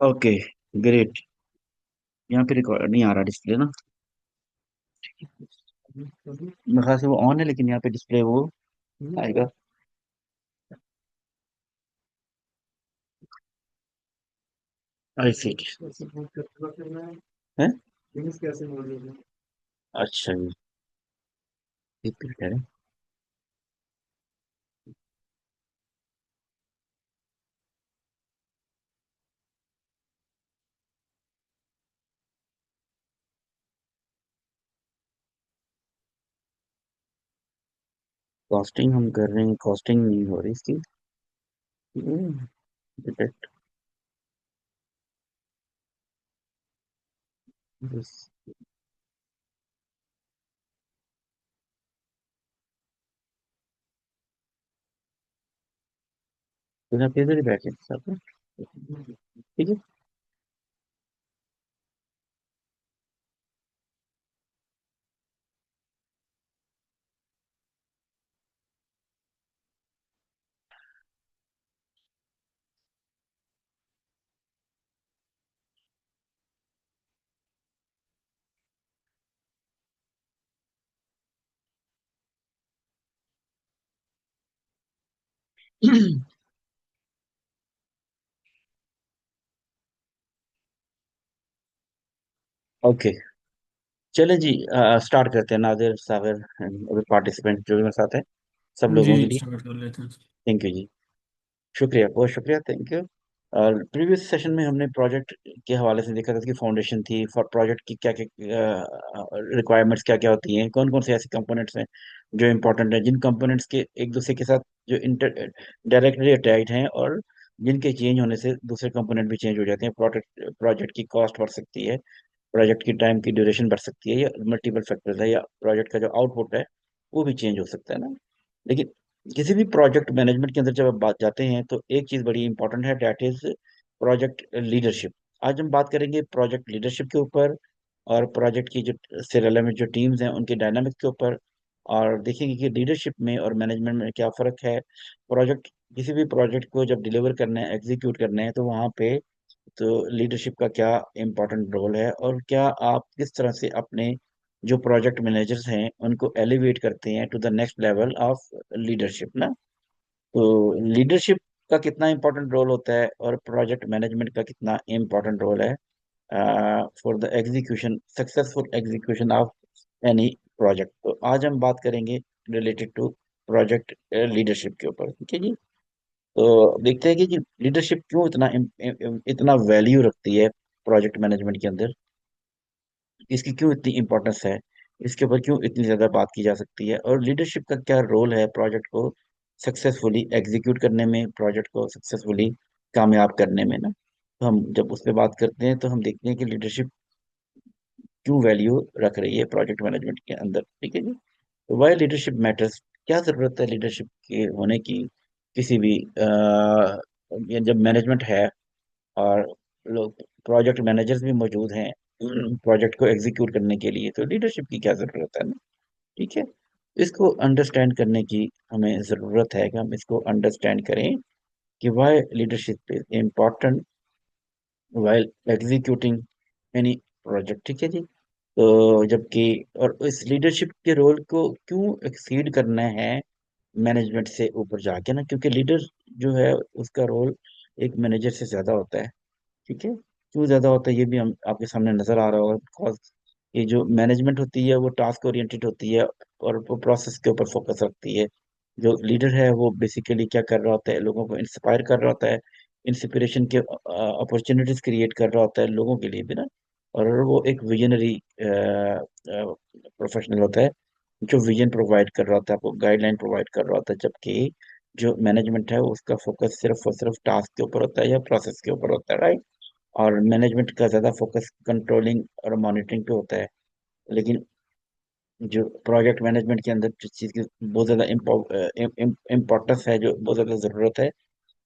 Okay. Great. यहाँ पे record नहीं आ रहा डिस्प्ले ना। मेरे ख्याल से वो ऑन है, लेकिन यहाँ पे डिस्प्ले वो आएगा। आई सी। है। अच्छा जी। एक मिनट है। कॉस्टिंग हम कर रहे हैं, कॉस्टिंग नहीं हो रही इसकी। डिटेक्ट। बस। बिना पे से बैठे साथ में। ठीक है। ओके। चले जी, स्टार्ट करते हैं। नादिर, सागर, अभी पार्टिसिपेंट जो भी मेरे साथ है, सब जी लोगों के लिए स्टार्ट कर लेते हैं। थैंक यू जी। शुक्रिया, बहुत शुक्रिया, थैंक यू। और प्रीवियस सेशन में हमने प्रोजेक्ट के हवाले से देखा था कि फाउंडेशन थी फॉर प्रोजेक्ट की, क्या क्या रिक्वायरमेंट्स क्या क्या होती हैं, कौन कौन से ऐसे कंपोनेंट्स हैं जो इम्पोर्टेंट हैं, जिन कंपोनेंट्स के एक दूसरे के साथ जो इंटर डायरेक्टली अटैच्ड हैं, और जिनके चेंज होने से दूसरे कंपोनेंट भी चेंज हो जाते हैं। प्रोजेक्ट प्रोजेक्ट की कॉस्ट बढ़ सकती है, प्रोजेक्ट की टाइम की ड्यूरेशन बढ़ सकती है, या मल्टीपल फैक्टर्स है, या प्रोजेक्ट का जो आउटपुट है वो भी चेंज हो सकता है ना। लेकिन किसी भी प्रोजेक्ट मैनेजमेंट के अंदर जब आप बात जाते हैं तो एक चीज बड़ी इंपॉर्टेंट है, दैट इज प्रोजेक्ट लीडरशिप। आज हम बात करेंगे प्रोजेक्ट लीडरशिप के ऊपर, और प्रोजेक्ट की जो से रिलेवेंट जो टीम्स हैं उनके डायनामिक्स के ऊपर, और देखेंगे कि लीडरशिप में और मैनेजमेंट में क्या फर्क है। प्रोजेक्ट किसी भी प्रोजेक्ट को जब डिलीवर करना है, एग्जीक्यूट करना है, तो वहाँ पे तो लीडरशिप का क्या इम्पोर्टेंट रोल है, और क्या आप किस तरह से अपने जो प्रोजेक्ट मैनेजर्स हैं उनको एलिवेट करते हैं to the next level of leadership ना। तो लीडरशिप का कितना इम्पोर्टेंट रोल होता है, और प्रोजेक्ट मैनेजमेंट का कितना इम्पोर्टेंट रोल है for the execution, successful execution of any project. तो आज हम बात करेंगे रिलेटेड टू प्रोजेक्ट लीडरशिप के ऊपर, ठीक है जी। तो देखते हैं कि लीडरशिप क्यों इतना वैल्यू रखती है प्रोजेक्ट मैनेजमेंट के अंदर, इसकी क्यों इतनी इम्पोर्टेंस है, इसके ऊपर क्यों इतनी ज्यादा बात की जा सकती है, और लीडरशिप का क्या रोल है प्रोजेक्ट को सक्सेसफुली एग्जीक्यूट करने में, प्रोजेक्ट को सक्सेसफुली कामयाब करने में ना। तो हम जब उस पर बात करते हैं तो हम देखते हैं कि लीडरशिप क्यों वैल्यू रख रही है प्रोजेक्ट मैनेजमेंट के अंदर, ठीक है जी। तो वाई लीडरशिप मैटर्स, क्या जरूरत है लीडरशिप के होने की किसी भी ये जब मैनेजमेंट है, और लोग प्रोजेक्ट मैनेजर्स भी मौजूद हैं प्रोजेक्ट को एग्जीक्यूट करने के लिए, तो लीडरशिप की क्या जरूरत है ना। ठीक है। इसको अंडरस्टैंड करने की हमें जरूरत है कि हम इसको अंडरस्टैंड करें कि why leadership is important while executing any project, ठीक है जी। तो जबकि और इस लीडरशिप के रोल को क्यों एक्सीड करना है मैनेजमेंट से ऊपर जाके ना, क्योंकि लीडर जो है उसका रोल एक मैनेजर से ज्यादा होता है, ठीक है। क्यों ज्यादा होता है ये भी हम आपके सामने नजर आ रहा होगा, बिकॉज ये जो मैनेजमेंट होती है वो टास्क ओरिएंटेड होती है, और वो प्रोसेस के ऊपर फोकस रखती है। जो लीडर है वो बेसिकली क्या कर रहा होता है, लोगों को इंस्पायर कर रहा होता है, इंस्पिरेशन के अपॉर्चुनिटीज क्रिएट कर रहा होता है लोगों के लिए भी ना। और वो एक विजनरी प्रोफेशनल होता है, जो विजन प्रोवाइड कर रहा होता है, आपको गाइडलाइन प्रोवाइड कर रहा होता है, जबकि जो मैनेजमेंट है उसका फोकस सिर्फ और सिर्फ टास्क के ऊपर होता है या प्रोसेस के ऊपर होता है, राइट। और मैनेजमेंट का ज्यादा फोकस कंट्रोलिंग और मॉनिटरिंग पे होता है। लेकिन जो प्रोजेक्ट मैनेजमेंट के अंदर जिस चीज़ की बहुत ज़्यादा इम्पोर्टेंस है, जो बहुत ज़्यादा ज़रूरत है,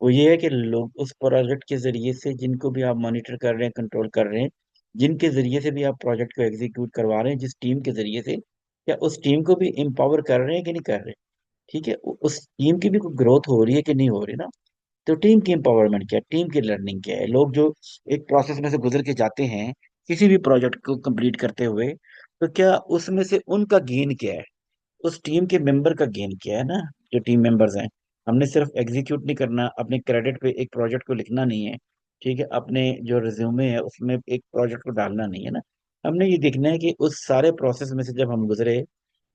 वो ये है कि लोग उस प्रोजेक्ट के ज़रिए से जिनको भी आप मॉनिटर कर रहे हैं, कंट्रोल कर रहे हैं, जिनके ज़रिए से भी आप प्रोजेक्ट को एग्जीक्यूट करवा रहे हैं, जिस टीम के ज़रिए से, क्या उस टीम को भी एम्पावर कर रहे हैं कि नहीं कर रहे। ठीक है, उस टीम की भी कोई ग्रोथ हो रही है कि नहीं हो रही ना। तो टीम की एम्पावरमेंट क्या है, टीम की लर्निंग क्या है, लोग जो एक प्रोसेस में से गुजर के जाते हैं किसी भी प्रोजेक्ट को कंप्लीट करते हुए, तो क्या उसमें से उनका गेन क्या है, उस टीम के मेंबर का गेन क्या है ना, जो टीम मेंबर्स हैं। हमने सिर्फ एग्जीक्यूट नहीं करना, अपने क्रेडिट पे एक प्रोजेक्ट को लिखना नहीं है, ठीक है, अपने जो रिज्यूमे है उसमें एक प्रोजेक्ट को डालना नहीं है ना। हमने ये देखना है कि उस सारे प्रोसेस में से जब हम गुजरे,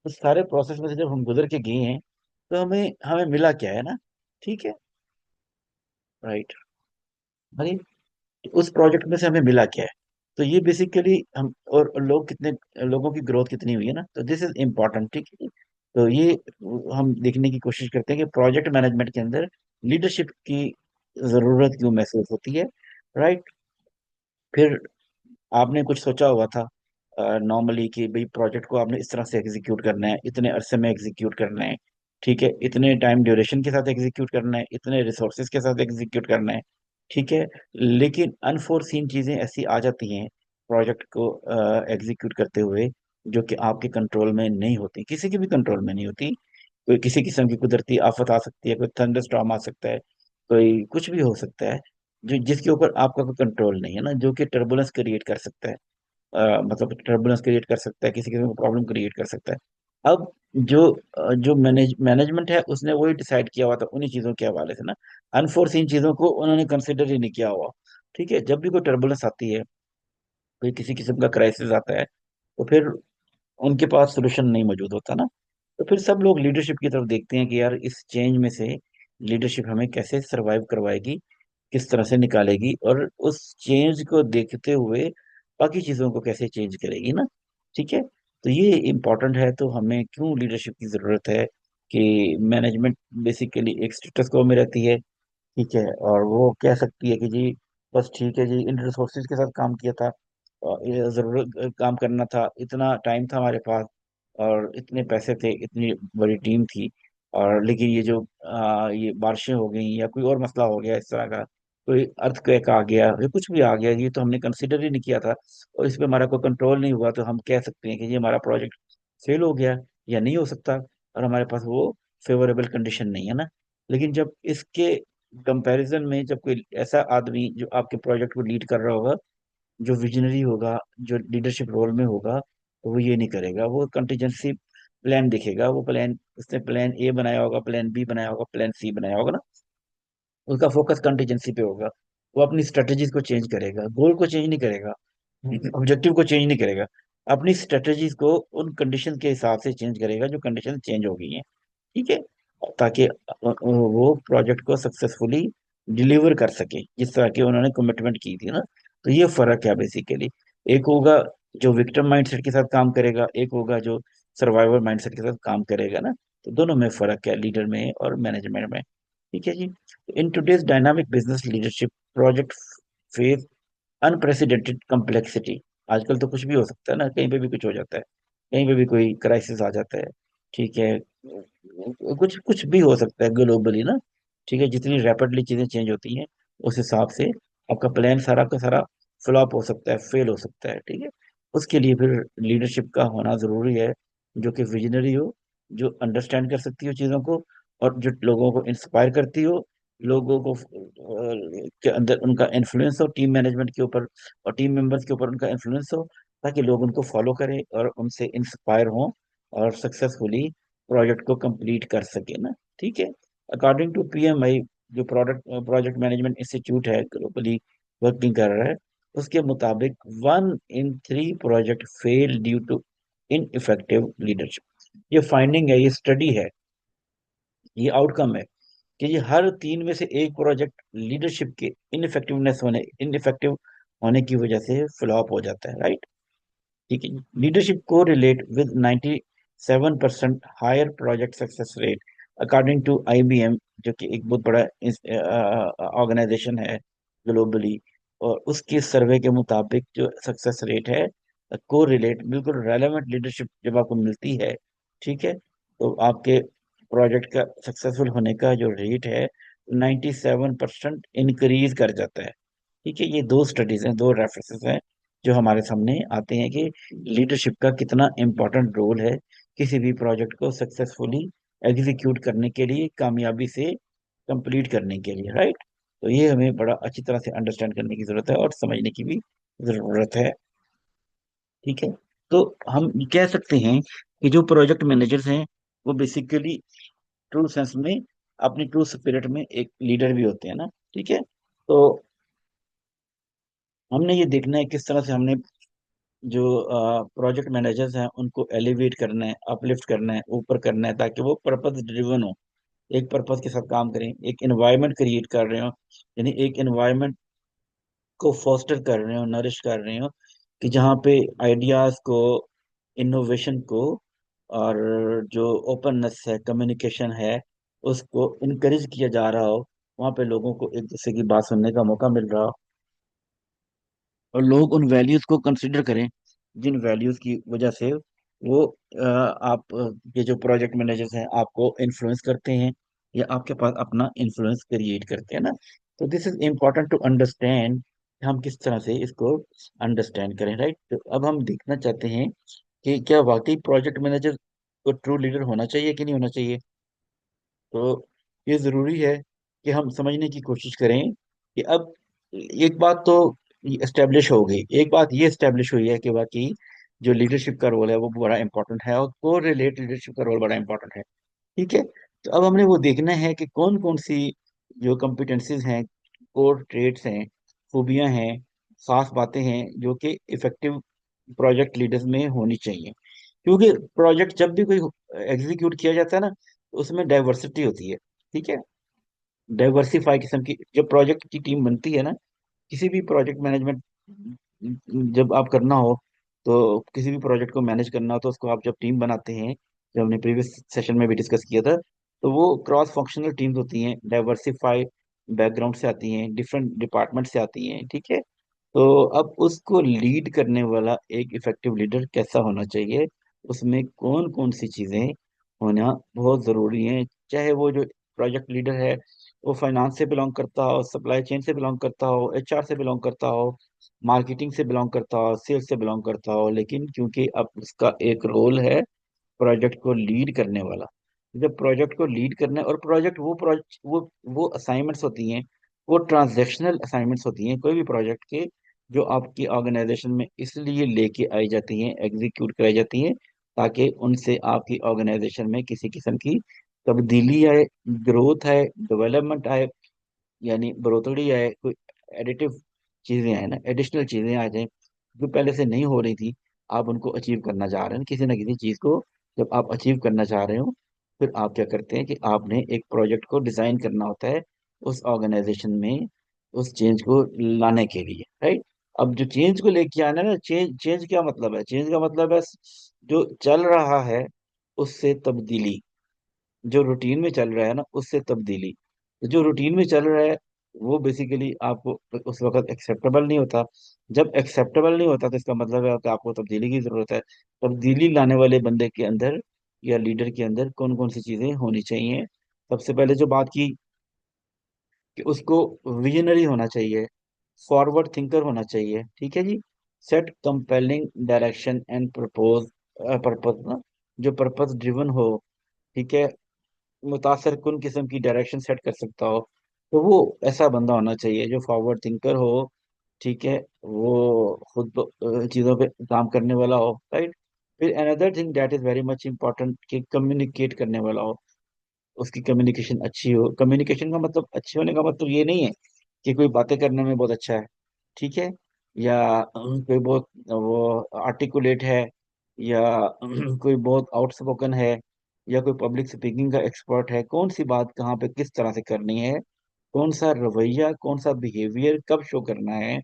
उस सारे प्रोसेस में से जब हम गुजर के गए हैं, तो हमें हमें मिला क्या है ना। ठीक है, राइट। भाई, उस प्रोजेक्ट में से हमें मिला क्या है, तो ये बेसिकली हम, और लोग कितने, लोगों की ग्रोथ कितनी हुई है ना, तो दिस इज इम्पोर्टेंट, ठीक है। तो ये हम देखने की कोशिश करते हैं कि प्रोजेक्ट मैनेजमेंट के अंदर लीडरशिप की जरूरत क्यों महसूस होती है, राइट। फिर आपने कुछ सोचा हुआ था नॉर्मली कि भाई प्रोजेक्ट को आपने इस तरह से एग्जीक्यूट करना है, इतने अरसे में एग्जीक्यूट करना है, ठीक है, इतने टाइम ड्यूरेशन के साथ एग्जीक्यूट करना है, इतने रिसोर्सेज के साथ एग्जीक्यूट करना है, ठीक है। लेकिन अनफोर्सीन चीजें ऐसी आ जाती हैं प्रोजेक्ट को एग्जीक्यूट करते हुए, जो कि आपके कंट्रोल में नहीं होती, किसी के भी कंट्रोल में नहीं होती। कोई किसी किस्म की कुदरती आफत आ सकती है, कोई थंडरस्टॉर्म आ सकता है, कोई कुछ भी हो सकता है, जो जिसके ऊपर आपका कोई कंट्रोल नहीं है ना, जो कि टर्बुलेंस क्रिएट कर सकता है, मतलब टर्बुलेंस क्रिएट कर सकता है, किसी किस्म का प्रॉब्लम क्रिएट कर सकता है। अब जो जो मैनेजमेंट है उसने वही डिसाइड किया हुआ था उन्हीं चीजों के हवाले से ना, अनफोर्सीन चीजों को उन्होंने कंसिडर ही नहीं किया हुआ। ठीक है, जब भी कोई टर्बुलेंस आती है, कोई किसी किस्म का क्राइसिस आता है, तो फिर उनके पास सोल्यूशन नहीं मौजूद होता ना। तो फिर सब लोग लीडरशिप की तरफ देखते हैं कि यार इस चेंज में से लीडरशिप हमें कैसे सरवाइव करवाएगी, किस तरह से निकालेगी, और उस चेंज को देखते हुए बाकी चीजों को कैसे चेंज करेगी ना। ठीक है, तो ये इम्पोर्टेंट है। तो हमें क्यों लीडरशिप की जरूरत है, कि मैनेजमेंट बेसिकली एक स्टेटस को में रहती है, ठीक है, और वो कह सकती है कि जी बस ठीक है जी, इन रिसोर्सेज के साथ काम किया था, ये जरूरत काम करना था, इतना टाइम था हमारे पास, और इतने पैसे थे, इतनी बड़ी टीम थी, और लेकिन ये जो ये बारिशें हो गई या कोई और मसला हो गया इस तरह का, कोई अर्थक्वेक आ गया या कुछ भी आ गया, ये तो हमने कंसिडर ही नहीं किया था, और इस पे हमारा कोई कंट्रोल नहीं हुआ, तो हम कह सकते हैं कि ये हमारा प्रोजेक्ट फेल हो गया या नहीं हो सकता, और हमारे पास वो फेवरेबल कंडीशन नहीं है ना। लेकिन जब इसके कंपैरिजन में, जब कोई ऐसा आदमी जो आपके प्रोजेक्ट को लीड कर रहा होगा, जो विजनरी होगा, जो लीडरशिप रोल में होगा, तो वो ये नहीं करेगा, वो कंटीजेंसी प्लान देखेगा, वो प्लान, उसने प्लान ए बनाया होगा, प्लान बी बनाया होगा, प्लान सी बनाया होगा ना, उसका फोकस कंटीजेंसी पे होगा। वो अपनी स्ट्रेटजीज को चेंज करेगा, गोल को चेंज नहीं करेगा, ऑब्जेक्टिव को चेंज नहीं करेगा, अपनी स्ट्रेटजीज को उन कंडीशन के हिसाब से चेंज करेगा जो कंडीशन चेंज हो गई हैं। ठीक है, ताकि वो प्रोजेक्ट को सक्सेसफुली डिलीवर कर सके जिस तरह की उन्होंने कमिटमेंट की थी ना। तो ये फर्क है बेसिकली। एक होगा जो विक्टिम माइंडसेट के साथ काम करेगा, एक होगा जो सर्वाइवर माइंडसेट के साथ काम करेगा ना। तो दोनों में फर्क है, लीडर में और मैनेजमेंट में। ठीक है जी। In today's dynamic business leadership, project face unprecedented complexity. आजकल तो कुछ भी हो सकता है ना, कहीं पे भी कुछ हो जाता है, कहीं पे भी कोई क्राइसिस आ जाता है, ठीक है, कुछ कुछ भी हो सकता है ग्लोबली ना। ठीक है, जितनी रैपिडली चीजें चेंज होती हैं, उस हिसाब से आपका प्लान सारा का सारा फ्लॉप हो सकता है, फेल हो सकता है। ठीक है, उसके लिए फिर लीडरशिप का होना जरूरी है, जो कि विजनरी हो, जो अंडरस्टैंड कर सकती हो चीजों को, और जो लोगों को इंस्पायर करती हो, लोगों को के अंदर उनका इन्फ्लुएंस हो टीम मैनेजमेंट के ऊपर, और टीम मेंबर्स के ऊपर उनका इन्फ्लुएंस हो, ताकि लोग उनको फॉलो करें और उनसे इंस्पायर हों, और सक्सेसफुली प्रोजेक्ट को कंप्लीट कर सके ना। ठीक है, अकॉर्डिंग टू पीएमआई, जो प्रोजेक्ट मैनेजमेंट इंस्टीट्यूट है, ग्लोबली वर्किंग कर रहा है, उसके मुताबिक 1 in 3 project fail due to ineffective leadership. ये फाइंडिंग है, ये स्टडी है, ये आउटकम है, कि ये हर 3 में से एक प्रोजेक्ट लीडरशिप के इनइफेक्टिव होने की वजह से फ्लॉप हो जाता है, राइट। ठीक है, लीडरशिप को relate with 97% higher project success rate, according to IBM, जो कि एक बहुत बड़ा ऑर्गेनाइजेशन है ग्लोबली, और उसके सर्वे के मुताबिक जो सक्सेस रेट है, को रिलेट, बिल्कुल रेलेवेंट लीडरशिप जब आपको मिलती है, ठीक है, तो आपके प्रोजेक्ट का सक्सेसफुल होने का जो रेट है 97% इंक्रीज कर जाता है। ठीक है, ये दो स्टडीज हैं, दो रेफरेंसेस हैं, जो हमारे सामने आते हैं कि लीडरशिप का कितना इम्पोर्टेंट रोल है किसी भी प्रोजेक्ट को सक्सेसफुली एग्जीक्यूट करने के लिए, कामयाबी से कंप्लीट करने के लिए, राइट। तो ये हमें बड़ा अच्छी तरह से अंडरस्टैंड करने की जरूरत है और समझने की भी जरूरत है। ठीक है। तो हम कह सकते हैं कि जो प्रोजेक्ट मैनेजर्स हैं वो बेसिकली ट्रू सेंस में, अपनी ट्रू स्पिरिट में एक लीडर भी होते हैं ना। ठीक है। तो हमने ये देखना है किस तरह से हमने जो प्रोजेक्ट मैनेजर्स हैं उनको एलिवेट करना है, अपलिफ्ट करना है, ऊपर करना है, ताकि वो पर्पस ड्रिवन हो, एक पर्पस के साथ काम करें, एक एनवायरनमेंट क्रिएट कर रहे हो, यानी एक एनवायरनमेंट को फोस्टर कर रहे हो, नरिश कर रहे हो, कि जहाँ पे आइडियाज को, इनोवेशन को, और जो ओपननेस है, कम्युनिकेशन है, उसको इनकरेज किया जा रहा हो, वहाँ पे लोगों को एक दूसरे की बात सुनने का मौका मिल रहा हो, और लोग उन वैल्यूज को कंसिडर करें जिन वैल्यूज की वजह से वो आप ये जो प्रोजेक्ट मैनेजर्स हैं आपको इन्फ्लुएंस करते हैं, या आपके पास अपना इन्फ्लुएंस क्रिएट करते हैं ना। तो this is important to understand, हम किस तरह से इसको अंडरस्टैंड करें, राइट। तो अब हम देखना चाहते हैं कि क्या वाकई प्रोजेक्ट मैनेजर को ट्रू लीडर होना चाहिए कि नहीं होना चाहिए। तो ये जरूरी है कि हम समझने की कोशिश करें कि अब एक बात तो एस्टेब्लिश हो गई, एक बात ये एस्टेब्लिश हुई है कि बाकी जो लीडरशिप का रोल है वो बड़ा इंपॉर्टेंट है, और को रिलेट लीडरशिप का रोल बड़ा इंपॉर्टेंट है। ठीक है। तो अब हमने वो देखना है कि कौन कौन सी जो कॉम्पिटेंसीज हैं, कोर ट्रेड्स हैं, खूबियां हैं, खास बातें हैं जो कि इफेक्टिव प्रोजेक्ट लीडर्स में होनी चाहिए। क्योंकि प्रोजेक्ट जब भी कोई एग्जीक्यूट किया जाता है ना, तो उसमें डाइवर्सिटी होती है। ठीक है। डाइवर्सिफाई किस्म की जब प्रोजेक्ट की टीम बनती है ना, किसी भी प्रोजेक्ट मैनेजमेंट जब आप करना हो, तो किसी भी प्रोजेक्ट को मैनेज करना हो, तो उसको आप जब टीम बनाते हैं, जब हमने प्रीवियस सेशन में भी डिस्कस किया था, तो वो क्रॉस फंक्शनल टीम्स होती हैं, डाइवर्सिफाई बैकग्राउंड से आती हैं, डिफरेंट डिपार्टमेंट से आती हैं। ठीक है। तो अब उसको लीड करने वाला एक इफेक्टिव लीडर कैसा होना चाहिए, उसमें कौन कौन सी चीजें होना बहुत जरूरी है। चाहे वो जो प्रोजेक्ट लीडर है वो फाइनेंस से बिलोंग करता हो, सप्लाई चेन से बिलोंग करता हो, एचआर से बिलोंग करता हो, मार्केटिंग से बिलोंग करता हो, सेल्स से बिलोंग करता हो, लेकिन क्योंकि अब उसका एक रोल है प्रोजेक्ट को लीड करने वाला। जब प्रोजेक्ट को लीड करना है, और प्रोजेक्ट वो प्रोजेक्ट वो असाइनमेंट्स होती हैं, वो ट्रांजैक्शनल असाइनमेंट्स होती हैं कोई भी प्रोजेक्ट के, जो आपकी ऑर्गेनाइजेशन में इसलिए लेके आई जाती हैं, एग्जीक्यूट कराई जाती हैं, ताकि उनसे आपकी ऑर्गेनाइजेशन में किसी किस्म की तब्दीली आए, ग्रोथ आए, डेवलपमेंट आए, यानी बढ़ोतरी आए, कोई एडिटिव चीजें आए ना, एडिशनल चीजें आ जाए जो पहले से नहीं हो रही थी, आप उनको अचीव करना चाह रहे हैं किसी ना किसी चीज को। जब आप अचीव करना चाह रहे हो, फिर आप क्या करते हैं कि आपने एक प्रोजेक्ट को डिजाइन करना होता है उस ऑर्गेनाइजेशन में, उस चेंज को लाने के लिए, राइट। अब जो चेंज को लेके आना है ना, चेंज चेंज क्या मतलब है, चेंज का मतलब है जो चल रहा है उससे तब्दीली, जो रूटीन में चल रहा है ना उससे तब्दीली। तो जो रूटीन में चल रहा है वो बेसिकली आपको उस वक्त एक्सेप्टेबल नहीं होता। जब एक्सेप्टेबल नहीं होता तो इसका मतलब है कि आपको तब्दीली की जरूरत है। तब्दीली लाने वाले बंदे के अंदर या लीडर के अंदर कौन कौन सी चीजें होनी चाहिए। सबसे पहले जो बात की कि उसको विजनरी होना चाहिए, फॉरवर्ड थिंकर होना चाहिए। ठीक है जी। Set compelling direction and propose purpose ना, जो पर्पज ड्रिवन हो। ठीक है। मुतासर कुन किस्म की डायरेक्शन सेट कर सकता हो, तो वो ऐसा बंदा होना चाहिए जो फॉरवर्ड थिंकर हो। ठीक है। वो खुद चीज़ों पे काम करने वाला हो, राइट। फिर another thing that is very much important कि कम्युनिकेट करने वाला हो, उसकी कम्युनिकेशन अच्छी हो। कम्युनिकेशन का मतलब, अच्छे होने का मतलब ये नहीं है कि कोई बातें करने में बहुत अच्छा है। ठीक है। या कोई बहुत वो आर्टिकुलेट है, या कोई बहुत आउटस्पोकन है, या कोई पब्लिक स्पीकिंग का एक्सपर्ट है, कौन सी बात कहाँ पे किस तरह से करनी है, कौन सा रवैया, कौन सा बिहेवियर कब शो करना है,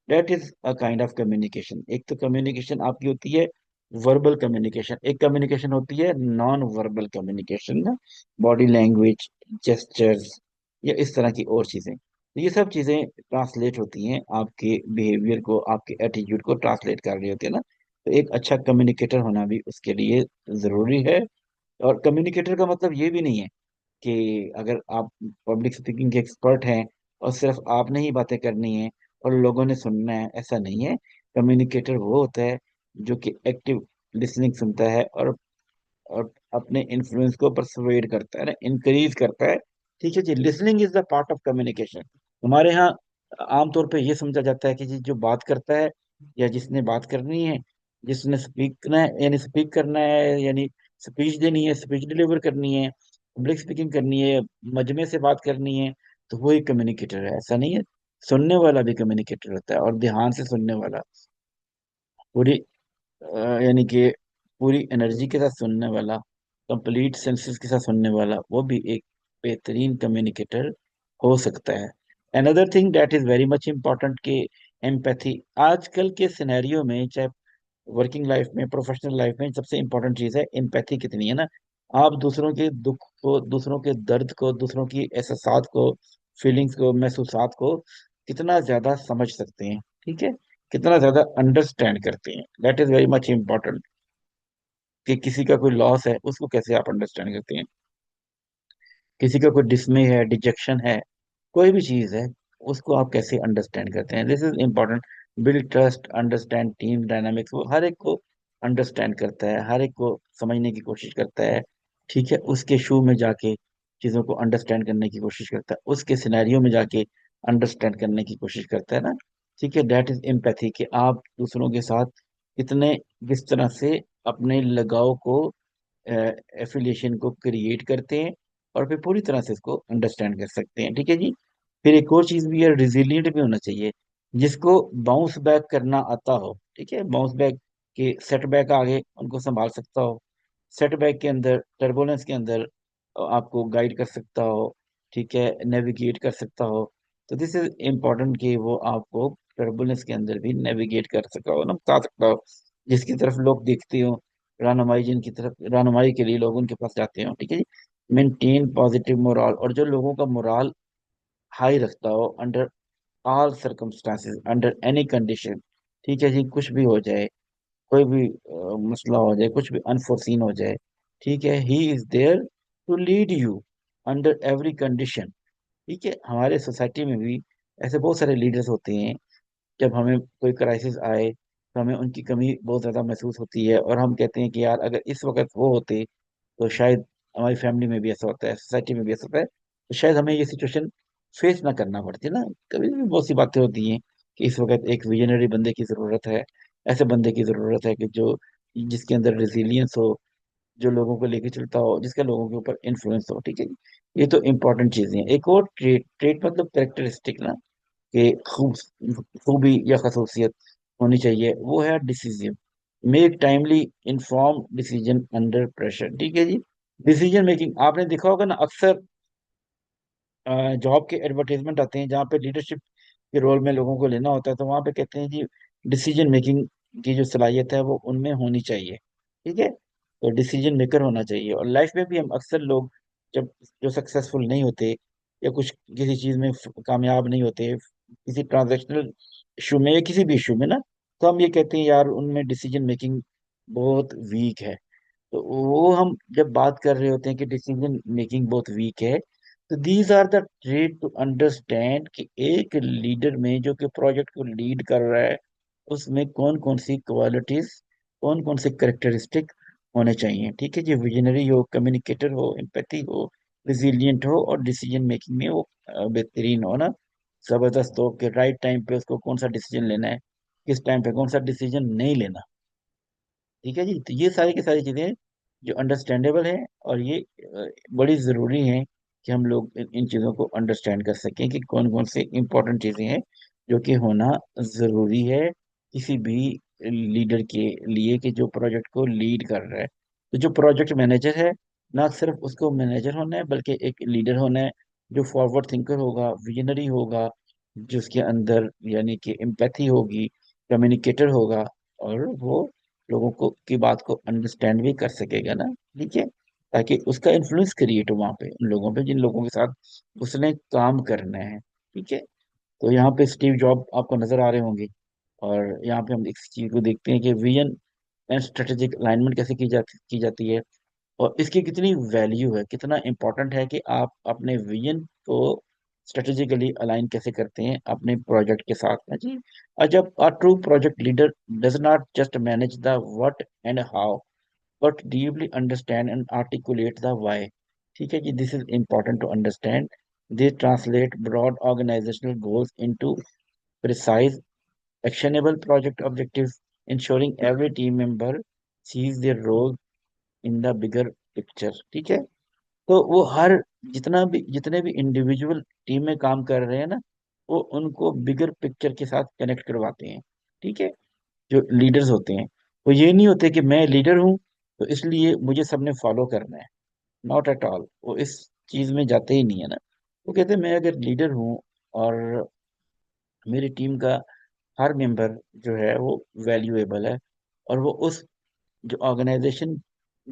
that is a kind of communication. एक तो कम्युनिकेशन आपकी होती है वर्बल कम्युनिकेशन, एक कम्युनिकेशन होती है non verbal communication, body language, gestures, या इस तरह की और चीजें। तो ये सब चीजें ट्रांसलेट होती हैं, आपके बिहेवियर को, आपके एटीट्यूड को ट्रांसलेट कर रही होती है ना। तो एक अच्छा कम्युनिकेटर होना भी उसके लिए जरूरी है। और कम्युनिकेटर का मतलब ये भी नहीं है कि अगर आप पब्लिक स्पीकिंग के एक्सपर्ट हैं और सिर्फ आपने ही बातें करनी है और लोगों ने सुनना है, ऐसा नहीं है। कम्युनिकेटर वो होता है जो कि एक्टिव लिसनिंग सुनता है, और अपने इन्फ्लुएंस को परसुएड करता है ना, इंक्रीज करता है। ठीक है जी। Listening is the part of communication. हमारे यहाँ आमतौर पे ये समझा जाता है कि जी जो बात करता है या जिसने बात करनी है, जिसने स्पीक करना है यानी स्पीक करना है, यानी स्पीच देनी है, स्पीच डिलीवर करनी है, पब्लिक स्पीकिंग करनी है, मजमे से बात करनी है, तो वो एक कम्युनिकेटर है। ऐसा नहीं है, सुनने वाला भी कम्युनिकेटर होता है, और ध्यान से सुनने वाला, पूरी यानी कि पूरी एनर्जी के साथ सुनने वाला, कंप्लीट सेंसेस के साथ सुनने वाला, वो भी एक बेहतरीन कम्युनिकेटर हो सकता है। Another thing that is very much important कि एम्पैथी आजकल के सिनेरियो में, चाहे वर्किंग लाइफ में, प्रोफेशनल लाइफ में, सबसे इम्पोर्टेंट चीज है एम्पैथी। कितनी है ना, आप दूसरों के दुख को, दूसरों के दर्द को, दूसरों की एहसासात को, फीलिंग्स को, महसूसात को कितना ज्यादा समझ सकते हैं, ठीक है, कितना ज्यादा अंडरस्टैंड करते हैं, that is very much important. कि किसी का कोई लॉस है उसको कैसे आप अंडरस्टैंड करते हैं, किसी का कोई डिसमे है, डिजेक्शन है, कोई भी चीज है, उसको आप कैसे अंडरस्टैंड करते हैं। This is important. Build trust, understand team dynamics, वो हर एक को अंडरस्टैंड करता है, हर एक को समझने की कोशिश करता है, ठीक है, उसके शू में जाके चीजों को अंडरस्टैंड करने की कोशिश करता है, उसके सिनेरियो में जाके अंडरस्टैंड करने की कोशिश करता है ना, ठीक है। दैट इज एम्पैथी, कि आप दूसरों के साथ कितने, किस तरह से अपने लगाव को, एफिलिएशन को क्रिएट करते हैं, और फिर पूरी तरह से इसको अंडरस्टैंड कर सकते हैं, ठीक है जी। फिर एक और चीज भी है, रिजिलियंट भी होना चाहिए, जिसको बाउंस बैक करना आता हो, ठीक है, बाउंस बैक के सेटबैक आगे उनको संभाल सकता हो, सेटबैक के अंदर, टर्बुलेंस के अंदर आपको गाइड कर सकता हो, ठीक है, नेविगेट कर सकता हो। तो दिस इज इम्पोर्टेंट कि वो आपको टर्बुलेंस के अंदर भी नेविगेट कर सका हो ना, बता सकता हो, जिसकी तरफ लोग देखते हो, रहनुमाई, जिनकी तरफ रहनुमाई के लिए लोग उनके पास जाते हो, ठीक है जी। मेंटेन पॉजिटिव मोरल, और जो लोगों का मोरल हाई रखता हो, under all circumstances, under any condition, ठीक है जी, कुछ भी हो जाए, कोई भी मसला हो जाए, कुछ भी अनफोर्सीन हो जाए, ठीक है, he is there to lead you under every condition, ठीक है। हमारे सोसाइटी में भी ऐसे बहुत सारे लीडर्स होते हैं, जब हमें कोई क्राइसिस आए तो हमें उनकी कमी बहुत ज़्यादा महसूस होती है, और हम कहते हैं कि यार अगर इस वक्त वो होते तो शायद, हमारी फैमिली में भी ऐसा होता है, सोसाइटी में भी ऐसा होता है, तो शायद हमें ये सिचुएशन फेस ना करना पड़ती ना। कभी भी बहुत सी बातें होती हैं कि इस वक्त एक विजनरी बंदे की ज़रूरत है, ऐसे बंदे की ज़रूरत है कि जो, जिसके अंदर रेजिलियंस हो, जो लोगों को लेके चलता हो, जिसका लोगों के ऊपर इन्फ्लुएंस हो, ठीक है। ये तो इंपॉर्टेंट चीज़ें हैं। एक और ट्रेट, ट्रेट मतलब कैरेक्टरिस्टिक ना, कि खूबी या खसूसियत होनी चाहिए, वो है decision, make timely inform decision under pressure, ठीक है जी। डिसीजन मेकिंग, आपने देखा होगा ना, अक्सर जॉब के एडवर्टाइजमेंट आते हैं जहाँ पे लीडरशिप के रोल में लोगों को लेना होता है, तो वहाँ पे कहते हैं जी डिसीजन मेकिंग की जो सलाहियत है वो उनमें होनी चाहिए, ठीक है, तो डिसीजन मेकर होना चाहिए। और लाइफ में भी हम अक्सर लोग, जब जो सक्सेसफुल नहीं होते, या कुछ किसी चीज़ में कामयाब नहीं होते, किसी ट्रांजैक्शनल इशू में या किसी भी इशू में ना, तो हम ये कहते हैं यार उनमें डिसीजन मेकिंग बहुत वीक है। तो वो हम जब बात कर रहे होते हैं कि डिसीजन मेकिंग बहुत वीक है, तो these are the trade to understand कि एक लीडर में, जो कि प्रोजेक्ट को लीड कर रहा है, उसमें कौन कौन सी क्वालिटीज, कौन कौन से करेक्टरिस्टिक होने चाहिए, ठीक है जी। विजनरी हो, कम्युनिकेटर हो, एम्पैथी हो, रिजिलियंट हो, और डिसीजन मेकिंग में वो बेहतरीन हो ना, जबरदस्त हो, कि राइट टाइम पे उसको कौन सा डिसीजन लेना है, किस टाइम पे कौन सा डिसीजन नहीं लेना, ठीक है जी। तो ये सारी की सारी चीजें जो अंडरस्टैंडेबल है, और ये बड़ी जरूरी है कि हम लोग इन चीजों को अंडरस्टैंड कर सकें कि कौन कौन से इंपॉर्टेंट चीजें हैं जो कि होना जरूरी है किसी भी लीडर के लिए, कि जो प्रोजेक्ट को लीड कर रहा है। तो जो प्रोजेक्ट मैनेजर है, ना सिर्फ उसको मैनेजर होना है, बल्कि एक लीडर होना है, जो फॉरवर्ड थिंकर होगा, विजनरी होगा, जिसके अंदर यानी कि एम्पैथी होगी, कम्युनिकेटर होगा, और वो लोगों को की बात को अंडरस्टैंड भी कर सकेगा ना, ठीक है, ताकि उसका इन्फ्लुएंस क्रिएट हो वहां पे, उन लोगों पे जिन लोगों के साथ उसने काम करना है, ठीक है। तो यहाँ पे स्टीव जॉब आपको नजर आ रहे होंगे, और यहाँ पे हम इस चीज को देखते हैं कि विजन एंड स्ट्रेटेजिक अलाइनमेंट कैसे की जाती है, और इसकी कितनी वैल्यू है, कितना इंपॉर्टेंट है कि आप अपने विजन को स्ट्रेटेजिकली अलाइन कैसे करते हैं अपने प्रोजेक्ट के साथ में जी। और जब a true project leader does not just manage the what and how, but deeply understand and articulate the why, ठीक है जी। This is important to understand They translate broad organizational goals into precise, actionable project objectives, ensuring every team member sees their role in the bigger picture. ठीक है, तो वो हर जितने भी individual team में काम कर रहे हैं ना, वो उनको बिगर पिक्चर के साथ कनेक्ट करवाते हैं। ठीक है, जो लीडर्स होते हैं वो ये नहीं होते कि मैं लीडर हूँ तो इसलिए मुझे सबने फॉलो करना है। नॉट एट ऑल, वो इस चीज में जाते ही नहीं है ना। वो कहते हैं मैं अगर लीडर हूँ और मेरी टीम का हर मेंबर जो है वो वैल्यूएबल है, और वो उस जो ऑर्गेनाइजेशन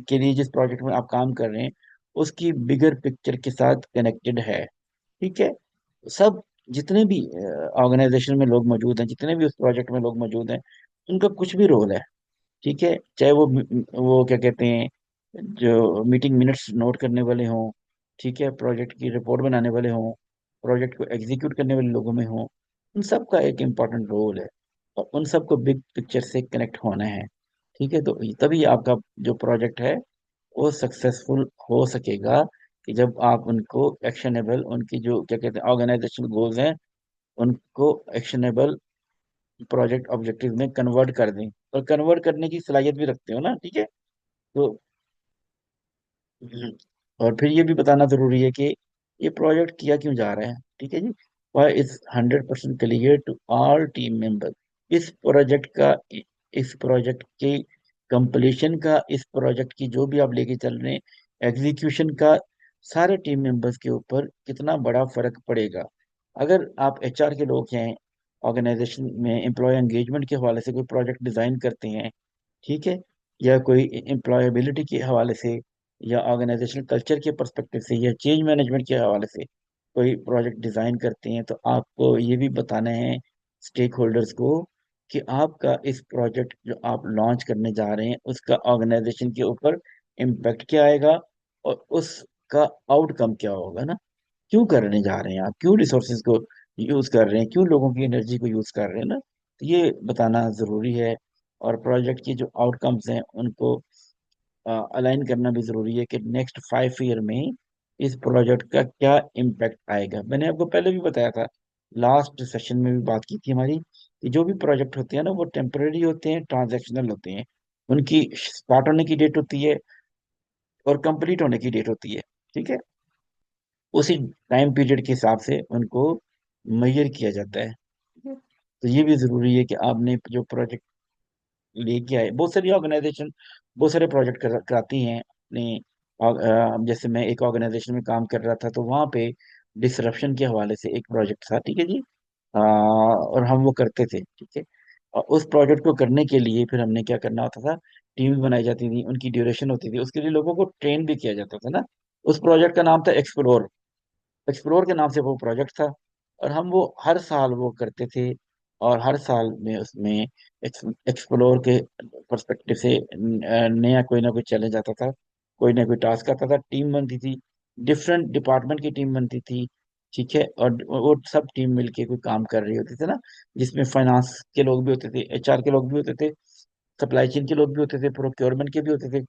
के लिए जिस प्रोजेक्ट में आप काम कर रहे हैं उसकी बिगर पिक्चर के साथ कनेक्टेड है। ठीक है, सब जितने भी ऑर्गेनाइजेशन में लोग मौजूद हैं, जितने भी उस प्रोजेक्ट में लोग मौजूद हैं, उनका कुछ भी रोल है। ठीक है, चाहे वो क्या कहते हैं, जो मीटिंग मिनट्स नोट करने वाले हों, ठीक है, प्रोजेक्ट की रिपोर्ट बनाने वाले हों, प्रोजेक्ट को एग्जीक्यूट करने वाले लोगों में हों, उन सब का एक इम्पॉर्टेंट रोल है, और उन सबको बिग पिक्चर से कनेक्ट होना है। ठीक है, तो तभी आपका जो प्रोजेक्ट है वो सक्सेसफुल हो सकेगा, कि जब आप उनको एक्शनेबल, उनकी जो क्या कहते हैं ऑर्गेनाइजेशनल गोल्स हैं, उनको एक्शनेबल प्रोजेक्ट ऑब्जेक्टिव में कन्वर्ट कर दें, और कन्वर्ट करने की सलाहियत भी रखते हो ना। ठीक है, तो हम्म, और फिर ये भी बताना जरूरी है कि ये प्रोजेक्ट किया क्यों जा रहा है। ठीक है जी, why is 100% clear to all team member. इस प्रोजेक्ट का, इस प्रोजेक्ट के कंप्लीशन का, इस प्रोजेक्ट की जो भी आप लेके चल रहे हैं एग्जीक्यूशन का, सारे टीम मेंबर्स के ऊपर कितना बड़ा फर्क पड़ेगा। अगर आप एचआर के लोग हैं, ऑर्गेनाइजेशन में एम्प्लॉय एंगेजमेंट के हवाले से कोई प्रोजेक्ट डिजाइन करते हैं, ठीक है, या कोई एम्प्लॉयबिलिटी के हवाले से, या ऑर्गेनाइजेशनल कल्चर के पर्सपेक्टिव से, या चेंज मैनेजमेंट के हवाले से कोई प्रोजेक्ट डिजाइन करते हैं, तो आपको ये भी बताना है स्टेक होल्डर्स को कि आपका इस प्रोजेक्ट जो आप लॉन्च करने जा रहे हैं उसका ऑर्गेनाइजेशन के ऊपर इम्पैक्ट क्या आएगा, और उसका आउटकम क्या होगा ना। क्यों करने जा रहे हैं आप, क्यों रिसोर्सेज को यूज कर रहे हैं, क्यों लोगों की एनर्जी को यूज कर रहे हैं ना, तो ये बताना जरूरी है। और प्रोजेक्ट की जो आउटकम्स हैं उनको अलाइन करना भी जरूरी है, कि नेक्स्ट 5 ईयर में इस प्रोजेक्ट का क्या इम्पैक्ट आएगा। मैंने आपको पहले भी बताया था, लास्ट सेशन में भी बात की थी हमारी, कि जो भी प्रोजेक्ट होते हैं ना वो टेम्पररी होते हैं, ट्रांजैक्शनल होते हैं। उनकी स्टार्ट होने की डेट होती है और कंप्लीट होने की डेट होती है। ठीक है, उसी टाइम पीरियड के हिसाब से उनको मेजर किया जाता है। ठीक है? तो ये भी जरूरी है कि आपने जो प्रोजेक्ट लेके आए, बहुत सारी ऑर्गेनाइजेशन बहुत सारे प्रोजेक्ट कराती हैं अपने। जैसे मैं एक ऑर्गेनाइजेशन में काम कर रहा था, तो वहाँ पे डिसरप्शन के हवाले से एक प्रोजेक्ट था। ठीक है जी, और हम वो करते थे। ठीक है, और उस प्रोजेक्ट को करने के लिए फिर हमने क्या करना होता था, टीम बनाई जाती थी, उनकी ड्यूरेशन होती थी, उसके लिए लोगों को ट्रेन भी किया जाता था ना। उस प्रोजेक्ट का नाम था एक्सप्लोर। एक्सप्लोर के नाम से वो प्रोजेक्ट था, और हम वो हर साल वो करते थे, और हर साल में उसमें एक्सप्लोर के पर्सपेक्टिव से नया कोई ना कोई चैलेंज आता था, कोई ना कोई टास्क आता था, टीम बनती थी, डिफरेंट डिपार्टमेंट की टीम बनती थी। ठीक है, और वो सब टीम मिलके कोई काम कर रही होती थी ना, जिसमें फाइनेंस के लोग भी होते थे, एचआर के लोग भी होते थे, सप्लाई चेन के लोग भी होते थे, प्रोक्योरमेंट के भी होते थे,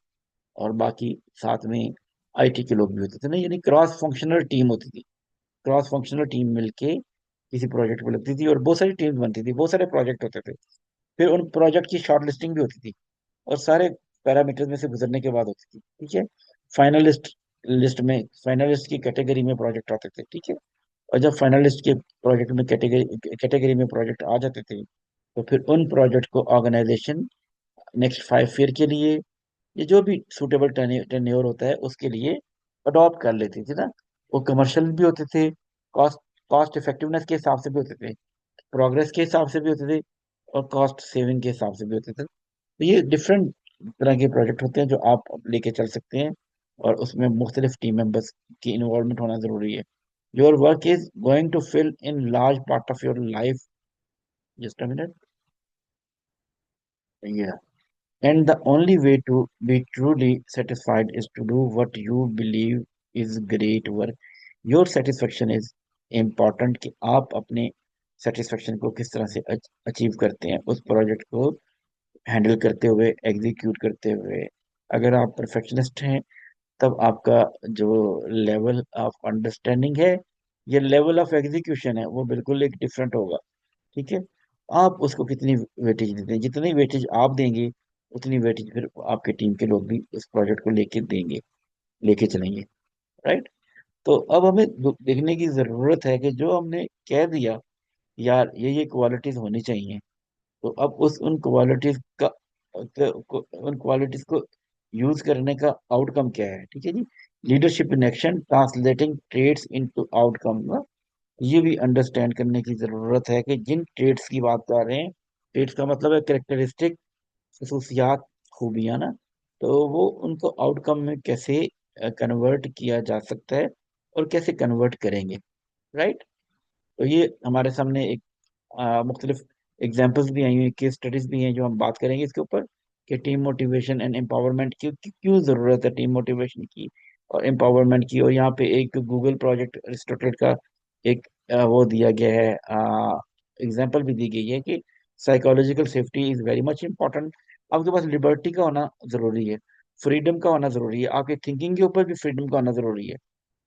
और बाकी साथ में आईटी के लोग भी होते थे ना, यानी क्रॉस फंक्शनल टीम होती थी। क्रॉस फंक्शनल टीम मिलके किसी प्रोजेक्ट पे लगती थी, और बहुत सारी टीम बनती थी, बहुत सारे प्रोजेक्ट होते थे। फिर उन प्रोजेक्ट की शॉर्ट लिस्टिंग भी होती थी, और सारे पैरामीटर्स में से गुजरने के बाद होती थी। ठीक है, फाइनलिस्ट लिस्ट में, फाइनलिस्ट की कैटेगरी में प्रोजेक्ट आते थे। ठीक है, और जब फाइनलिस्ट के प्रोजेक्ट में कैटेगरी कैटेगरी में प्रोजेक्ट आ जाते थे, तो फिर उन प्रोजेक्ट को ऑर्गेनाइजेशन नेक्स्ट 5 ईयर के लिए, ये जो भी सुटेबल टेन्योर होता है उसके लिए अडॉप्ट कर लेती थी ना। वो कमर्शियल भी होते थे, कॉस्ट कॉस्ट इफेक्टिवनेस के हिसाब से भी होते थे, प्रोग्रेस के हिसाब से भी होते थे, और कॉस्ट सेविंग के हिसाब से भी होते थे। तो ये डिफरेंट तरह के प्रोजेक्ट होते हैं जो आप लेके चल सकते हैं, और उसमें मुख्तलिफ टीम मेंबर्स की इन्वॉल्वमेंट होना जरूरी है। Your work is going to fill in large part of your life. Just a minute. And the only way to be truly satisfied is to do what you believe is great work. Your satisfaction is important, कि आप अपने satisfaction को किस तरह से achieve करते हैं उस प्रोजेक्ट को हैंडल करते हुए, एग्जीक्यूट करते हुए। अगर आप परफेक्शनिस्ट हैं, तब आपका जो लेवल ऑफ अंडरस्टैंडिंग है ये लेवल ऑफ एग्जीक्यूशन है वो बिल्कुल एक डिफरेंट होगा। ठीक है। आप उसको कितनी वेटेज देते हैं, जितनी वेटेज आप देंगे उतनी वेटेज फिर आपके टीम के लोग भी उस प्रोजेक्ट को लेके देंगे, लेके चलेंगे। राइट। तो अब हमें देखने की जरूरत है कि जो हमने कह दिया यार ये क्वालिटीज होनी चाहिए, तो अब उस उन क्वालिटीज का उन क्वालिटीज को यूज करने का आउटकम क्या है। ठीक है जी। Leadership in action translating trades into outcome, ये भी अंडरस्टैंड करने की जरूरत है कि जिन ट्रेड्स की बात कर रहे हैं, ट्रेड्स का मतलब है कैरेक्टरिस्टिक, खसूसियात, खूबियां ना, तो वो उनको आउटकम में कैसे कन्वर्ट किया जा सकता है और कैसे कन्वर्ट करेंगे। राइट। तो ये हमारे सामने एक मुख्तलिफ एग्जाम्पल्स भी आई हुई, केस स्टडीज भी हैं जो हम बात करेंगे इसके ऊपर कि टीम मोटिवेशन एंड एम्पावरमेंट की क्यों जरूरत है, टीम मोटिवेशन की और एम्पावरमेंट की। और यहाँ पे एक गूगल प्रोजेक्ट अरिस्टोटल का एक वो दिया गया है, एग्जाम्पल भी दी गई है कि psychological safety is very much important. आपके पास लिबर्टी का होना जरूरी है, फ्रीडम का होना जरूरी है, आपके थिंकिंग के ऊपर भी फ्रीडम का होना जरूरी है।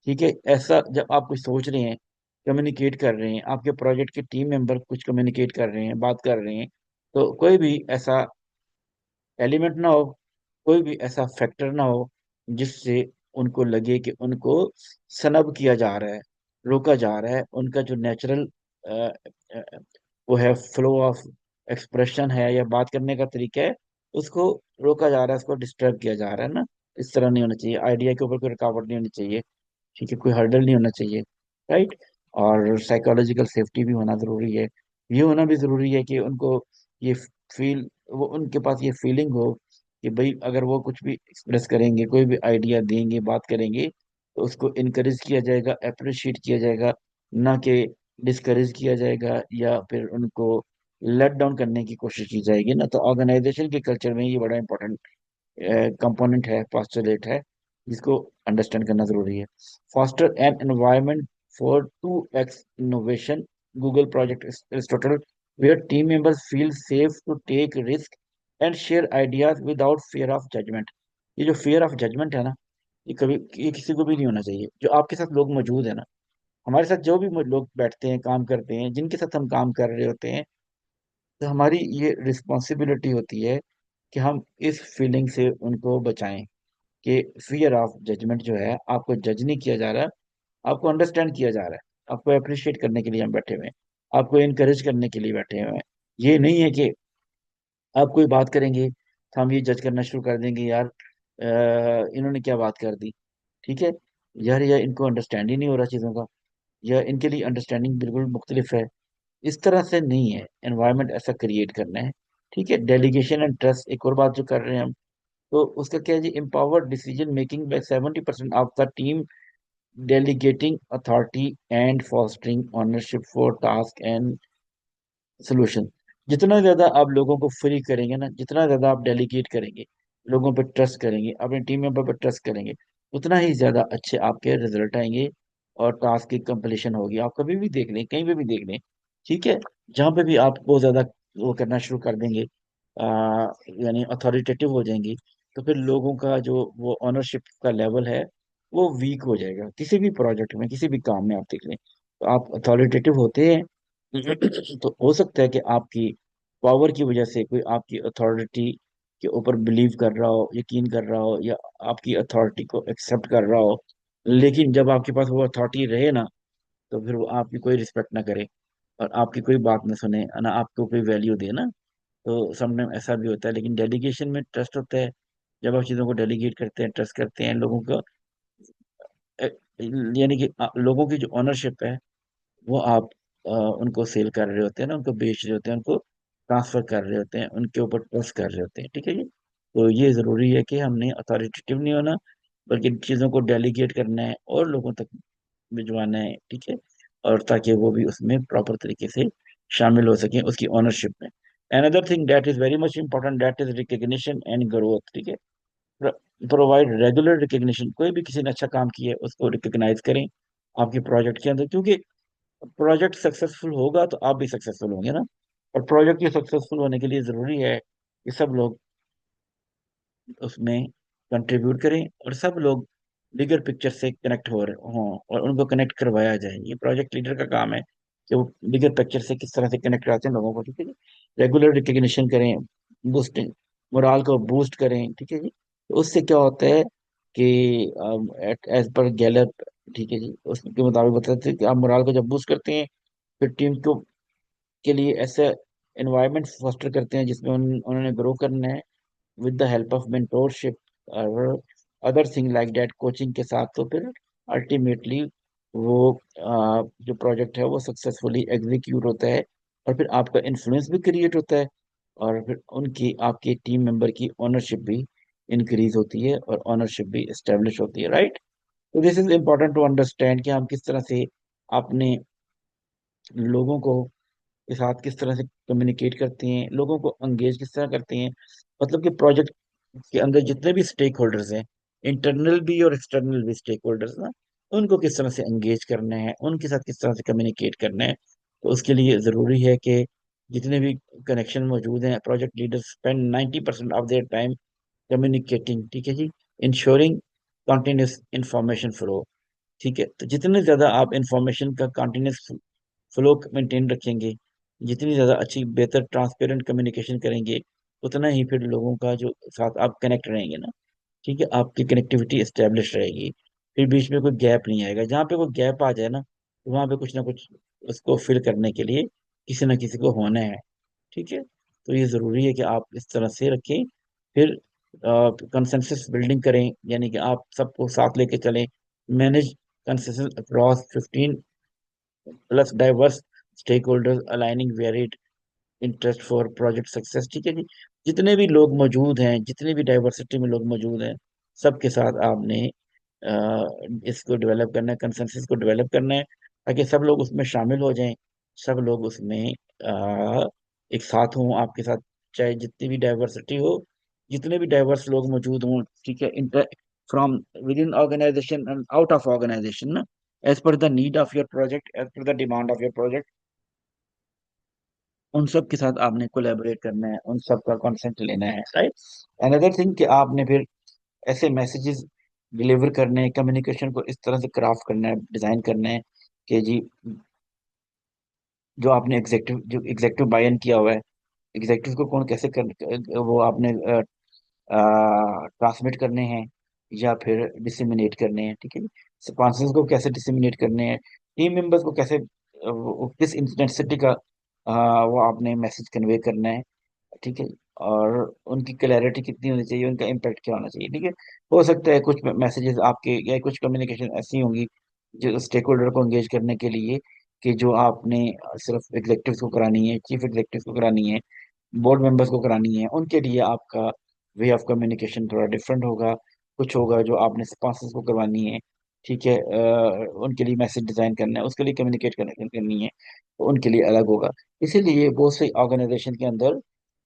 ठीक है। ऐसा जब आप कुछ सोच रहे हैं, कम्युनिकेट कर रहे हैं, आपके प्रोजेक्ट के टीम मेंबर कुछ कम्युनिकेट कर रहे हैं, बात कर रहे हैं, तो कोई भी ऐसा एलिमेंट ना हो, कोई भी ऐसा फैक्टर ना हो जिससे उनको लगे कि उनको सनब किया जा रहा है, रोका जा रहा है, उनका जो नेचुरल वो है फ्लो ऑफ एक्सप्रेशन है या बात करने का तरीका है, उसको रोका जा रहा है, उसको डिस्टर्ब किया जा रहा है ना। इस तरह नहीं होना चाहिए, आइडिया के ऊपर कोई रुकावट नहीं होनी चाहिए। ठीक है। कोई हर्डल नहीं होना चाहिए। राइट। और साइकोलॉजिकल सेफ्टी भी होना जरूरी है। ये होना भी जरूरी है कि उनको ये फील, वो उनके पास ये फीलिंग हो कि भाई अगर वो कुछ भी एक्सप्रेस करेंगे, कोई भी आइडिया देंगे, बात करेंगे, तो उसको इनकरेज किया जाएगा, अप्रिशिएट किया जाएगा, ना कि डिस्करेज किया जाएगा या फिर उनको लेट डाउन करने की कोशिश की जाएगी ना। तो ऑर्गेनाइजेशन के कल्चर में ये बड़ा इंपॉर्टेंट कंपोनेंट है, पोस्टुलेट है, जिसको अंडरस्टैंड करना जरूरी है। Foster an environment for 2x innovation, Google project Aristotle, where team members feel safe to take risk and share ideas without fear of judgment. ये जो फियर ऑफ जजमेंट है ना, ये किसी को भी नहीं होना चाहिए। जो आपके साथ लोग मौजूद है ना, हमारे साथ जो भी लोग बैठते हैं, काम करते हैं, जिनके साथ हम काम कर रहे होते हैं, तो हमारी ये रिस्पॉन्सिबिलिटी होती है कि हम इस फीलिंग से उनको बचाएं कि फियर ऑफ जजमेंट जो है, आपको जज नहीं किया जा रहा, आपको अंडरस्टैंड किया जा रहा है, आपको अप्रिशिएट करने के लिए हम बैठे हुए हैं, आपको इनकरेज करने के लिए बैठे हुए हैं। ये नहीं है कि आप कोई बात करेंगे तो हम ये जज करना शुरू कर देंगे यार इन्होंने क्या बात कर दी। ठीक है। यार या इनको अंडरस्टैंड ही नहीं हो रहा चीज़ों का, या इनके लिए अंडरस्टैंडिंग बिल्कुल मुख्तलिफ है। इस तरह से नहीं है एनवायरनमेंट ऐसा क्रिएट करना है। ठीक है। डेलीगेशन एंड ट्रस्ट एक और बात जो कर रहे हैं हम, तो उसका क्या है जी, empowered decision making by 70% of the team, delegating authority and fostering ownership for task and solution. जितना ज्यादा आप लोगों को फ्री करेंगे ना, जितना ज्यादा आप डेलीगेट करेंगे, लोगों पर ट्रस्ट करेंगे, अपने टीम मेंबर पर ट्रस्ट करेंगे, उतना ही ज्यादा अच्छे आपके रिजल्ट आएंगे और टास्क की कंप्लीशन होगी। आप कभी भी देख लें, कहीं पे भी देख लें। ठीक है। जहाँ पे भी आप बहुत ज्यादा वो करना शुरू कर देंगे, यानी अथॉरिटेटिव हो जाएंगी, तो फिर लोगों का जो वो ऑनरशिप का लेवल है वो वीक हो जाएगा। किसी भी प्रोजेक्ट में, किसी भी काम में आप देख लें, तो आप अथॉरिटेटिव होते हैं तो हो सकता है कि आपकी पावर की वजह से कोई आपकी अथॉरिटी के ऊपर बिलीव कर रहा हो, यकीन कर रहा हो, या आपकी अथॉरिटी को एक्सेप्ट कर रहा हो, लेकिन जब आपके पास वो अथॉरिटी रहे ना, तो फिर वो आपकी कोई रिस्पेक्ट ना करे और आपकी कोई बात ना सुने, ना आपको कोई वैल्यू दे ना। तो समटाइम ऐसा भी होता है। लेकिन डेलीगेशन में ट्रस्ट होता है। जब आप चीज़ों को डेलीगेट करते हैं, ट्रस्ट करते हैं लोगों का, अ, यानी कि लोगों की जो ऑनरशिप है वो आप उनको सेल कर रहे होते हैं ना, उनको बेच रहे होते हैं, उनको ट्रांसफर कर रहे होते हैं, उनके ऊपर ट्रस्ट कर रहे होते हैं। ठीक है जी। तो ये जरूरी है कि हमने अथॉरिटेटिव नहीं होना, बल्कि चीज़ों को डेलीगेट करना है और लोगों तक भिजवाना है। ठीक है। और ताकि वो भी उसमें प्रॉपर तरीके से शामिल हो सकें उसकी ओनरशिप में। Another thing that is very much important, that is recognition and growth. ठीक है। प्रोवाइड रेगुलर रिकग्निशन, कोई भी किसी ने अच्छा काम किया है उसको रिकग्नाइज करें आपके प्रोजेक्ट के अंदर, क्योंकि प्रोजेक्ट सक्सेसफुल होगा तो आप भी सक्सेसफुल होंगे ना। और प्रोजेक्ट के सक्सेसफुल होने के लिए जरूरी है कि सब लोग उसमें कंट्रीब्यूट करें और सब लोग बिगर पिक्चर से कनेक्ट हो और उनको कनेक्ट करवाया जाए। ये प्रोजेक्ट लीडर का काम है कि वो बिगर पिक्चर से किस तरह से कनेक्ट कराते हैं लोगों को, ठीक है जी। रेगुलर रिकग्निशन करें, बूस्टिंग, मोराल को बूस्ट करें, ठीक है जी। तो उससे क्या होता है कि एज पर गैलप, ठीक है जी, उसके मुताबिक बताते हैं कि आप मोराल को जब बूस्ट करते हैं, फिर टीम को के लिए ऐसे एनवायरनमेंट फोस्टर करते हैं जिसमें उन्होंने ग्रो करना है with the help of mentorship और other thing like that, coaching के साथ। तो फिर अल्टीमेटली वो जो प्रोजेक्ट है वो सक्सेसफुली एग्जीक्यूट होता है, और फिर आपका इन्फ्लुएंस भी क्रिएट होता है, और फिर उनकी आपके टीम मेंबर की ओनरशिप भी इंक्रीज होती है और ओनरशिप भी एस्टेब्लिश होती है, राइट। तो this is important to understand कि हम किस तरह से अपने लोगों को के साथ किस तरह से कम्युनिकेट करते हैं, लोगों को एंगेज किस तरह करते हैं। मतलब कि प्रोजेक्ट के अंदर जितने भी स्टेक होल्डर्स हैं, इंटरनल भी और एक्सटर्नल भी स्टेक होल्डर्स ना, उनको किस तरह से एंगेज करना है, उनके साथ किस तरह से कम्युनिकेट करना है। तो उसके लिए ज़रूरी है कि जितने भी कनेक्शन मौजूद हैं, project leaders spend 90% of their time communicating, ठीक है जी, इंश्योरिंग कॉन्टिन्यूस इंफॉर्मेशन फ्लो। ठीक है, तो जितने ज़्यादा आप इंफॉर्मेशन का कॉन्टिन्यूस फ्लो मेंटेन रखेंगे, जितनी ज़्यादा अच्छी बेहतर ट्रांसपेरेंट कम्युनिकेशन करेंगे, उतना ही फिर लोगों का जो साथ आप कनेक्ट रहेंगे ना, ठीक है, आपकी कनेक्टिविटी एस्टेब्लिश रहेगी। फिर बीच में कोई गैप नहीं आएगा। जहाँ पे कोई गैप आ जाए ना, तो वहाँ पे कुछ ना कुछ उसको फिल करने के लिए किसी ना किसी को होना है, ठीक है। तो ये ज़रूरी है कि आप इस तरह से रखें। फिर कंसेंसस बिल्डिंग करें, यानी कि आप सबको साथ लेके चलें। Manage consensus across 15 plus diverse stakeholders aligning varied interest for project success, ठीक है जी। जितने भी लोग मौजूद हैं, जितने भी डाइवर्सिटी में लोग मौजूद हैं, सबके साथ आपने इसको डेवलप करना है, कंसेंसस को डेवलप करना है, ताकि सब लोग उसमें शामिल हो जाएं, सब लोग उसमें एक साथ हों आपके साथ। चाहे जितनी भी डाइवर्सिटी हो, जितने भी डाइवर्स लोग मौजूद हों, ठीक है, inter from within organization and out of organization ना, as per the need of your project, as per the demand of your project, उन सब के साथ आपने कोलैबोरेट करना है, उन सब का कंसेंट लेना है, राइट। अनदर थिंग कि आपने फिर ऐसे मैसेजेस डिलीवर करने हैं, कम्युनिकेशन को इस तरह से क्राफ्ट करना है, डिजाइन करना है कि जी, जो आपने एग्जेक्टिव बायन किया हुआ है, एग्जेक्टिव को कौन कैसे कर वो आपने ट्रांसमिट करने हैं या फिर डिसेमिनेट करने हैं, ठीक है जी। स्पॉन्सर्स को कैसे डिसेमिनेट करने हैं, टीम मेंबर्स को कैसे किस इंटेंसिटी का वो आपने मैसेज कन्वे करना है, ठीक है। और उनकी क्लैरिटी कितनी होनी चाहिए, उनका इम्पैक्ट क्या होना चाहिए, ठीक है। हो सकता है कुछ मैसेजेस आपके या कुछ कम्युनिकेशन ऐसी होंगी जो स्टेक होल्डर को एंगेज करने के लिए, कि जो आपने सिर्फ एग्जेक्टिव्स को करानी है, चीफ एग्जेक्टिव्स को करानी है, बोर्ड मेंबर्स को करानी है, उनके लिए आपका वे ऑफ कम्युनिकेशन थोड़ा डिफरेंट होगा। कुछ होगा जो आपने स्पॉन्सर्स को करवानी है, ठीक है, उनके लिए मैसेज डिजाइन करना है, उसके लिए कम्युनिकेट करनी है, तो उनके लिए अलग होगा। इसीलिए बहुत सी ऑर्गेनाइजेशन के अंदर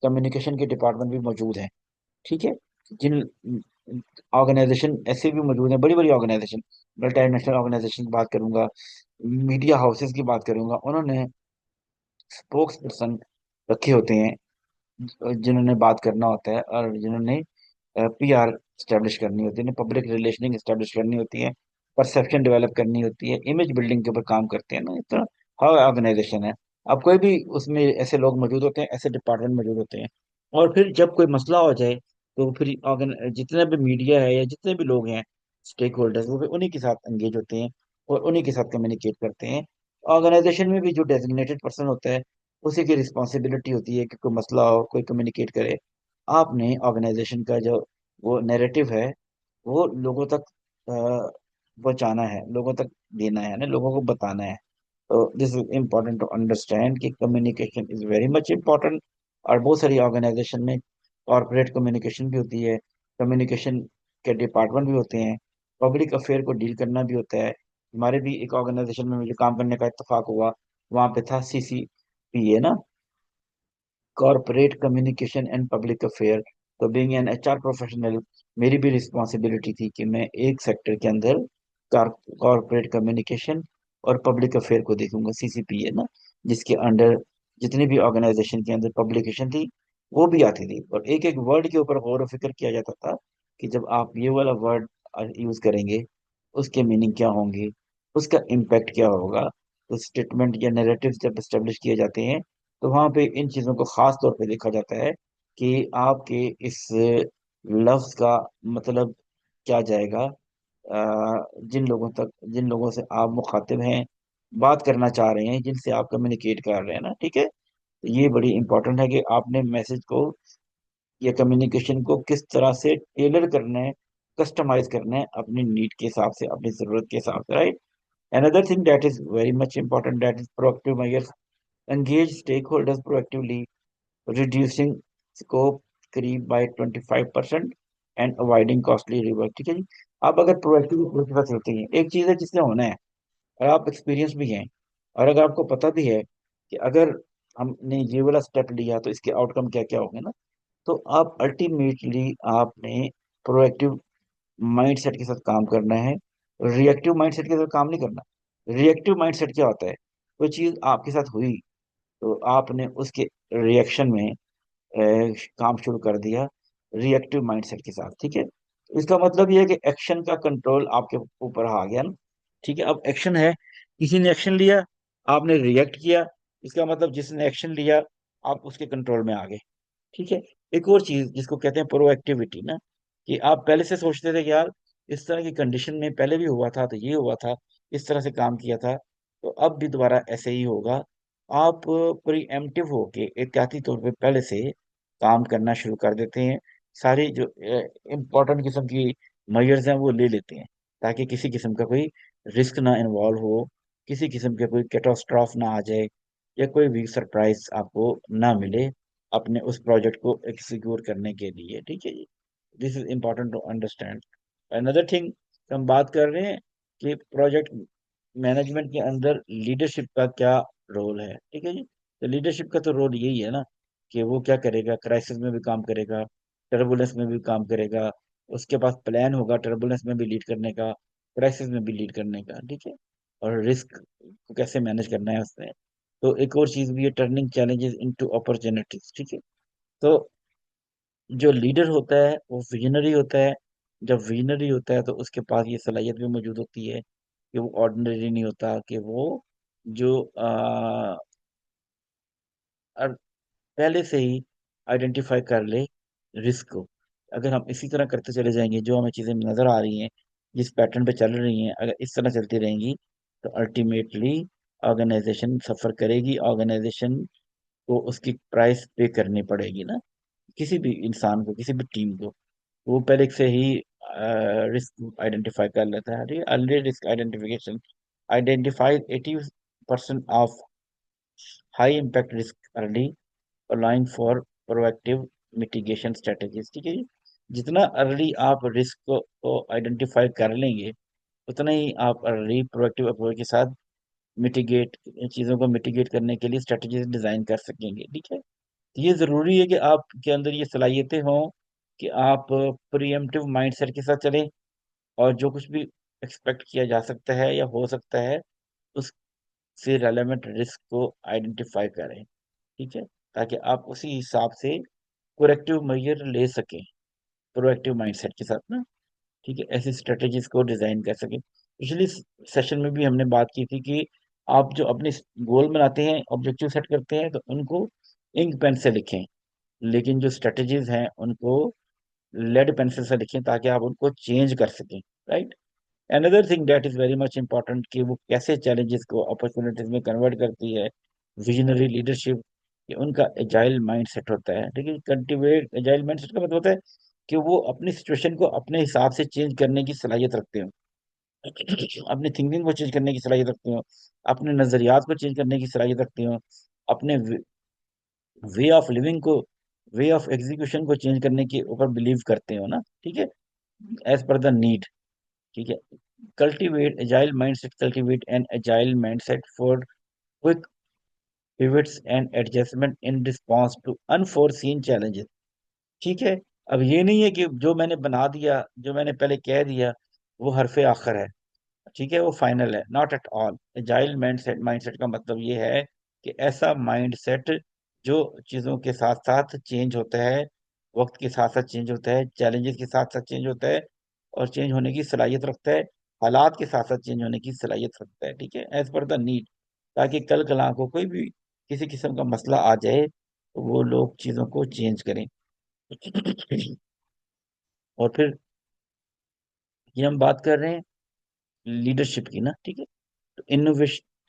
कम्युनिकेशन के डिपार्टमेंट भी मौजूद हैं, ठीक है। जिन ऑर्गेनाइजेशन ऐसे भी मौजूद हैं, बड़ी बड़ी ऑर्गेनाइजेशन, मल्टी नेशनल ऑर्गेनाइजेशन की बात करूंगा, मीडिया हाउसेस की बात करूंगा, उन्होंने स्पोक्स पर्सन रखे होते हैं जिन्होंने बात करना होता है, और जिन्होंने पीआर स्टैब्लिश करनी होती है, पब्लिक रिलेशनिंग स्टैब्लिश करनी होती है, परसेप्शन डेवलप करनी होती है, इमेज बिल्डिंग के ऊपर काम करते हैं ना, इस तरह हर ऑर्गेनाइजेशन है। अब कोई भी उसमें ऐसे लोग मौजूद होते हैं, ऐसे डिपार्टमेंट मौजूद होते हैं। और फिर जब कोई मसला हो जाए, तो फिर जितने भी मीडिया है या जितने भी लोग हैं स्टेक होल्डर्स, वो फिर उन्हीं के साथ एंगेज होते हैं और उन्हीं के साथ कम्युनिकेट करते हैं। ऑर्गेनाइजेशन में भी जो डेजिग्नेटेड पर्सन होता है, उसी की रिस्पॉन्सिबिलिटी होती है कि कोई मसला हो, कोई कम्युनिकेट करे। आपने ऑर्गेनाइजेशन का जो वो नैरेटिव है, वो लोगों तक अ, पहुंचाना है, लोगों तक देना है ना, लोगों को बताना है। तो this is important to understand कि communication is very much important. और बहुत सारी ऑर्गेनाइजेशन में कॉर्पोरेट कम्युनिकेशन भी होती है, कम्युनिकेशन के डिपार्टमेंट भी होते हैं, पब्लिक अफेयर को डील करना भी होता है। हमारे भी एक ऑर्गेनाइजेशन में मुझे काम करने का इत्तेफाक हुआ, वहाँ पे था CCPA ना, corporate communication and public affair. तो बीइंग एन HR प्रोफेशनल, मेरी भी रिस्पॉन्सिबिलिटी थी कि मैं एक सेक्टर के अंदर कॉरपोरेट कम्युनिकेशन और पब्लिक अफेयर को देखूंगा, CCPA ना, जिसके अंडर जितनी भी ऑर्गेनाइजेशन के अंदर पब्लिकेशन थी वो भी आती थी, और एक एक वर्ड के ऊपर गौर व फिक्र किया जाता था कि जब आप ये वाला वर्ड यूज करेंगे उसके मीनिंग क्या होंगे, उसका इम्पैक्ट क्या होगा। तो स्टेटमेंट या नैरेटिव जब स्टेब्लिश किए जाते हैं तो वहां पे इन चीजों को खास तौर पे देखा जाता है कि आपके इस लफ्ज का मतलब क्या जाएगा, जिन लोगों से आप मुखातिब हैं, बात करना चाह रहे हैं, जिनसे आप कम्युनिकेट कर रहे हैं ना, ठीक है। तो ये बड़ी इंपॉर्टेंट है कि आपने मैसेज को या कम्युनिकेशन को किस तरह से टेलर करना है, कस्टमाइज करना है अपनी नीड के हिसाब से, अपनी जरूरत के हिसाब से, right. Another thing that is very much important, that is proactive measures. Engage stakeholders proactively, reducing scope creep by 25% and avoiding costly rework, ठीक है जी। आप अगर प्रोएक्टिव अप्रोच के साथ चलते हैं, एक चीज है जिससे होना है, और आप एक्सपीरियंस भी हैं, और अगर आपको पता भी है कि अगर हमने ये वाला स्टेप लिया तो इसके आउटकम क्या क्या होंगे ना, तो आप अल्टीमेटली आपने प्रोएक्टिव माइंडसेट के साथ काम करना है, रिएक्टिव माइंडसेट के साथ काम नहीं करना। रिएक्टिव माइंडसेट क्या होता है, कोई चीज आपके साथ हुई तो आपने उसके रिएक्शन में काम शुरू कर दिया रिएक्टिव माइंडसेट के साथ, ठीक है। तो इसका मतलब ये है कि एक्शन का कंट्रोल आपके ऊपर आ गया ना, ठीक है। अब एक्शन है, किसी ने एक्शन लिया, आपने रिएक्ट किया, इसका मतलब जिसने एक्शन लिया आप उसके कंट्रोल में आ गए, ठीक है। एक और चीज जिसको कहते हैं प्रोएक्टिविटी ना, कि आप पहले से सोचते थे कि यार इस तरह की कंडीशन में पहले भी हुआ था तो ये हुआ था, इस तरह से काम किया था, तो अब भी दोबारा ऐसे ही होगा। आप प्रीएम्प्टिव होके एहतियाती तौर पे पहले से काम करना शुरू कर देते हैं, सारी जो इम्पोर्टेंट किस्म की मेजर्स हैं वो ले लेते हैं, ताकि किसी किस्म का कोई रिस्क ना इन्वॉल्व हो, किसी किस्म का कोई कैटास्ट्रॉफ ना आ जाए, या कोई भी सरप्राइज आपको ना मिले अपने उस प्रोजेक्ट को एग्जीक्यूट करने के लिए, ठीक है जी। This is important to understand. Another thing, हम बात कर रहे हैं कि प्रोजेक्ट मैनेजमेंट के अंदर लीडरशिप का क्या रोल है, ठीक है जी। तो लीडरशिप का तो रोल यही है ना, कि वो क्या करेगा, क्राइसिस में भी काम करेगा, टर्बुलेंस में भी काम करेगा, उसके पास प्लान होगा टर्बुलेंस में भी लीड करने का, क्राइसिस में भी लीड करने का, ठीक है। और रिस्क को कैसे मैनेज करना है उसमें। तो एक और चीज भी है, टर्निंग चैलेंजेस इनटू अपॉर्चुनिटीज, ठीक है। तो जो लीडर होता है वो विजनरी होता है, जब विजनरी होता है तो उसके पास ये सलाहियत भी मौजूद होती है कि वो ऑर्डिनरी नहीं होता, कि वो जो पहले से ही आइडेंटिफाई कर ले रिस्क को। अगर हम इसी तरह करते चले जाएंगे, जो हमें चीजें नजर आ रही हैं, जिस पैटर्न पे चल रही हैं, अगर इस तरह चलती रहेंगी तो अल्टीमेटली ऑर्गेनाइजेशन सफर करेगी, ऑर्गेनाइजेशन को उसकी प्राइस पे करनी पड़ेगी ना। किसी भी इंसान को, किसी भी टीम को, वो पहले से ही रिस्क आइडेंटिफाई कर लेता है। Early risk identification identify 80% of high impact risk early, aligning for proactive mitigation strategies, ठीक है जी। जितना अर्ली आप रिस्क को आइडेंटिफाई कर लेंगे, उतना ही आप अर्ली प्रोएक्टिव अप्रोच के साथ मिटिगेट चीज़ों को मिटिगेट करने के लिए स्ट्रेटेजीज डिजाइन कर सकेंगे, ठीक है। तो ये जरूरी है कि आपके अंदर ये सलाहियतें हों कि आप प्रीएम्प्टिव माइंडसेट के साथ चलें, और जो कुछ भी एक्सपेक्ट किया जा सकता है या हो सकता है उससे रेलेवेंट रिस्क को आइडेंटिफाई करें, ठीक है, ताकि आप उसी हिसाब से कोरेक्टिव मेजर ले सकें प्रोएक्टिव माइंडसेट के साथ ना, ठीक है। ऐसी स्ट्रेटेजीज को डिजाइन कर सकें। पिछली सेशन में भी हमने बात की थी कि आप जो अपने गोल बनाते हैं, ऑब्जेक्टिव सेट करते हैं, तो उनको इंक पेन से लिखें, लेकिन जो स्ट्रेटेजीज हैं उनको लेड पेंसिल से लिखें, ताकि आप उनको चेंज कर सकें, right. Another thing that is very much important, कि वो कैसे चैलेंजेस को अपॉर्चुनिटीज में कन्वर्ट करती है। विजनरी लीडरशिप, ये उनका एजाइल माइंडसेट होता है, ठीक है। कल्टीवेट एजाइल माइंडसेट का मतलब होता है कि वो अपनी सिचुएशन को अपने हिसाब से चेंज करने की सलाहियत रखते हो, अपनी थिंकिंग को चेंज करने की सलाहियत रखते हो, अपने नजरियात को चेंज करने की सलाहियत रखते हो, अपने वे ऑफ लिविंग को, वे ऑफ एग्जीक्यूशन को चेंज करने के ऊपर बिलीव करते हो ना, ठीक है, एज पर द नीड, ठीक है। Cultivate agile mindset, cultivate an agile mindset for quick pivots and adjustment in response to unforeseen challenges, ठीक है। अब ये नहीं है कि जो मैंने बना दिया, जो मैंने पहले कह दिया वो हरफे आखिर है, ठीक है, वो फाइनल है, not at all. Agile mindset, mindset का मतलब ये है कि ऐसा माइंडसेट जो चीज़ों के साथ साथ चेंज होता है, वक्त के साथ साथ चेंज होता है, चैलेंजेस के साथ साथ चेंज होता है, और चेंज होने की सलाहियत रखता है, हालात के साथ साथ चेंज होने की सलाहियत रखता है, ठीक है, एज पर द नीड, ताकि कल कला को कोई भी किसी किस्म का मसला आ जाए तो वो लोग चीजों को चेंज करें। और फिर ये हम बात कर रहे हैं लीडरशिप की ना, ठीक है। तो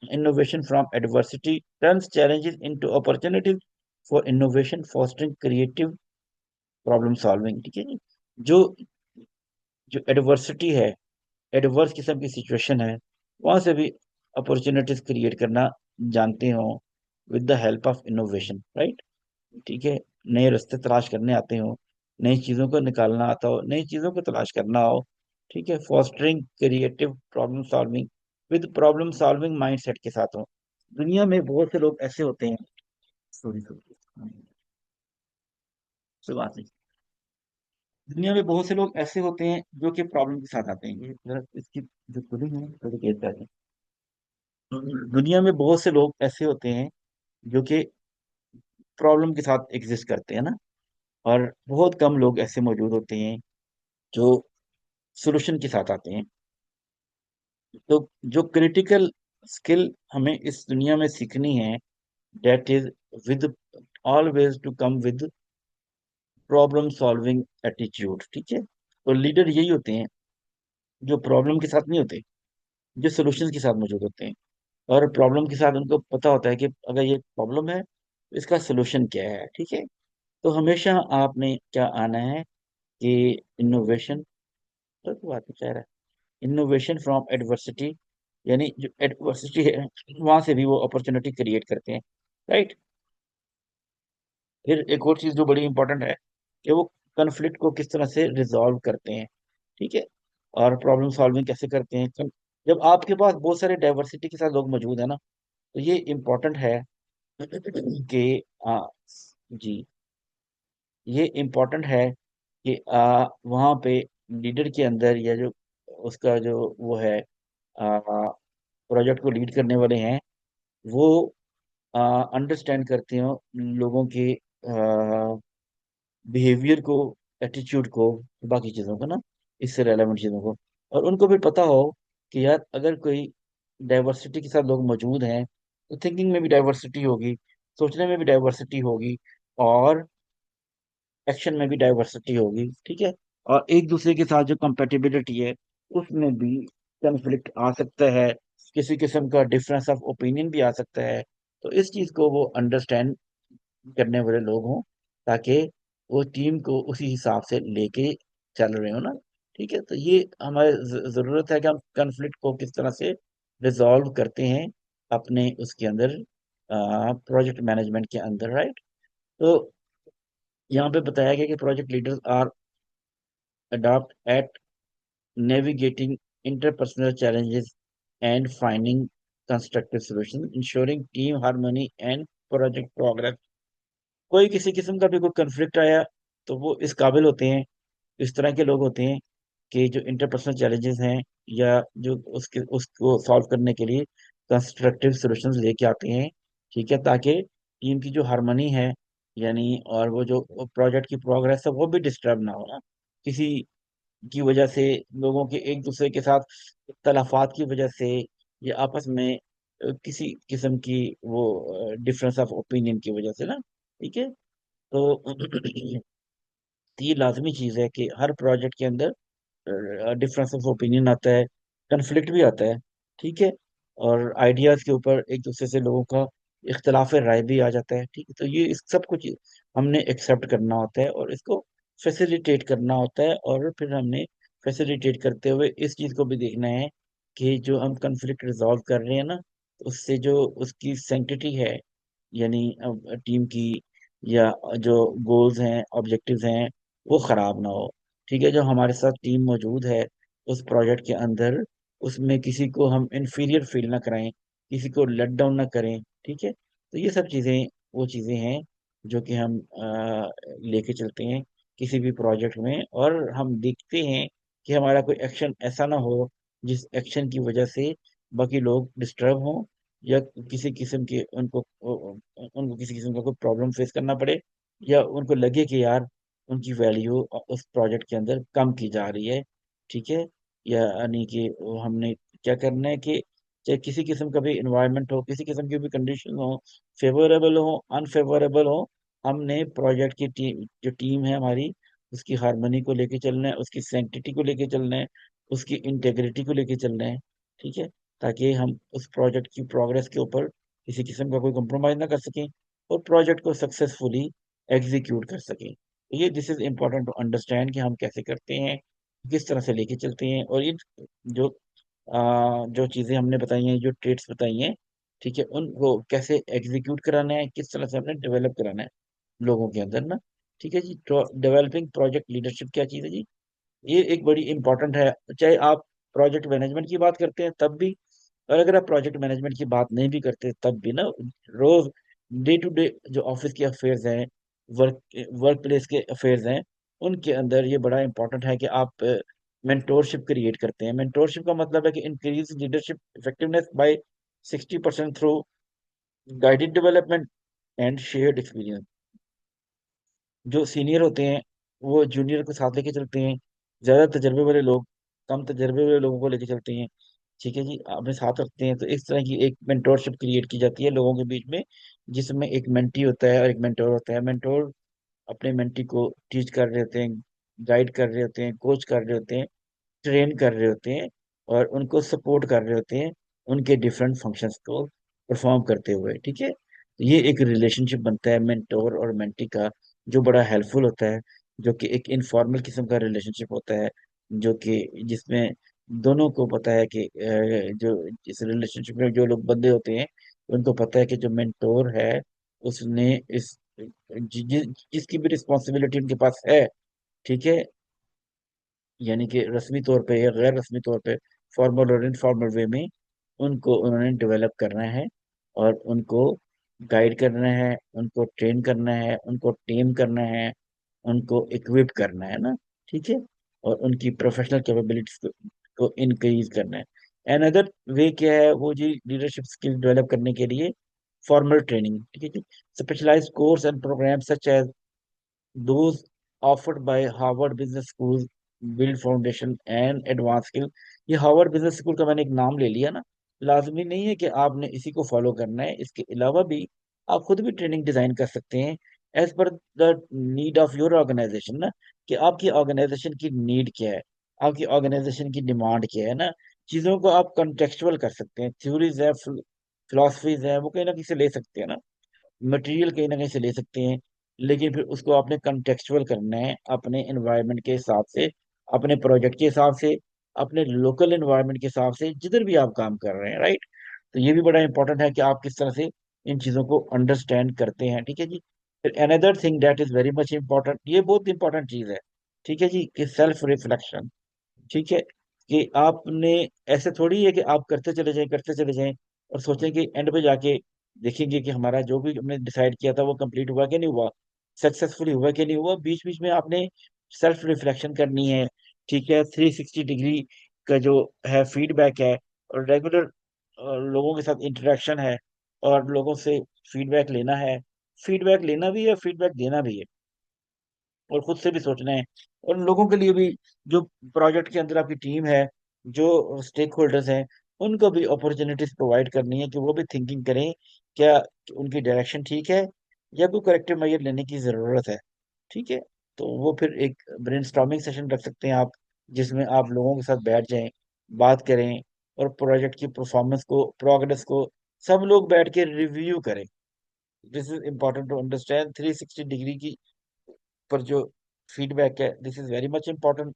innovation from adversity turns challenges into opportunities for innovation, fostering creative problem solving, ठीक है जी। जो जो एडवर्सिटी है, एडवर्स किस्म की सिचुएशन है, वहां से भी अपॉर्चुनिटीज क्रिएट करना जानते हो, with the help of innovation, right, ठीक है। नए रास्ते तलाश करने आते हो, नई चीजों को निकालना आता हो, नई चीजों को तलाश करना हो, ठीक है, fostering creative problem solving, with problem solving mindset के साथ हो। दुनिया में बहुत से लोग ऐसे होते हैं, सॉरी सॉरी, सुबह से, दुनिया में बहुत से लोग ऐसे होते हैं जो कि प्रॉब्लम के साथ आते हैं। ये जरा इसकी जो कूलिंग है थोड़ी तेज कर दें। दुनिया में बहुत से लोग ऐसे होते हैं जो कि प्रॉब्लम के साथ एग्जिस्ट करते हैं ना, और बहुत कम लोग ऐसे मौजूद होते हैं जो सोल्यूशन के साथ आते हैं। तो जो क्रिटिकल स्किल हमें इस दुनिया में सीखनी है, that is with always to come with problem solving attitude, ठीक है। तो लीडर यही होते हैं जो प्रॉब्लम के साथ नहीं होते, जो सोल्यूशन के साथ मौजूद होते हैं। और प्रॉब्लम के साथ उनको पता होता है कि अगर ये प्रॉब्लम है तो इसका सोल्यूशन क्या है, ठीक है। तो हमेशा आपने क्या आना है कि इनोवेशन, तो बात कह रहा है, इनोवेशन फ्रॉम एडवर्सिटी, यानी जो एडवर्सिटी है वहां से भी वो अपॉर्चुनिटी क्रिएट करते हैं, राइट। फिर एक और चीज जो बड़ी इंपॉर्टेंट है कि वो कन्फ्लिक्ट को किस तरह से रिजॉल्व करते हैं, ठीक है, और प्रॉब्लम सॉल्विंग कैसे करते हैं। जब आपके पास बहुत सारे डाइवर्सिटी के साथ लोग मौजूद है ना, तो ये इम्पोर्टेंट है कि जी, ये इम्पोर्टेंट है कि वहाँ पे लीडर के अंदर, या जो उसका जो वो है, प्रोजेक्ट को लीड करने वाले हैं, वो अंडरस्टैंड करते हो लोगों के बिहेवियर को, एटीट्यूड को, बाकी चीज़ों को ना, इससे रेलेवेंट चीज़ों को। और उनको भी पता हो कि यार अगर कोई डाइवर्सिटी के साथ लोग मौजूद हैं तो थिंकिंग में भी डाइवर्सिटी होगी, सोचने में भी डाइवर्सिटी होगी, और एक्शन में भी डाइवर्सिटी होगी, ठीक है। और एक दूसरे के साथ जो कंपेटिबिलिटी है उसमें भी कन्फ्लिक्ट आ सकता है, किसी किस्म का डिफरेंस ऑफ ओपिनियन भी आ सकता है। तो इस चीज को वो अंडरस्टैंड करने वाले लोग हों, ताकि वो टीम को उसी हिसाब से लेके चल रहे हो ना, ठीक है। तो ये हमारे जरूरत है कि हम कन्फ्लिक्ट को किस तरह से रिजॉल्व करते हैं अपने उसके अंदर, प्रोजेक्ट मैनेजमेंट के अंदर, राइट। तो यहाँ पे बताया गया कि project leaders are adopt at navigating interpersonal challenges and finding constructive solutions, ensuring team harmony and project progress। कोई किसी किस्म का भी कोई कन्फ्लिक्ट आया तो वो इस काबिल होते हैं, इस तरह के लोग होते हैं कि जो इंटरपर्सनल चैलेंजेस हैं या जो उसके उसको सॉल्व करने के लिए कंस्ट्रक्टिव सॉल्यूशंस लेके आते हैं, ठीक है, ताकि टीम की जो हार्मनी है, यानी और वो जो प्रोजेक्ट की प्रोग्रेस है वो भी डिस्टर्ब ना हो ना, किसी की वजह से, लोगों के एक दूसरे के साथ इख्तलाफात की वजह से, या आपस में किसी किस्म की वो डिफरेंस ऑफ ओपिनियन की वजह से ना, ठीक है। तो ये लाजमी चीज़ है कि हर प्रोजेक्ट के अंदर डिफरेंस ऑफ ओपिनियन आता है, कन्फ्लिक्ट भी आता है, ठीक है, और आइडियाज के ऊपर एक दूसरे से लोगों का इख्तलाफ राय भी आ जाता है, ठीक है। तो ये इस सब कुछ हमने एक्सेप्ट करना होता है और इसको फैसिलिटेट करना होता है, और फिर हमने फैसिलिटेट करते हुए इस चीज़ को भी देखना है कि जो हम कन्फ्लिक्ट रिजॉल्व कर रहे हैं ना, तो उससे जो उसकी सेंटिटी है, यानी टीम की, या जो गोल्स हैं, ऑब्जेक्टिव्स हैं, वो खराब ना हो, ठीक है। जो हमारे साथ टीम मौजूद है उस प्रोजेक्ट के अंदर, उसमें किसी को हम इन्फीरियर फील ना कराएं, किसी को लेट डाउन ना करें, ठीक है। तो ये सब चीज़ें वो चीज़ें हैं जो कि हम लेके चलते हैं किसी भी प्रोजेक्ट में, और हम देखते हैं कि हमारा कोई एक्शन ऐसा ना हो जिस एक्शन की वजह से बाकी लोग डिस्टर्ब हों, या किसी किस्म के उनको किसी किस्म का कोई प्रॉब्लम फेस करना पड़े, या उनको लगे कि यार उनकी वैल्यू उस प्रोजेक्ट के अंदर कम की जा रही है, ठीक है। यानी कि वो हमने क्या करना है कि चाहे किसी किस्म का भी इन्वायरमेंट हो, किसी किस्म की भी कंडीशन हो, फेवरेबल हो अनफेवरेबल हो, हमने प्रोजेक्ट की टीम, जो टीम है हमारी, उसकी हार्मनी को लेके चलना है, उसकी सैंक्टिटी को लेके चलना है, उसकी इंटेग्रिटी को लेके चलना है। ठीक है, ताकि हम उस प्रोजेक्ट की प्रोग्रेस के ऊपर किसी किस्म का कोई कंप्रोमाइज ना कर सकें और प्रोजेक्ट को सक्सेसफुली एग्जीक्यूट कर सकें। तो ये this is important to understand कि हम कैसे करते हैं, किस तरह से लेके चलते हैं। और ये जो जो चीजें हमने बताई हैं, जो ट्रेड्स बताई हैं, ठीक है, उनको कैसे एग्जीक्यूट कराना है, किस तरह से हमने डेवलप कराना है लोगों के अंदर ना। ठीक है जी, तो डेवलपिंग प्रोजेक्ट लीडरशिप क्या चीज है जी, ये एक बड़ी इंपॉर्टेंट है। चाहे आप प्रोजेक्ट मैनेजमेंट की बात करते हैं तब भी, और अगर आप प्रोजेक्ट मैनेजमेंट की बात नहीं भी करते तब भी ना, रोज डे टू डे जो ऑफिस के अफेयर्स हैं, वर्क वर्क प्लेस के अफेयर्स हैं, उनके अंदर ये बड़ा इंपॉर्टेंट है कि आप मेंटोरशिप क्रिएट करते हैं। मेंटोरशिप का मतलब है कि increase leadership effectiveness by 60% through guided development and shared experience. जो सीनियर होते हैं वो जूनियर को साथ लेके चलते हैं, ज्यादा तजर्बे वाले लोग कम तजर्बे वाले लोगों को लेके चलते हैं। ठीक है जी, अपने साथ रखते हैं। तो इस तरह की एक मेंटोरशिप क्रिएट की जाती है लोगों के बीच में, जिसमें एक मेंटी होता है और एक मेंटोर होता है। मेंटोर अपने मेंटी को टीच कर रहे होते हैं, गाइड कर रहे होते हैं, कोच कर रहे होते हैं, ट्रेन कर रहे होते हैं, और उनको सपोर्ट कर रहे होते हैं उनके डिफरेंट फंक्शंस को परफॉर्म करते हुए। ठीक है, तो ये एक रिलेशनशिप बनता है मेंटोर और मेंटी का, जो बड़ा हेल्पफुल होता है, जो कि एक इनफॉर्मल किस्म का रिलेशनशिप होता है, जो कि जिसमें दोनों को पता है कि जो इस रिलेशनशिप में जो लोग बंदे होते हैं, उनको पता है कि जो मेंटोर है उसने इस जिसकी भी रिस्पॉन्सिबिलिटी उनके पास है, ठीक है, यानी कि रस्मी तौर पे या गैर रस्मी तौर पे, फॉर्मल और इनफॉर्मल वे में, उनको उन्होंने डेवलप करना है और उनको गाइड करना है, उनको ट्रेन करना है, उनको टीम करना है, उनको इक्विप करना है ना। ठीक है, और उनकी प्रोफेशनल कैपेबिलिटीज को इंक्रीज करना है। अनदर वे क्या है वो जी, लीडरशिप स्किल डेवलप करने के लिए फॉर्मल ट्रेनिंग। ठीक है जी, specialized course and program such as those offered by Harvard Business School build foundation and advanced skill। ये हार्वर्ड बिजनेस स्कूल का मैंने एक नाम ले लिया ना, लाजमी नहीं है कि आपने इसी को फॉलो करना है, इसके अलावा भी आप खुद भी ट्रेनिंग डिजाइन कर सकते हैं as per the need of your organisation ना, कि आपकी ऑर्गेनाइजेशन की नीड क्या है, आपकी ऑर्गेनाइजेशन की डिमांड क्या है ना। चीजों को आप कंटेक्चुअल कर सकते हैं, थ्योरीज है, फिलोसफीज है, वो कहीं ना कहीं से ले सकते हैं ना, मटेरियल कहीं ना कहीं से ले सकते हैं, लेकिन फिर उसको आपने कंटेक्चुअल करना है अपने एनवायरनमेंट के हिसाब से, अपने प्रोजेक्ट के हिसाब से, अपने लोकल एनवायरनमेंट के हिसाब से, जिधर भी आप काम कर रहे हैं, राइट। तो ये भी बड़ा इंपॉर्टेंट है कि आप किस तरह से इन चीज़ों को अंडरस्टैंड करते हैं। ठीक है जी, फिर another thing that is very much important, ये बहुत इंपॉर्टेंट चीज़ है, ठीक है जी, कि सेल्फ रिफ्लेक्शन। ठीक है, कि आपने, ऐसे थोड़ी है कि आप करते चले जाएं करते चले जाएं और सोचें कि एंड पे जाके देखेंगे कि हमारा जो भी हमने डिसाइड किया था वो कंप्लीट हुआ कि नहीं हुआ, सक्सेसफुली हुआ कि नहीं हुआ। बीच बीच में आपने सेल्फ रिफ्लेक्शन करनी है। ठीक है, 360 डिग्री का जो है फीडबैक है, और रेगुलर लोगों के साथ इंटरेक्शन है, और लोगों से फीडबैक लेना है, फीडबैक लेना भी है, फीडबैक देना भी है, और खुद से भी सोचना है। और लोगों के लिए भी, जो प्रोजेक्ट के अंदर आपकी टीम है, जो स्टेक होल्डर्स हैं, उनको भी अपॉर्चुनिटीज प्रोवाइड करनी है कि वो भी थिंकिंग करें, क्या उनकी डायरेक्शन ठीक है या कोई करेक्टिव मेजर लेने की जरूरत है। ठीक है, तो वो फिर एक ब्रेनस्टॉर्मिंग सेशन रख सकते हैं आप, जिसमें आप लोगों के साथ बैठ जाएं, बात करें, और प्रोजेक्ट की परफॉर्मेंस को, प्रोग्रेस को सब लोग बैठ के रिव्यू करें। This is important to understand 360 degree की पर जो फीडबैक है, this is very much important.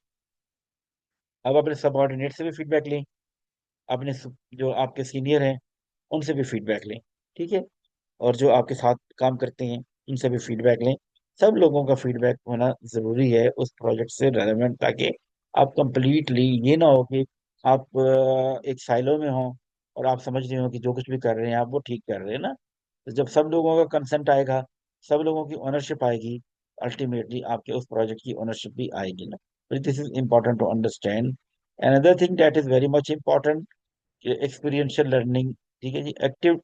अब अपने सबऑर्डिनेट से भी फीडबैक लें, अपने जो आपके सीनियर हैं उनसे भी फीडबैक लें। ठीक है, और जो आपके साथ काम करते हैं उनसे भी फीडबैक लें। सब लोगों का फीडबैक होना जरूरी है उस प्रोजेक्ट से रेलेवेंट, ताकि आप कंप्लीटली, ये ना हो कि आप एक साइलो में हो और आप समझ रहे हो कि जो कुछ भी कर रहे हैं आप वो ठीक कर रहे हैं ना। तो जब सब लोगों का कंसेंट आएगा, सब लोगों की ओनरशिप आएगी, अल्टीमेटली आपके उस प्रोजेक्ट की ओनरशिप भी आएगी ना। तो this is important to understand. Another thing that is very much important, experiential learning. ठीक है जी, active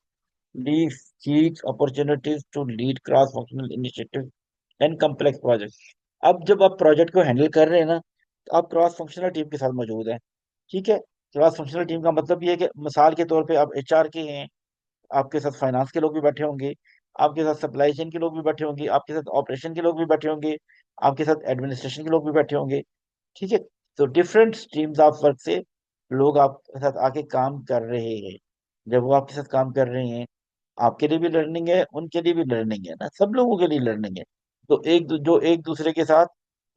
Lee seeks opportunities to lead cross functional initiative and complex projects। अब जब आप प्रोजेक्ट को हैंडल कर रहे हैं ना, तो आप क्रॉस फंक्शनल टीम के साथ मौजूद हैं, ठीक है। क्रॉस फंक्शनल टीम का मतलब ये है कि मिसाल के तौर पे आप एचआर के हैं, आपके साथ फाइनेंस के लोग भी बैठे होंगे, आपके साथ सप्लाई चेन के लोग भी बैठे होंगे, आपके साथ ऑपरेशन के लोग भी बैठे होंगे, आपके साथ एडमिनिस्ट्रेशन के लोग भी बैठे होंगे। ठीक है। तो डिफरेंट स्ट्रीम्स ऑफ वर्क से लोग आपके साथ आके काम कर रहे हैं। जब वो आपके साथ काम कर रहे हैं, आपके लिए भी लर्निंग है, उनके लिए भी लर्निंग है ना, सब लोगों के लिए लर्निंग है। तो जो एक दूसरे के साथ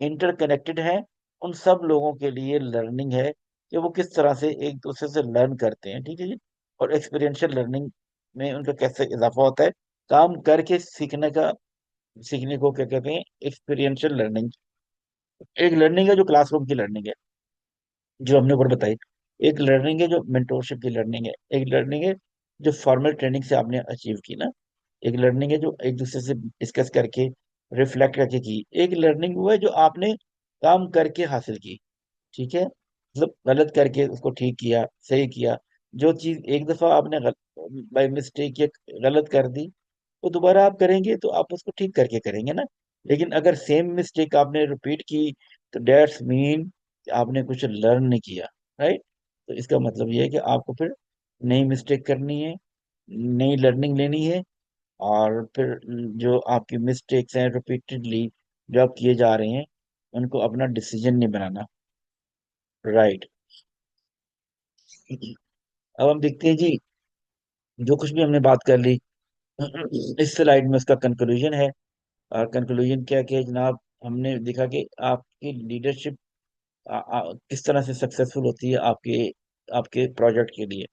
इंटरकनेक्टेड हैं, उन सब लोगों के लिए लर्निंग है कि वो किस तरह से एक दूसरे से लर्न करते हैं। ठीक है जी। और एक्सपीरियंशियल लर्निंग में उनका कैसे इजाफा होता है, काम करके सीखने का, सीखने को क्या कहते हैं, एक्सपीरियंशियल लर्निंग। एक लर्निंग है जो क्लासरूम की लर्निंग है, जो हमने ऊपर बताई। एक लर्निंग है जो मेंटोरशिप की लर्निंग है। एक लर्निंग है जो फॉर्मल ट्रेनिंग से आपने अचीव की ना। एक लर्निंग है जो एक दूसरे से डिस्कस करके, रिफ्लेक्ट करके की। एक लर्निंग वो है जो आपने काम करके हासिल की। ठीक है, मतलब गलत करके उसको ठीक किया, सही किया। जो चीज एक दफा आपने बाई मिस्टेक या गलत कर दी, वो दोबारा आप करेंगे तो आप उसको ठीक करके करेंगे ना। लेकिन अगर सेम मिस्टेक आपने रिपीट की, तो डेट्स मीन आपने कुछ लर्न नहीं किया। राइट। तो इसका मतलब ये है कि आपको फिर नई मिस्टेक करनी है, नई लर्निंग लेनी है। और फिर जो आपकी मिस्टेक्स हैं रिपीटेडली जो आप किए जा रहे हैं, उनको अपना डिसीजन नहीं बनाना। राइट। अब हम देखते हैं जी, जो कुछ भी हमने बात कर ली, इस स्लाइड में उसका कंक्लूजन है। और कंक्लूजन क्या क्या है जनाब, हमने देखा कि आपकी लीडरशिप किस तरह से सक्सेसफुल होती है आपके आपके प्रोजेक्ट के लिए।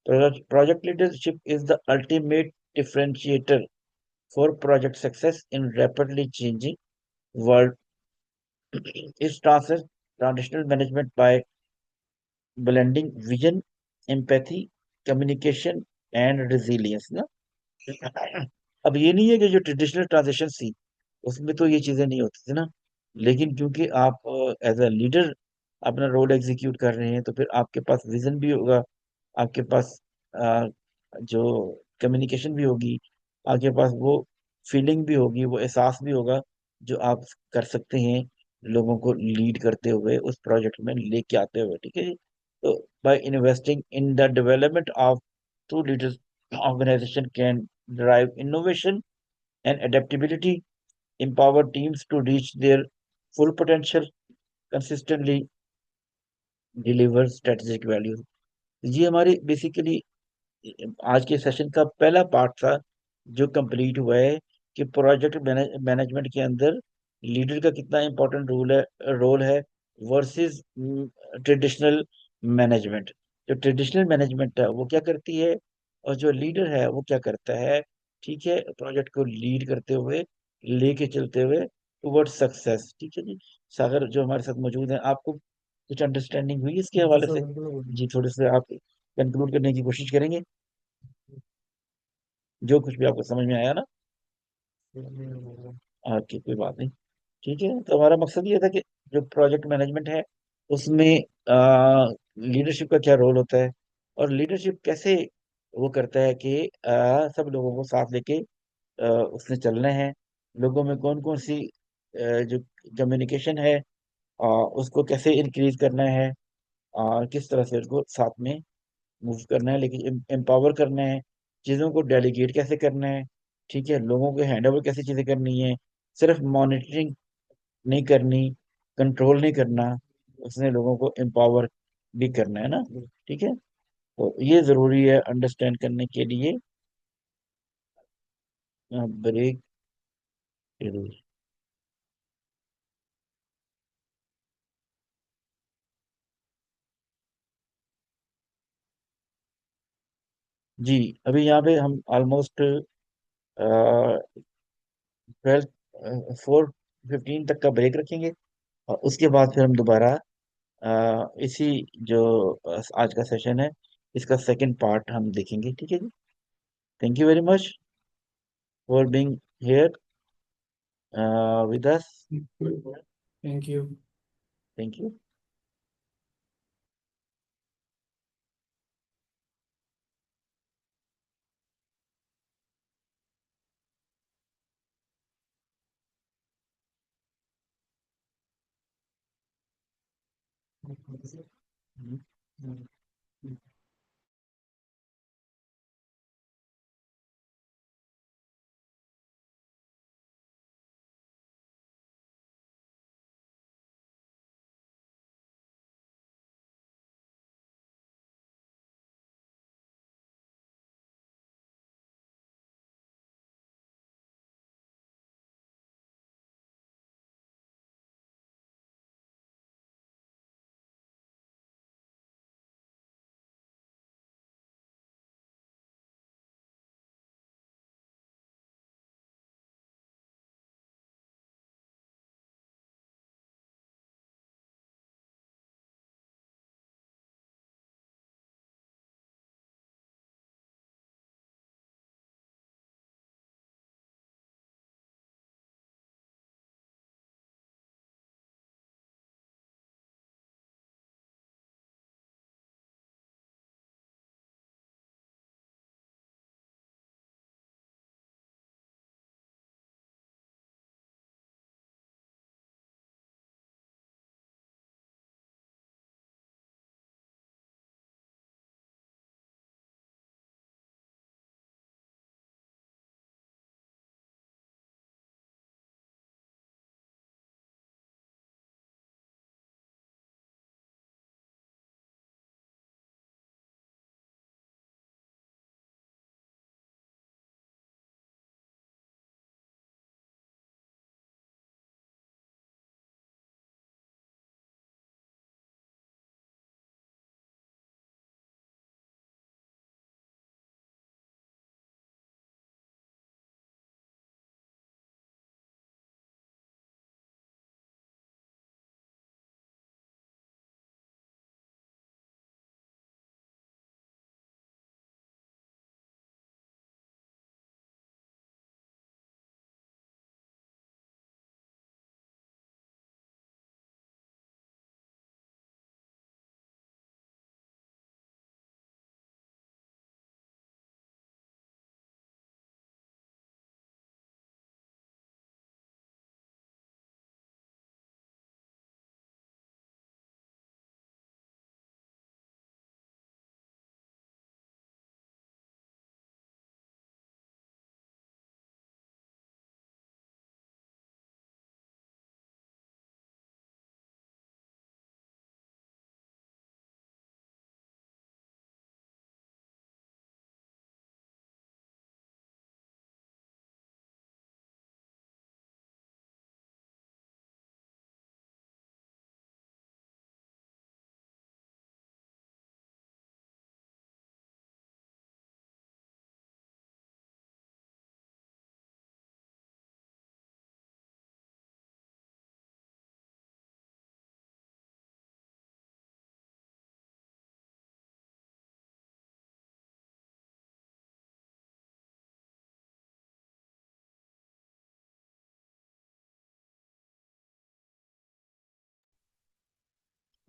Project leadership is the ultimate differentiator for project success in rapidly changing world. इस transitional management by blending vision, empathy, communication and resilience ना। अब ये नहीं है कि जो ट्रेडिशनल ट्रांजेक्शन थी उसमें तो ये चीजें नहीं होती थी ना। लेकिन क्योंकि आप एज अ लीडर अपना रोल एग्जीक्यूट कर रहे हैं, तो फिर आपके पास विजन भी होगा, आपके पास अ, जो कम्युनिकेशन भी होगी, आपके पास वो फीलिंग भी होगी, वो एहसास भी होगा जो आप कर सकते हैं लोगों को लीड करते हुए, उस प्रोजेक्ट में लेके आते हुए। ठीक है जी। तो by investing in the development of true leaders, organisation can drive innovation and adaptability, empower teams to reach their full potential, consistently deliver strategic value। ये हमारी बेसिकली आज के सेशन का पहला पार्ट था, जो कंप्लीट हुआ है कि प्रोजेक्ट मैनेजमेंट के अंदर लीडर का कितना इंपॉर्टेंट रोल है वर्सेस ट्रेडिशनल मैनेजमेंट। जो ट्रेडिशनल मैनेजमेंट है वो क्या करती है, और जो लीडर है वो क्या करता है। ठीक है, प्रोजेक्ट को लीड करते हुए, लेके चलते हुए टुवर्ड सक्सेस। ठीक है जी। सागर जो हमारे साथ मौजूद है, आपको कुछ अंडरस्टैंडिंग हुई इसके हवाले से? जी, थोड़े से आप कंक्लूड करने की कोशिश करेंगे, जो कुछ भी आपको समझ में आया ना। ओके, कोई बात नहीं। ठीक है, तो हमारा मकसद ये था कि जो प्रोजेक्ट मैनेजमेंट है उसमें लीडरशिप का क्या रोल होता है, और लीडरशिप कैसे वो करता है कि सब लोगों को साथ लेके उसने चलना है। लोगों में कौन कौन सी जो कम्युनिकेशन है, उसको कैसे इंक्रीज करना है, और किस तरह से उसको साथ में मूव करना है, लेकिन एम्पावर करना है। चीज़ों को डेलीगेट कैसे करना है। ठीक है, लोगों को हैंड ओवर कैसे चीज़ें करनी है। सिर्फ मॉनिटरिंग नहीं करनी, कंट्रोल नहीं करना, उसने लोगों को एम्पावर भी करना है ना। ठीक है, तो ये ज़रूरी है अंडरस्टैंड करने के लिए। ब्रेक। जी, अभी यहाँ पे हम ऑलमोस्ट 4:15 तक का ब्रेक रखेंगे, और उसके बाद फिर हम दोबारा इसी जो आज का सेशन है, इसका सेकंड पार्ट हम देखेंगे। ठीक है जी। Thank you very much for being here with us. Thank you. Thank you.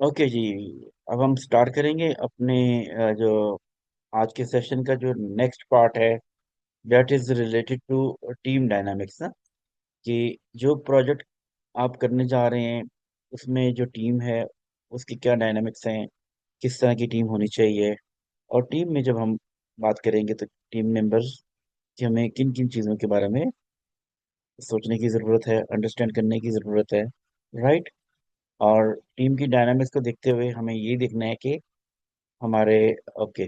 Okay जी। अब हम स्टार्ट करेंगे अपने जो आज के सेशन का जो नेक्स्ट पार्ट है, that is related to team dynamics ना, कि जो प्रोजेक्ट आप करने जा रहे हैं उसमें जो टीम है उसकी क्या डायनामिक्स हैं, किस तरह की टीम होनी चाहिए। और टीम में जब हम बात करेंगे तो टीम मेंबर्स कि हमें किन किन चीज़ों के बारे में सोचने की ज़रूरत है, अंडरस्टैंड करने की ज़रूरत है, राइट। और टीम की डायनामिक्स को देखते हुए हमें ये देखना है कि हमारे ओके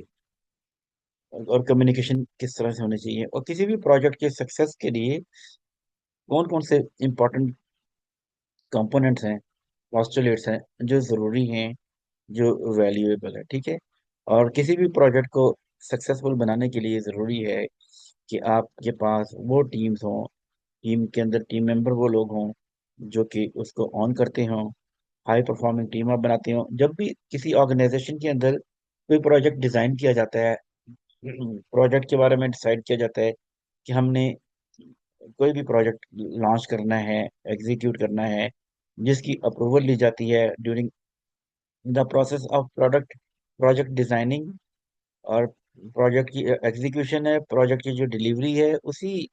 और कम्युनिकेशन किस तरह से होनी चाहिए, और किसी भी प्रोजेक्ट के सक्सेस के लिए कौन कौन से इम्पोर्टेंट कंपोनेंट्स हैं, पोस्टुलेट्स हैं जो ज़रूरी हैं, जो वैल्यूएबल है, ठीक है। और किसी भी प्रोजेक्ट को सक्सेसफुल बनाने के लिए ज़रूरी है कि आपके पास वो टीम्स हों, टीम के अंदर टीम मेंबर वो लोग हों जो कि उसको ऑन करते हों, हाई परफॉर्मिंग टीम आप बनाते हो। जब भी किसी ऑर्गेनाइजेशन के अंदर कोई प्रोजेक्ट डिजाइन किया जाता है, प्रोजेक्ट के बारे में डिसाइड किया जाता है कि हमने कोई भी प्रोजेक्ट लॉन्च करना है, एग्जीक्यूट करना है, जिसकी अप्रूवल ली जाती है during the process of project designing, और प्रोजेक्ट की एग्जीक्यूशन है, प्रोजेक्ट की जो डिलीवरी है उसी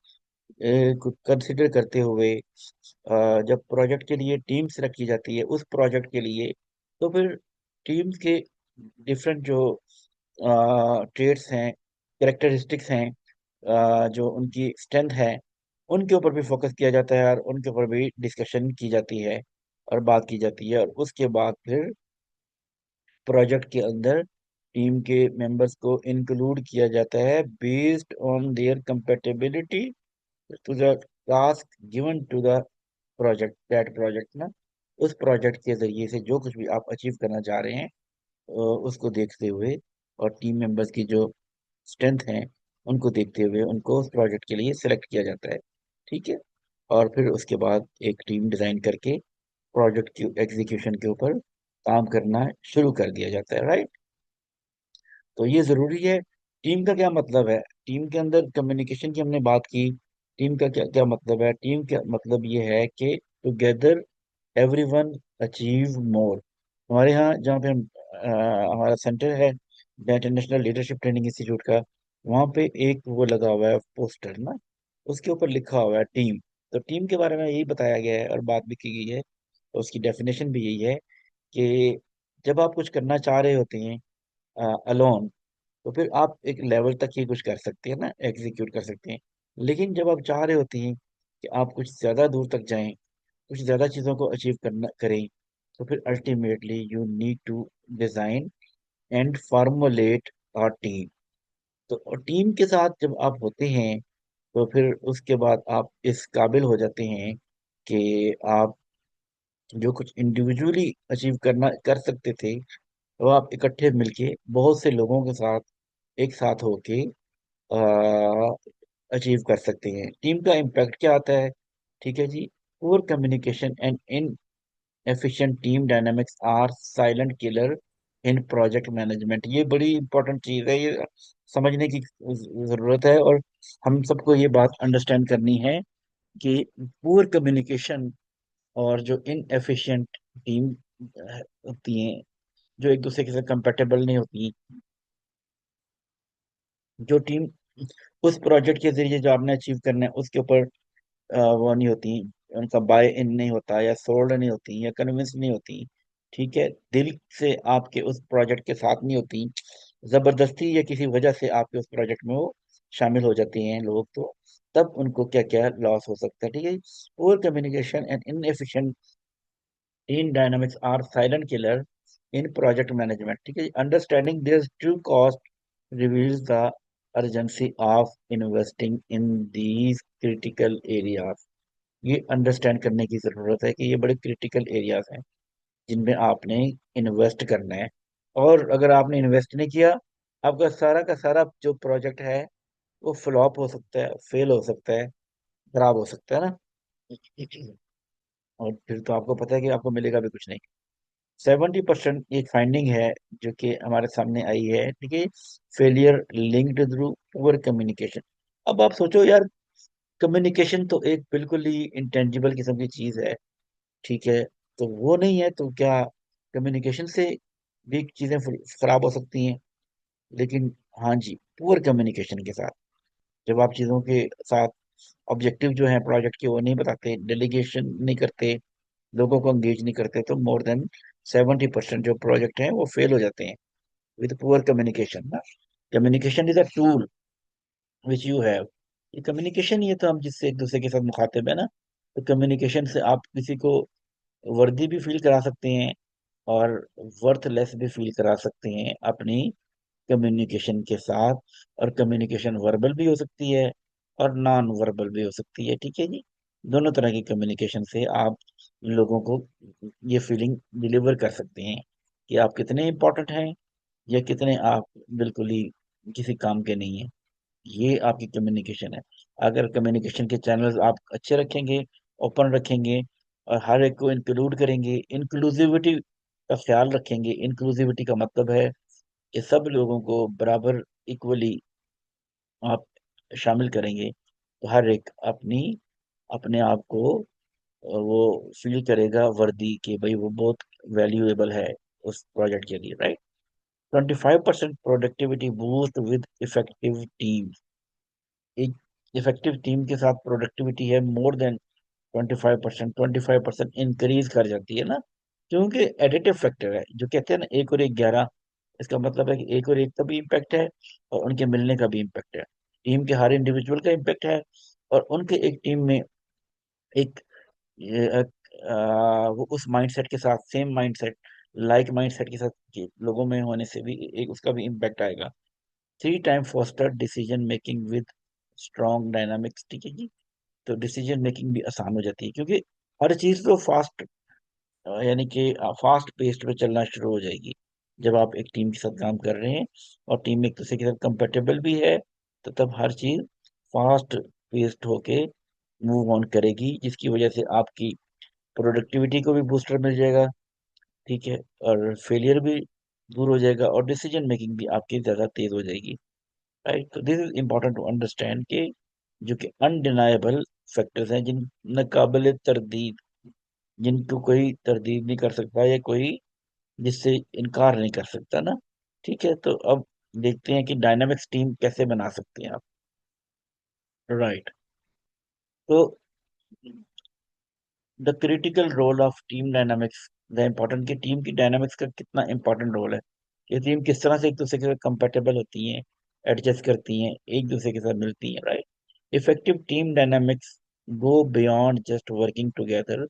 को कंसिडर करते हुए जब प्रोजेक्ट के लिए टीम्स रखी जाती है उस प्रोजेक्ट के लिए, तो फिर टीम्स के डिफरेंट जो ट्रेड्स हैं, कैरेक्टरिस्टिक्स हैं, जो उनकी स्ट्रेंथ है, उनके ऊपर भी फोकस किया जाता है और उनके ऊपर भी डिस्कशन की जाती है और बात की जाती है। और उसके बाद फिर प्रोजेक्ट के अंदर टीम के मेंबर्स को इंक्लूड किया जाता है based on their compatibility to the task given to the project, that project ना, उस प्रोजेक्ट के जरिए से जो कुछ भी आप अचीव करना चाह रहे हैं उसको देखते हुए और टीम मेंबर्स की जो स्ट्रेंथ है उनको देखते हुए उनको उस प्रोजेक्ट के लिए सिलेक्ट किया जाता है। ठीक है। और फिर उसके बाद एक टीम डिजाइन करके प्रोजेक्ट की एग्जीक्यूशन के ऊपर काम करना शुरू कर दिया जाता है, राइट। तो ये जरूरी है। टीम का क्या मतलब है? टीम के अंदर कम्युनिकेशन की हमने बात की। टीम का क्या क्या मतलब है? टीम का मतलब ये है कि टुगेदर एवरीवन अचीव मोर। हमारे यहाँ जहाँ पे हमारा सेंटर है इंटरनेशनल लीडरशिप ट्रेनिंग इंस्टीट्यूट का, वहाँ पे एक वो लगा हुआ है पोस्टर ना, उसके ऊपर लिखा हुआ है टीम। तो टीम के बारे में यही बताया गया है और बात भी की गई है। तो उसकी डेफिनेशन भी यही है कि जब आप कुछ करना चाह रहे होते हैं अलोन, तो फिर आप एक लेवल तक ही कुछ कर सकते हैं ना, एग्जीक्यूट कर सकते हैं। लेकिन जब आप चाह रहे होते हैं कि आप कुछ ज्यादा दूर तक जाएं, कुछ ज्यादा चीजों को अचीव करना करें, तो फिर ultimately you need to design and formulate a team. तो टीम के साथ जब आप होते हैं तो फिर उसके बाद आप इस काबिल हो जाते हैं कि आप जो कुछ इंडिविजुअली अचीव करना कर सकते थे, वो आप इकट्ठे मिलके बहुत से लोगों के साथ एक साथ होके अचीव कर सकते हैं। टीम का इम्पैक्ट क्या आता है? ठीक है जी। Poor communication and inefficient team dynamics are silent killer in project management. ये बड़ी इंपॉर्टेंट चीज है, ये समझने की जरूरत है। और हम सबको ये बात अंडरस्टैंड करनी है कि पुअर कम्युनिकेशन और जो इनएफिशिएंट टीम होती हैं, जो एक दूसरे के साथ कंपेटेबल नहीं होती, जो टीम उस प्रोजेक्ट के जरिए जो आपने अचीव करना है उसके ऊपर वो नहीं होती, उनका बाय इन नहीं होता या सोल्ड नहीं होती या कन्विंस नहीं होती, ठीक है, दिल से आपके उस प्रोजेक्ट के साथ नहीं होती, जबरदस्ती या किसी वजह से आपके उस प्रोजेक्ट में वो शामिल हो जाते हैं लोग, तो तब उनको क्या क्या लॉस हो सकता है। ठीक है। Poor communication and inefficient team dynamics are silent killer in project management. ठीक है। Understanding this true cost reveals the urgency of investing in these critical areas। ये अंडरस्टैंड करने की जरूरत है कि ये बड़े क्रिटिकल एरियाज हैं जिनमें आपने इन्वेस्ट करना है। और अगर आपने इन्वेस्ट नहीं किया, आपका सारा का सारा जो प्रोजेक्ट है वो फ्लॉप हो सकता है, फेल हो सकता है, खराब हो सकता है ना। और फिर तो आपको पता है कि आपको मिलेगा भी कुछ नहीं। 70% एक फाइंडिंग है जो कि हमारे सामने आई है। ठीक है। Failure linked through poor communication. अब आप सोचो यार, कम्युनिकेशन तो एक बिल्कुल ही इंटेंजिबल किस्म की चीज है। ठीक है। तो वो नहीं है तो क्या कम्युनिकेशन से भी चीजें खराब हो सकती हैं? लेकिन हाँ जी, पुअर कम्युनिकेशन के साथ जब आप चीजों के साथ ऑब्जेक्टिव जो है प्रोजेक्ट के वो नहीं बताते, डेलीगेशन नहीं करते, लोगों को एंगेज नहीं करते, तो मोर देन 70% जो प्रोजेक्ट हैं वो फेल हो जाते हैं विद पुअर कम्युनिकेशन ना। Communication is a tool which you have. ये कम्युनिकेशन, ये तो हम जिससे एक दूसरे के साथ मुखातिब है ना, तो कम्युनिकेशन से आप किसी को वर्दी भी फील करा सकते हैं और वर्थलेस भी फील करा सकते हैं अपनी कम्युनिकेशन के साथ। और कम्युनिकेशन वर्बल भी हो सकती है और नॉन वर्बल भी हो सकती है। ठीक है जी। दोनों तरह की कम्युनिकेशन से आप लोगों को ये फीलिंग डिलीवर कर सकते हैं कि आप कितने इंपॉर्टेंट हैं या कितने आप बिल्कुल ही किसी काम के नहीं हैं। ये आपकी कम्युनिकेशन है। अगर कम्युनिकेशन के चैनल्स आप अच्छे रखेंगे, ओपन रखेंगे और हर एक को इंक्लूड करेंगे, इंक्लूसिविटी का ख्याल रखेंगे। इंक्लूसिविटी का मतलब है कि सब लोगों को बराबर इक्वली आप शामिल करेंगे, तो हर एक अपनी अपने आप को वो फील करेगा वर्दी कि भाई वो बहुत वैल्यूएबल है उस प्रोजेक्ट के लिए, right. 25% productivity boost with effective team. एक इफेक्टिव टीम के साथ प्रोडक्टिविटी है मोर देन 25%, 25% इंक्रीज कर जाती है ना, क्योंकि एडिटिव फैक्टर है जो कहते हैं ना, 1 और 1 11। इसका मतलब है कि एक और एक का भी इम्पैक्ट है और उनके मिलने का भी इम्पैक्ट है। टीम के हर इंडिविजुअल का इम्पैक्ट है और उनके एक टीम में एक वो उस माइंडसेट के साथ, सेम माइंडसेट, लाइक माइंडसेट के साथ के लोगों में होने से भी एक उसका भी इम्पैक्ट आएगा। Three time foster decision making with strong dynamics, ठीक है जी। तो डिसीजन मेकिंग भी आसान हो जाती है क्योंकि हर चीज तो फास्ट, यानी कि फास्ट पेस्ट पे चलना शुरू हो जाएगी जब आप एक टीम के साथ काम कर रहे हैं और टीम एक दूसरे के साथ कंपेटेबल भी है। तो तब हर चीज फास्ट पेस्ट होके मूव ऑन करेगी, जिसकी वजह से आपकी प्रोडक्टिविटी को भी बूस्टर मिल जाएगा, ठीक है, और फेलियर भी दूर हो जाएगा और डिसीजन मेकिंग भी आपकी ज्यादा तेज हो जाएगी। राइट, तो this is important to understand कि जो कि अनडिनाएबल फैक्टर्स हैं, जिन नाकाबिले तरदीद, जिनको कोई तरदीद नहीं कर सकता या कोई जिससे इनकार नहीं कर सकता ना। ठीक है, तो अब देखते हैं कि डायनामिक्स टीम कैसे बना सकते हैं आप। राइट, तो the critical role of team dynamics, the important कि टीम की डायनामिक्स का कितना इंपॉर्टेंट रोल है, कि टीम किस तरह से एक दूसरे के साथ कंपेटेबल होती हैं, एडजस्ट करती हैं, एक दूसरे के साथ मिलती हैं। Right, effective team dynamics go beyond just working together,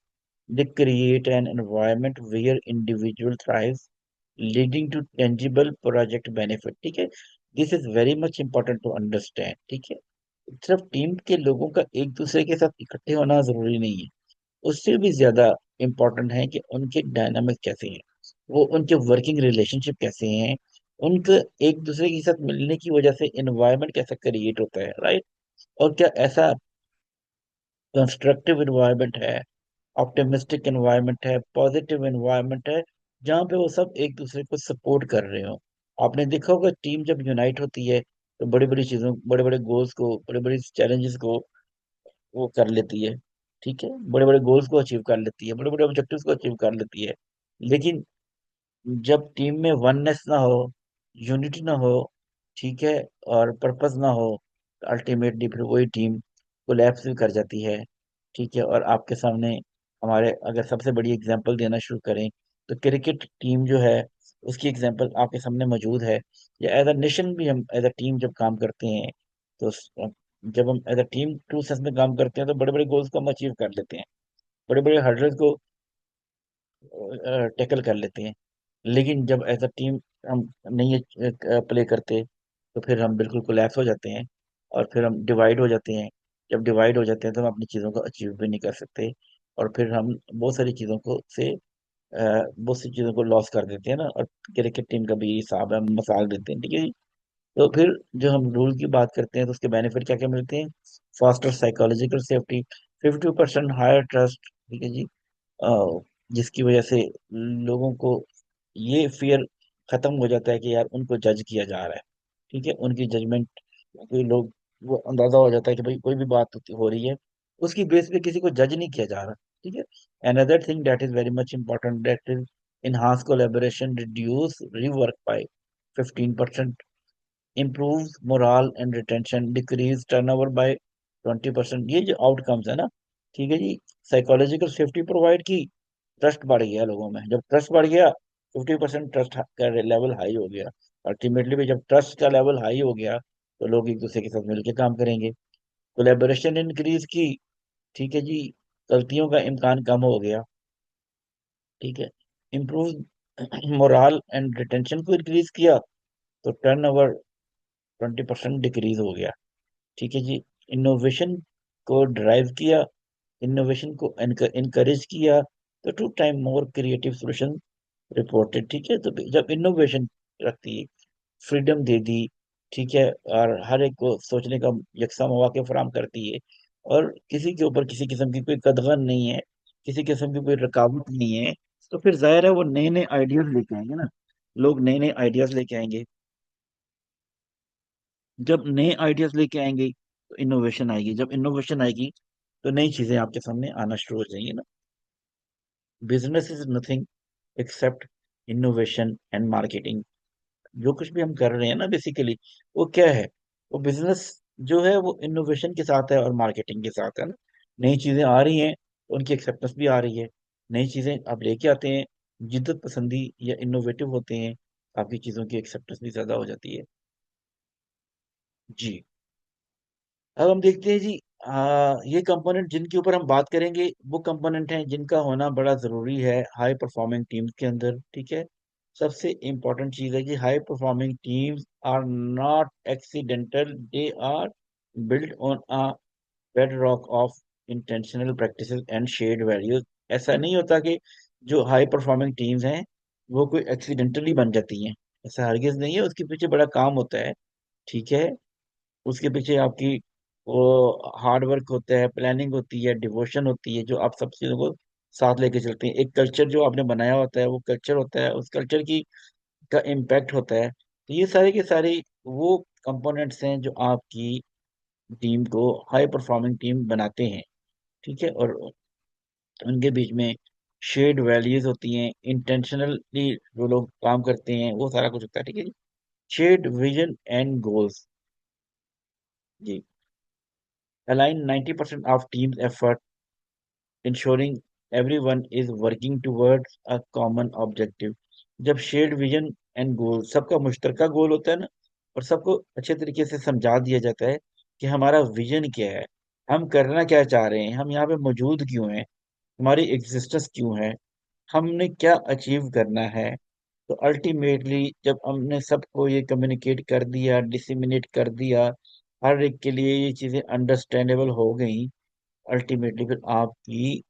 they create an environment where individual thrives, leading to tangible project benefit, ठीक है। This is very much important to understand, ठीक है। सिर्फ टीम के लोगों का एक दूसरे के साथ इकट्ठे होना जरूरी नहीं है, उससे भी ज्यादा इम्पोर्टेंट है कि उनके डायनामिक कैसे हैं, वो उनके वर्किंग रिलेशनशिप कैसे हैं, उनके एक दूसरे के साथ मिलने की वजह से एनवायरनमेंट कैसा क्रिएट होता है। राइट, और क्या ऐसा कंस्ट्रक्टिव एनवायरनमेंट है, ऑप्टिमिस्टिक एनवायरनमेंट है, पॉजिटिव एनवायरनमेंट है, जहाँ पे वो सब एक दूसरे को सपोर्ट कर रहे हो। आपने देखा होगा टीम जब यूनाइट होती है तो बड़ी बड़ी चीजों, बड़े बड़े गोल्स को, बड़े बड़े चैलेंजेस को वो कर लेती है, ठीक है, बड़े बड़े गोल्स को अचीव कर लेती है, बड़े बड़े ऑब्जेक्टिव्स को अचीव कर लेती है। लेकिन जब टीम में वननेस ना हो, यूनिटी ना हो, ठीक है, और पर्पस ना हो, तो अल्टीमेटली फिर वही टीम कोलैप्स भी कर जाती है। ठीक है, और आपके सामने हमारे अगर सबसे बड़ी एग्जांपल देना शुरू करें तो क्रिकेट टीम जो है उसकी एग्जांपल आपके सामने मौजूद है। या एज अ नेशन भी हम एज अ टीम जब काम करते हैं तो जब हम as a team to sense में काम करते हैं तो बड़े बड़े गोल्स को हम अचीव कर लेते हैं, बड़े बड़े हर्डल्स को टैकल कर लेते हैं। लेकिन जब एज अ टीम हम नहीं प्ले करते तो फिर हम बिल्कुल कोलैप्स हो जाते हैं और फिर हम डिवाइड हो जाते हैं। जब डिवाइड हो जाते हैं तो हम अपनी चीज़ों को अचीव भी नहीं कर सकते और फिर हम बहुत सारी चीज़ों को बहुत सी चीज़ों को लॉस कर देते हैं ना। और क्रिकेट टीम का भी हिसाब है, हम मसाल देते हैं, ठीक है जी। तो फिर जो हम रूल की बात करते हैं तो उसके बेनिफिट क्या क्या मिलते हैं? Faster psychological safety, 50% higher trust, ठीक है जी। अ, जिसकी वजह से लोगों को ये फियर खत्म हो जाता है कि यार उनको जज किया जा रहा है, ठीक है, उनकी जजमेंट, कोई लोग, वो अंदाजा हो जाता है कि भाई कोई भी बात हो रही है उसकी बेस पे किसी को जज नहीं किया जा रहा, ठीक है। Another thing that is very much important, that is enhance collaboration, reduce rework by 15%, improves morale and retention, decrease turnover by 20%। ये जो आउटकम्स है ना, ठीक है जी। साइकोलॉजिकल सेफ्टी प्रोवाइड की, ट्रस्ट बढ़ गया लोगों में, जब ट्रस्ट बढ़ गया 50% ट्रस्ट का लेवल हाई हो गया। अल्टीमेटली भी जब ट्रस्ट का लेवल हाई हो गया तो लोग एक दूसरे के साथ मिलकर काम करेंगे। कोलेबोरेशन इंक्रीज की, ठीक है जी, गलतियों का इम्कान कम हो गया, ठीक है। इम्प्रूव मोरल एंड रिटेंशन को इंक्रीज किया तो टर्न ओवर 20% डिक्रीज हो गया, ठीक है जी। इनोवेशन को ड्राइव किया, इनोवेशन को इनकरेज किया तो two time more creative solution reported, ठीक है। तो जब इनोवेशन रखती है, फ्रीडम दे दी, ठीक है, और हर एक को सोचने का यकसा मौका फराहम करती है और किसी के ऊपर किसी किस्म की कोई कदगन नहीं है, किसी किस्म की कोई रुकावट नहीं है, तो फिर जाहिर है वो नए नए आइडियाज लेके आएंगे ना, लोग नए नए आइडियाज लेके आएंगे। जब नए आइडियाज लेके आएंगे तो इनोवेशन आएगी, जब इनोवेशन आएगी तो नई चीजें आपके सामने आना शुरू हो जाएंगी ना। Business is nothing accept innovation and marketing. जो कुछ भी हम कर रहे हैं ना बेसिकली, वो क्या है? वो बिजनेस जो है वो इनोवेशन के साथ है और मार्केटिंग के साथ है ना। नई चीजें आ रही हैं तो उनकी एक्सेप्टेंस भी आ रही है, नई चीजें आप लेके आते हैं, जिद्दत पसंदी या इनोवेटिव होते हैं, आपकी चीज़ों की एक्सेप्टेंस भी ज़्यादा हो जाती है। जी। अब हम देखते हैं जी, ये कंपोनेंट जिनके ऊपर हम बात करेंगे वो कंपोनेंट हैं जिनका होना बड़ा ज़रूरी है हाई परफॉर्मिंग टीम्स के अंदर, ठीक है। सबसे इम्पोर्टेंट चीज़ है कि high performing teams are not accidental, they are build on a bedrock of intentional practices and shared values. ऐसा नहीं होता कि जो हाई परफॉर्मिंग टीम्स हैं वो कोई एक्सीडेंटली बन जाती हैं, ऐसा हरगिज नहीं है। उसके पीछे बड़ा काम होता है, ठीक है। उसके पीछे आपकी वो हार्ड वर्क होता है, प्लानिंग होती है, डिवोशन होती है, जो आप सब चीजों को साथ लेके चलते हैं। एक कल्चर जो आपने बनाया होता है वो कल्चर होता है, उस कल्चर की का इम्पैक्ट होता है। तो ये सारे के सारे वो कंपोनेंट्स हैं जो आपकी टीम को हाई परफॉर्मिंग टीम बनाते हैं, ठीक है। और उनके बीच में शेयर्ड वैल्यूज होती हैं, इंटेंशनली जो लोग काम करते हैं वो सारा कुछ होता है, ठीक है जी। शेयर्ड विजन एंड गोल्स जी align 90% of team's effort, ensuring everyone is working towards a common objective। जब शेयर्ड विजन एंड गोल, सबका मुश्तरका गोल होता है ना, और सबको अच्छे तरीके से समझा दिया जाता है कि हमारा विजन क्या है, हम करना क्या चाह रहे हैं, हम यहाँ पे मौजूद क्यों हैं, हमारी एग्जिस्टेंस क्यों है, हमने क्या अचीव करना है। तो अल्टीमेटली जब हमने सबको ये कम्युनिकेट कर दिया, डिसिमिनेट कर दिया, हर एक के लिए ये चीज़ें अंडरस्टैंडेबल हो गई, अल्टीमेटली फिर आपकी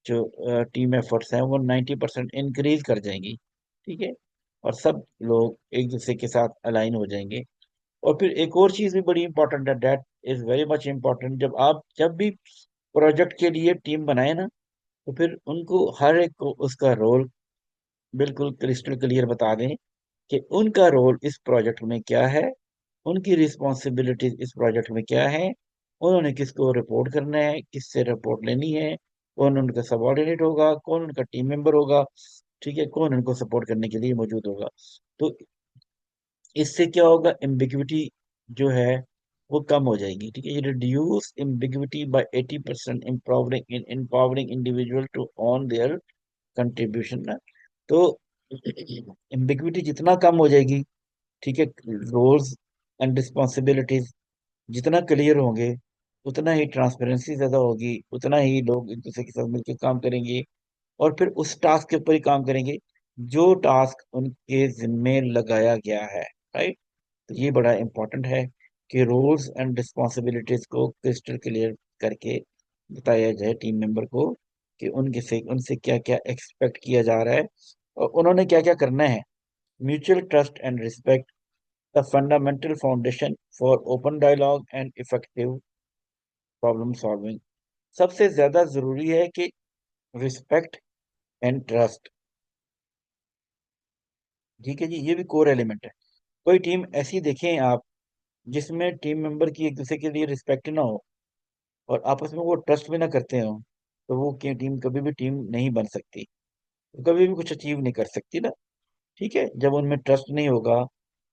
जो टीम एफर्ट्स हैं वो 90% इंक्रीज कर जाएंगी, ठीक है। और सब लोग एक दूसरे के साथ अलाइन हो जाएंगे। और फिर एक और चीज़ भी बड़ी इंपॉर्टेंट है, that is very much important. जब भी प्रोजेक्ट के लिए टीम बनाए ना, तो फिर उनको हर एक को उसका रोल बिल्कुल क्रिस्टल क्लियर बता दें कि उनका रोल इस प्रोजेक्ट में क्या है, उनकी रिस्पॉन्सिबिलिटीज इस प्रोजेक्ट में क्या है, उन्होंने किसको रिपोर्ट करना है, किससे रिपोर्ट लेनी है, कौन उनका सबऑर्डिनेट होगा, कौन उनका टीम मेंबर होगा, ठीक है, कौन उनको सपोर्ट करने के लिए मौजूद होगा। तो इससे क्या होगा, एम्बिग्विटी जो है वो कम हो जाएगी, ठीक है। ये reduce ambiguity by 80%, empowering individual to own their contribution ना। तो एम्बिग्विटी जितना कम हो जाएगी, ठीक है, रोल्स एंड रिस्पॉन्सिबिलिटीज जितना क्लियर होंगे, उतना ही ट्रांसपेरेंसी ज्यादा होगी, उतना ही लोग एक दूसरे के साथ मिलकर काम करेंगे, और फिर उस टास्क के ऊपर ही काम करेंगे जो टास्क उनके जिम्मे लगाया गया है, राइट। तो ये बड़ा इंपॉर्टेंट है कि रोल्स एंड रिस्पॉन्सिबिलिटीज को क्रिस्टल क्लियर करके बताया जाए टीम मेंबर को कि उनके से उनसे क्या क्या एक्सपेक्ट किया जा रहा है और उन्होंने क्या क्या करना है। Mutual trust and respect, the fundamental foundation for open dialogue and effective problem solving. सबसे ज्यादा जरूरी है कि रिस्पेक्ट एंड ट्रस्ट, ठीक है जी, ये भी कोर एलिमेंट है। कोई टीम ऐसी देखें आप जिसमें टीम मेंबर की एक दूसरे के लिए रिस्पेक्ट ना हो और आपस में वो ट्रस्ट भी ना करते हो, तो वो टीम कभी भी टीम नहीं बन सकती, वो कभी भी कुछ अचीव नहीं कर सकती ना, ठीक है। जब उनमें ट्रस्ट नहीं होगा,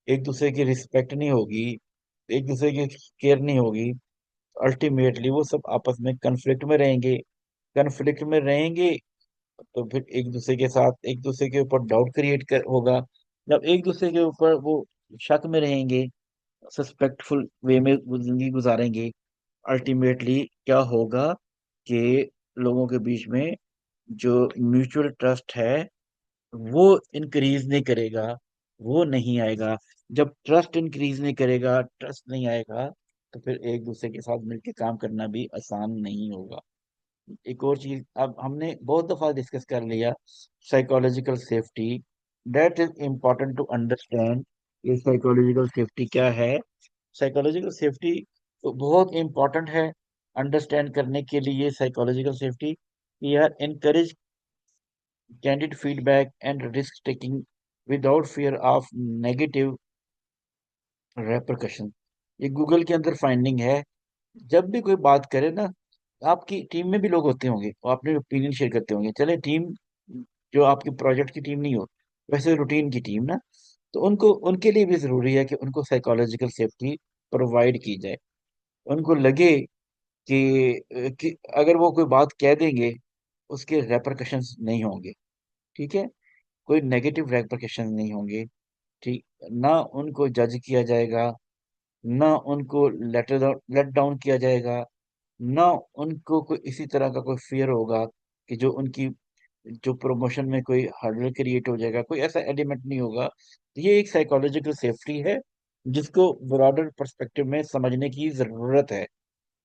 एक दूसरे की रिस्पेक्ट नहीं होगी, एक दूसरे की केयर नहीं होगी, अल्टीमेटली वो सब आपस में कन्फ्लिक्ट में रहेंगे। कन्फ्लिक्ट में रहेंगे तो फिर एक दूसरे के साथ एक दूसरे के ऊपर डाउट क्रिएट कर होगा। जब एक दूसरे के ऊपर वो शक में रहेंगे, सस्पेक्टफुल वे में वो जिंदगी गुजारेंगे, अल्टीमेटली क्या होगा कि लोगों के बीच में जो म्यूचुअल ट्रस्ट है वो इंक्रीज नहीं करेगा, वो नहीं आएगा। जब ट्रस्ट इंक्रीज नहीं करेगा, ट्रस्ट नहीं आएगा, तो फिर एक दूसरे के साथ मिलकर काम करना भी आसान नहीं होगा। एक और चीज अब हमने बहुत दफा डिस्कस कर लिया, psychological safety, that is important to understand. ये साइकोलॉजिकल सेफ्टी क्या है, साइकोलॉजिकल सेफ्टी तो बहुत इम्पोर्टेंट है अंडरस्टैंड करने के लिए। साइकोलॉजिकल सेफ्टी यार encourage candid feedback and risk taking without fear of negative repercussion। ये गूगल के अंदर फाइंडिंग है। जब भी कोई बात करे ना, आपकी टीम में भी लोग होते होंगे वो अपने ओपिनियन शेयर करते होंगे, चले टीम जो आपकी प्रोजेक्ट की टीम नहीं हो, वैसे रूटीन की टीम ना, तो उनको उनके लिए भी जरूरी है कि उनको साइकोलॉजिकल सेफ्टी प्रोवाइड की जाए। उनको लगे कि अगर वो कोई बात कह देंगे उसके रेपरकशंस नहीं होंगे, ठीक है, कोई नेगेटिव रेपरकशन नहीं होंगे। ठीक, ना उनको जज किया जाएगा, ना उनको लेट डाउन किया जाएगा, ना उनको कोई इसी तरह का कोई फियर होगा कि जो उनकी जो प्रमोशन में कोई हर्डल क्रिएट हो जाएगा, कोई ऐसा एलिमेंट नहीं होगा। तो ये एक साइकोलॉजिकल सेफ्टी है जिसको ब्रॉडर पर्सपेक्टिव में समझने की जरूरत है।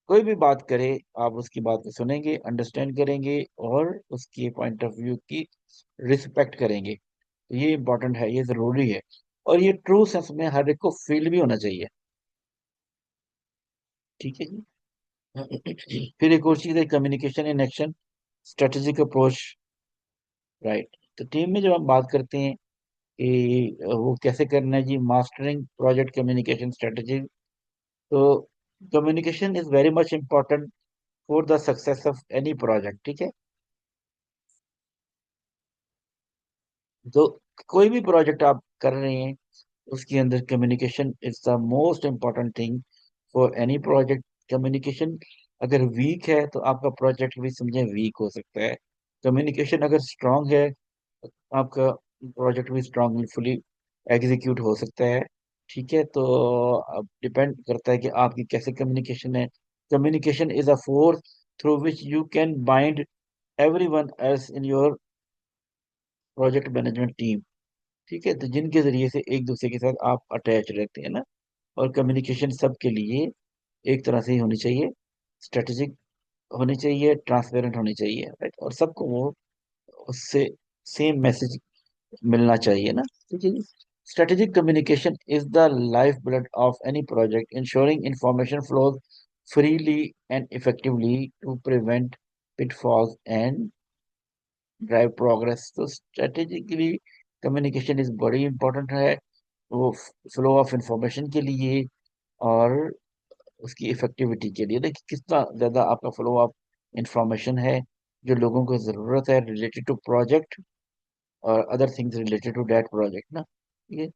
कोई भी बात करे, आप उसकी बात को सुनेंगे, अंडरस्टैंड करेंगे और उसकी पॉइंट ऑफ व्यू की रिस्पेक्ट करेंगे। तो ये इम्पोर्टेंट है, ये जरूरी है, और ये ट्रू सेंस में हर एक को फील भी होना चाहिए। ठीक है जी। फिर एक और चीज है, communication in action, strategic approach. Right. तो टीम में जब हम बात करते हैं कि वो कैसे करना है जी, मास्टरिंग प्रोजेक्ट कम्युनिकेशन स्ट्रेटेजी। तो communication is very much important for the success of any project. ठीक है। तो कोई भी प्रोजेक्ट आप कर रहे हैं, उसके अंदर communication is the most important thing for any project. Communication अगर वीक है तो आपका प्रोजेक्ट भी समझे वीक हो सकता है। कम्युनिकेशन अगर स्ट्रांग है, आपका प्रोजेक्ट भी स्ट्रांगफुली एग्जीक्यूट हो सकता है। ठीक है। तो अब डिपेंड करता है कि आपकी कैसे कम्युनिकेशन है। Communication is a force through which you can bind everyone else in your project management team. ठीक है। तो जिनके जरिए से एक दूसरे के साथ आप अटैच रहते हैं ना। और कम्युनिकेशन सबके लिए एक तरह से ही होनी चाहिए, स्ट्रेटेजिक होनी चाहिए, ट्रांसपेरेंट होनी चाहिए, राइट, और सबको वो उससे सेम मैसेज मिलना चाहिए ना। ठीक है जी। Strategic communication is the life blood of any project, ensuring information flows freely and effectively to prevent pitfalls and drive progress। तो स्ट्रेटेजिकली कम्युनिकेशन इज बड़ी इंपॉर्टेंट है, वो फ्लो ऑफ इंफॉर्मेशन के लिए और उसकी इफेक्टिविटी के लिए। देखिए कितना ज्यादा आपका फ्लो ऑफ इंफॉर्मेशन है जो लोगों को जरूरत है रिलेटेड टू प्रोजेक्ट और other things related to that project ना। ठीक है।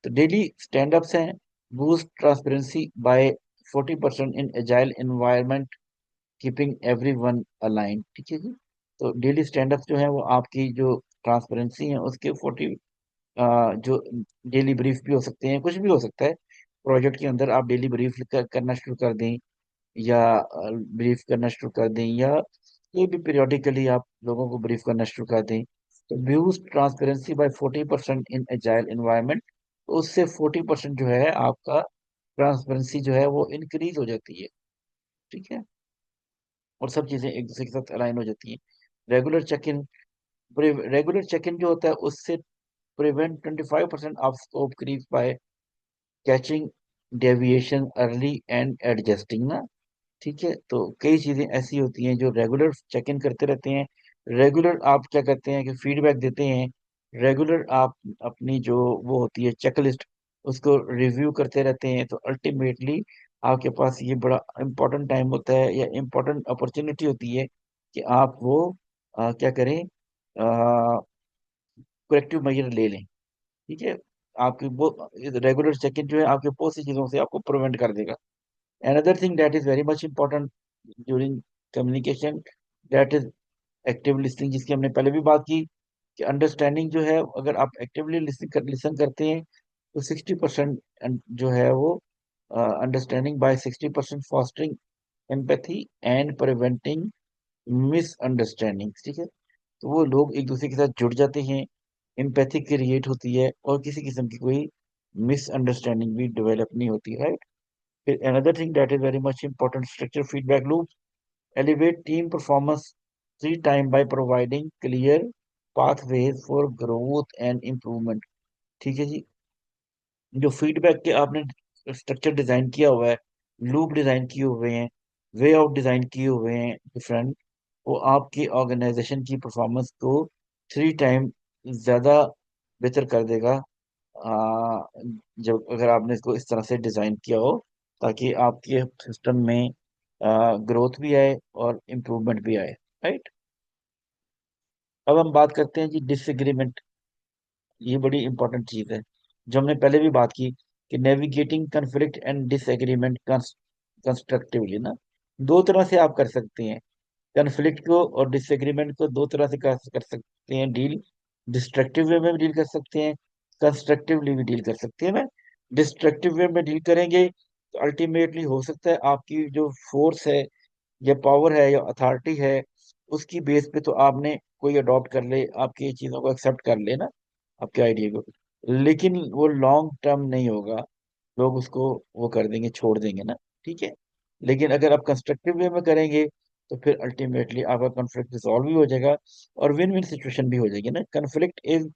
तो डेली स्टैंड अप्स हैं, boost transparency by 40% in agile environment, keeping everyone align. ठीक है जी। तो डेली स्टैंड अप जो है वो आपकी जो ट्रांसपेरेंसी है उसके 40, जो डेली ब्रीफ भी हो सकते हैं, कुछ भी हो सकता है प्रोजेक्ट के अंदर। आप डेली ब्रीफ करना शुरू कर दें, या ब्रीफ करना शुरू कर दें, या ये भी पीरियोडिकली आप लोगों को ब्रीफ करना शुरू कर दें। तो views transparency by 40% in agile environment, तो उससे 40% जो है आपका ट्रांसपेरेंसी जो है वो इंक्रीज हो जाती है। ठीक है। और सब चीजें एक दूसरे के साथ अलाइन हो जाती हैं। Regular check in, regular check in जो होता है उससे prevent 25% of scope creep by catching deviation early and adjusting ना। ठीक है। तो कई चीजें ऐसी होती हैं जो रेगुलर चेक इन करते रहते हैं। रेगुलर आप क्या करते हैं कि फीडबैक देते हैं। रेगुलर आप अपनी जो वो होती है चेकलिस्ट, उसको रिव्यू करते रहते हैं। तो अल्टीमेटली आपके पास ये बड़ा इम्पोर्टेंट टाइम होता है या इम्पोर्टेंट अपॉर्चुनिटी होती है कि आप वो क्या करें, करेक्टिव मेजर ले लें। ठीक है। आपकी वो रेगुलर चेक इन जो है आपके बहुत सी चीजों से आपको प्रिवेंट कर देगा। Another thing that is very much important during communication, that is active listening, जिसकी हमने पहले भी बात की कि अंडरस्टैंडिंग जो है, अगर आप एक्टिवली लिसन करते हैं तो 60% जो है वो understanding by 60% fostering empathy and preventing misunderstanding. ठीक है। तो वो लोग एक दूसरे के साथ जुड़ जाते हैं, एम्पैथी क्रिएट होती है और किसी किस्म की कोई मिसअंडरस्टैंडिंग भी डेवलप नहीं होती, right. Another thing that is very much important, structure feedback loops elevate team performance 3 times by providing clear pathways for growth and improvement। ठीक है जी। जो फीडबैक के आपने स्ट्रक्चर डिजाइन किया हुआ है, लूप डिजाइन किए हुए हैं, वे आउट डिजाइन किए हुए हैं डिफरेंट, वो आपकी ऑर्गेनाइजेशन की परफॉर्मेंस को 3 टाइम ज्यादा बेहतर कर देगा। आ, जब अगर आपने इसको इस तरह से डिजाइन किया हो ताकि आपके सिस्टम में ग्रोथ भी आए और इम्प्रूवमेंट भी आए, राइट। अब हम बात करते हैं जी डिसएग्रीमेंट। ये बड़ी इंपॉर्टेंट चीज है जो हमने पहले भी बात की कि navigating conflict and disagreement constructively ना। दो तरह से आप कर सकते हैं कन्फ्लिक्ट को और डिसएग्रीमेंट को, दो तरह से कर सकते हैं डील। डिस्ट्रक्टिव वे में भी डील कर सकते हैं, कंस्ट्रक्टिवली भी डील कर सकते हैं ना। डिस्ट्रक्टिव वे में डील करेंगे तो अल्टीमेटली हो सकता है आपकी जो फोर्स है या पावर है या अथॉरिटी है, उसकी बेस पे तो आपने कोई अडॉप्ट कर ले, आपकी चीजों को एक्सेप्ट कर ले ना, आपके आइडिया को, लेकिन वो लॉन्ग टर्म नहीं होगा। लोग उसको वो कर देंगे, छोड़ देंगे ना। ठीक है। लेकिन अगर आप कंस्ट्रक्टिव वे में करेंगे तो फिर अल्टीमेटली आपका कॉन्फ्लिक्ट रिजॉल्व भी हो जाएगा और विन विन सिचुएशन भी हो जाएगी ना। Conflict is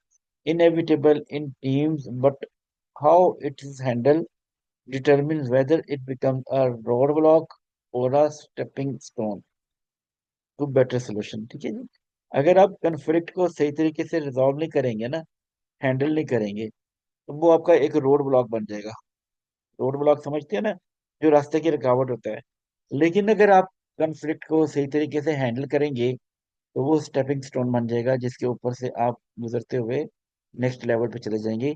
inevitable in teams, but how it is handle determines whether it becomes a roadblock or a stepping stone to better solution. ठीक है जी। अगर आप कन्फ्लिक्ट को सही तरीके से रिजॉल्व नहीं करेंगे ना, हैंडल नहीं करेंगे, तो वो आपका एक रोड ब्लॉक बन जाएगा। रोड ब्लॉक समझते हैं ना, जो रास्ते की रुकावट होता है। लेकिन अगर आप कन्फ्लिक्ट को सही तरीके से हैंडल करेंगे तो वो स्टेपिंग स्टोन बन जाएगा, जिसके ऊपर से आप गुजरते हुए नेक्स्ट लेवल पे चले जाएंगे,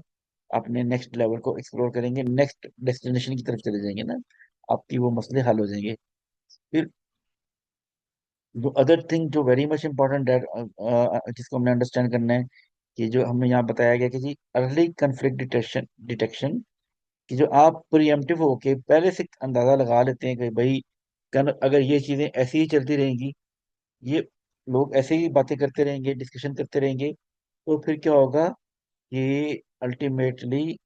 अपने नेक्स्ट लेवल को एक्सप्लोर करेंगे, नेक्स्ट डेस्टिनेशन की तरफ चले जाएंगे ना, आपकी वो मसले हल हो जाएंगे। फिर जो अदर थिंग जो वेरी मच इम्पोर्टेंट है, जिसको हमने अंडरस्टैंड करना है, कि जो हमें यहाँ बताया गया कि जी अर्ली कन्फ्लिक्ट डिटेक्शन डिटेक्शन, कि जो आप प्रिएम्प्टिव होके पहले से अंदाजा लगा लेते हैं कि भाई अगर ये चीजें ऐसी ही चलती रहेंगी, ये लोग ऐसे ही बातें करते रहेंगे, डिस्कशन करते रहेंगे, तो फिर क्या होगा कि अल्टीमेटली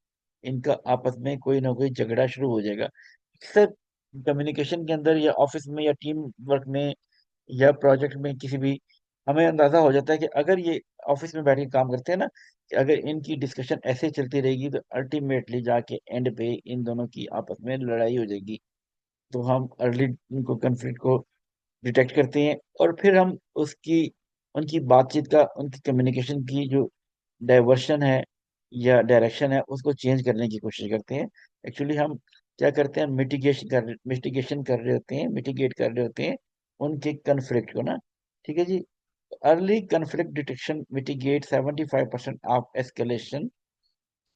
इनका आपस में कोई ना कोई झगड़ा शुरू हो जाएगा। सर, कम्युनिकेशन के अंदर या ऑफिस में या टीम वर्क में या प्रोजेक्ट में किसी भी, हमें अंदाजा हो जाता है कि अगर ये ऑफिस में बैठ के काम करते हैं ना, कि अगर इनकी डिस्कशन ऐसे चलती रहेगी तो अल्टीमेटली जाके एंड पे इन दोनों की आपस में लड़ाई हो जाएगी। तो हम अर्ली उनको कन्फ्लिक्ट को डिटेक्ट करते हैं और फिर हम उसकी उनकी बातचीत का, उनकी कम्युनिकेशन की जो डाइवर्शन है या डायरेक्शन है, उसको चेंज करने की कोशिश करते हैं। एक्चुअली हम क्या करते हैं, मिटिगेशन कर रहे होते हैं, मिटिगेट कर रहे होते हैं उनके कन्फ्लिक्ट को ना। ठीक है जी। Early conflict detection mitigate 75% of escalation,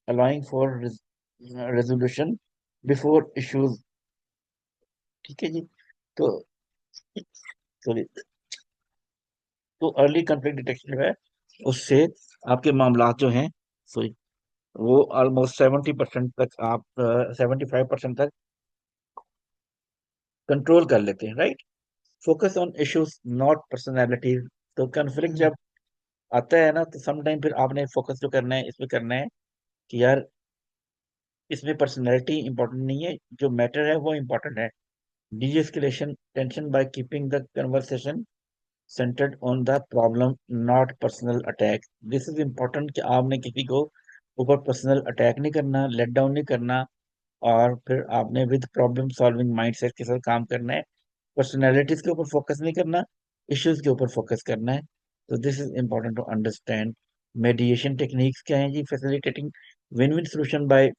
allowing for resolution before issues. ठीक है जी। तो सॉरी, तो अर्ली कन्फ्लिक्ट डिटेक्शन जो है, उससे आपके मामला जो हैं, सॉरी, वो ऑलमोस्ट 70% तक आप 75% तक कंट्रोल कर लेते हैं, right. Focus on issues not personalities. तो कन्फ्लिक्ट जब आता है ना, तो समटाइम फिर आपने फोकस जो करना है, इसमें करना है कि यार इसमें पर्सनैलिटी इंपॉर्टेंट नहीं है, जो मैटर है वो इंपॉर्टेंट है। D escalation tension by keeping the conversation centred on the problem, not personal attack. This is important कि आपने किसी को ऊपर पर्सनल अटैक नहीं करना, लेट डाउन नहीं करना, और फिर आपने विद प्रॉब्लम सॉल्विंग माइंडसेट के साथ काम करना है। पर्सनैलिटीज के ऊपर फोकस नहीं करना, इश्यूज के ऊपर फोकस करना है। तो this is important to understand. Mediation techniques क्या हैं जी? Facilitating win win solution by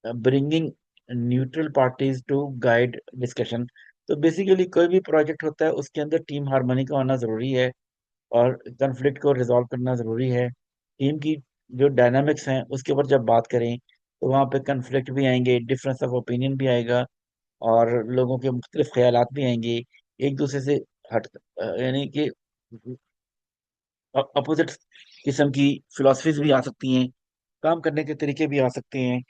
bringing neutral parties to guide discussion. तो बेसिकली कोई भी प्रोजेक्ट होता है उसके अंदर टीम हार्मनी का होना जरूरी है, और कन्फ्लिक्ट को रिजॉल्व करना जरूरी है। टीम की जो डायनामिक्स हैं उसके ऊपर जब बात करें तो वहाँ पे कन्फ्लिक्ट भी आएंगे, डिफरेंस ऑफ ओपिनियन भी आएगा, और लोगों के मुख्तलिफ ख्यालात भी आएंगे, एक दूसरे से हट यानी कि अपोजिट किस्म की फिलोसफीज भी आ सकती हैं, काम करने के तरीके भी आ सकते हैं।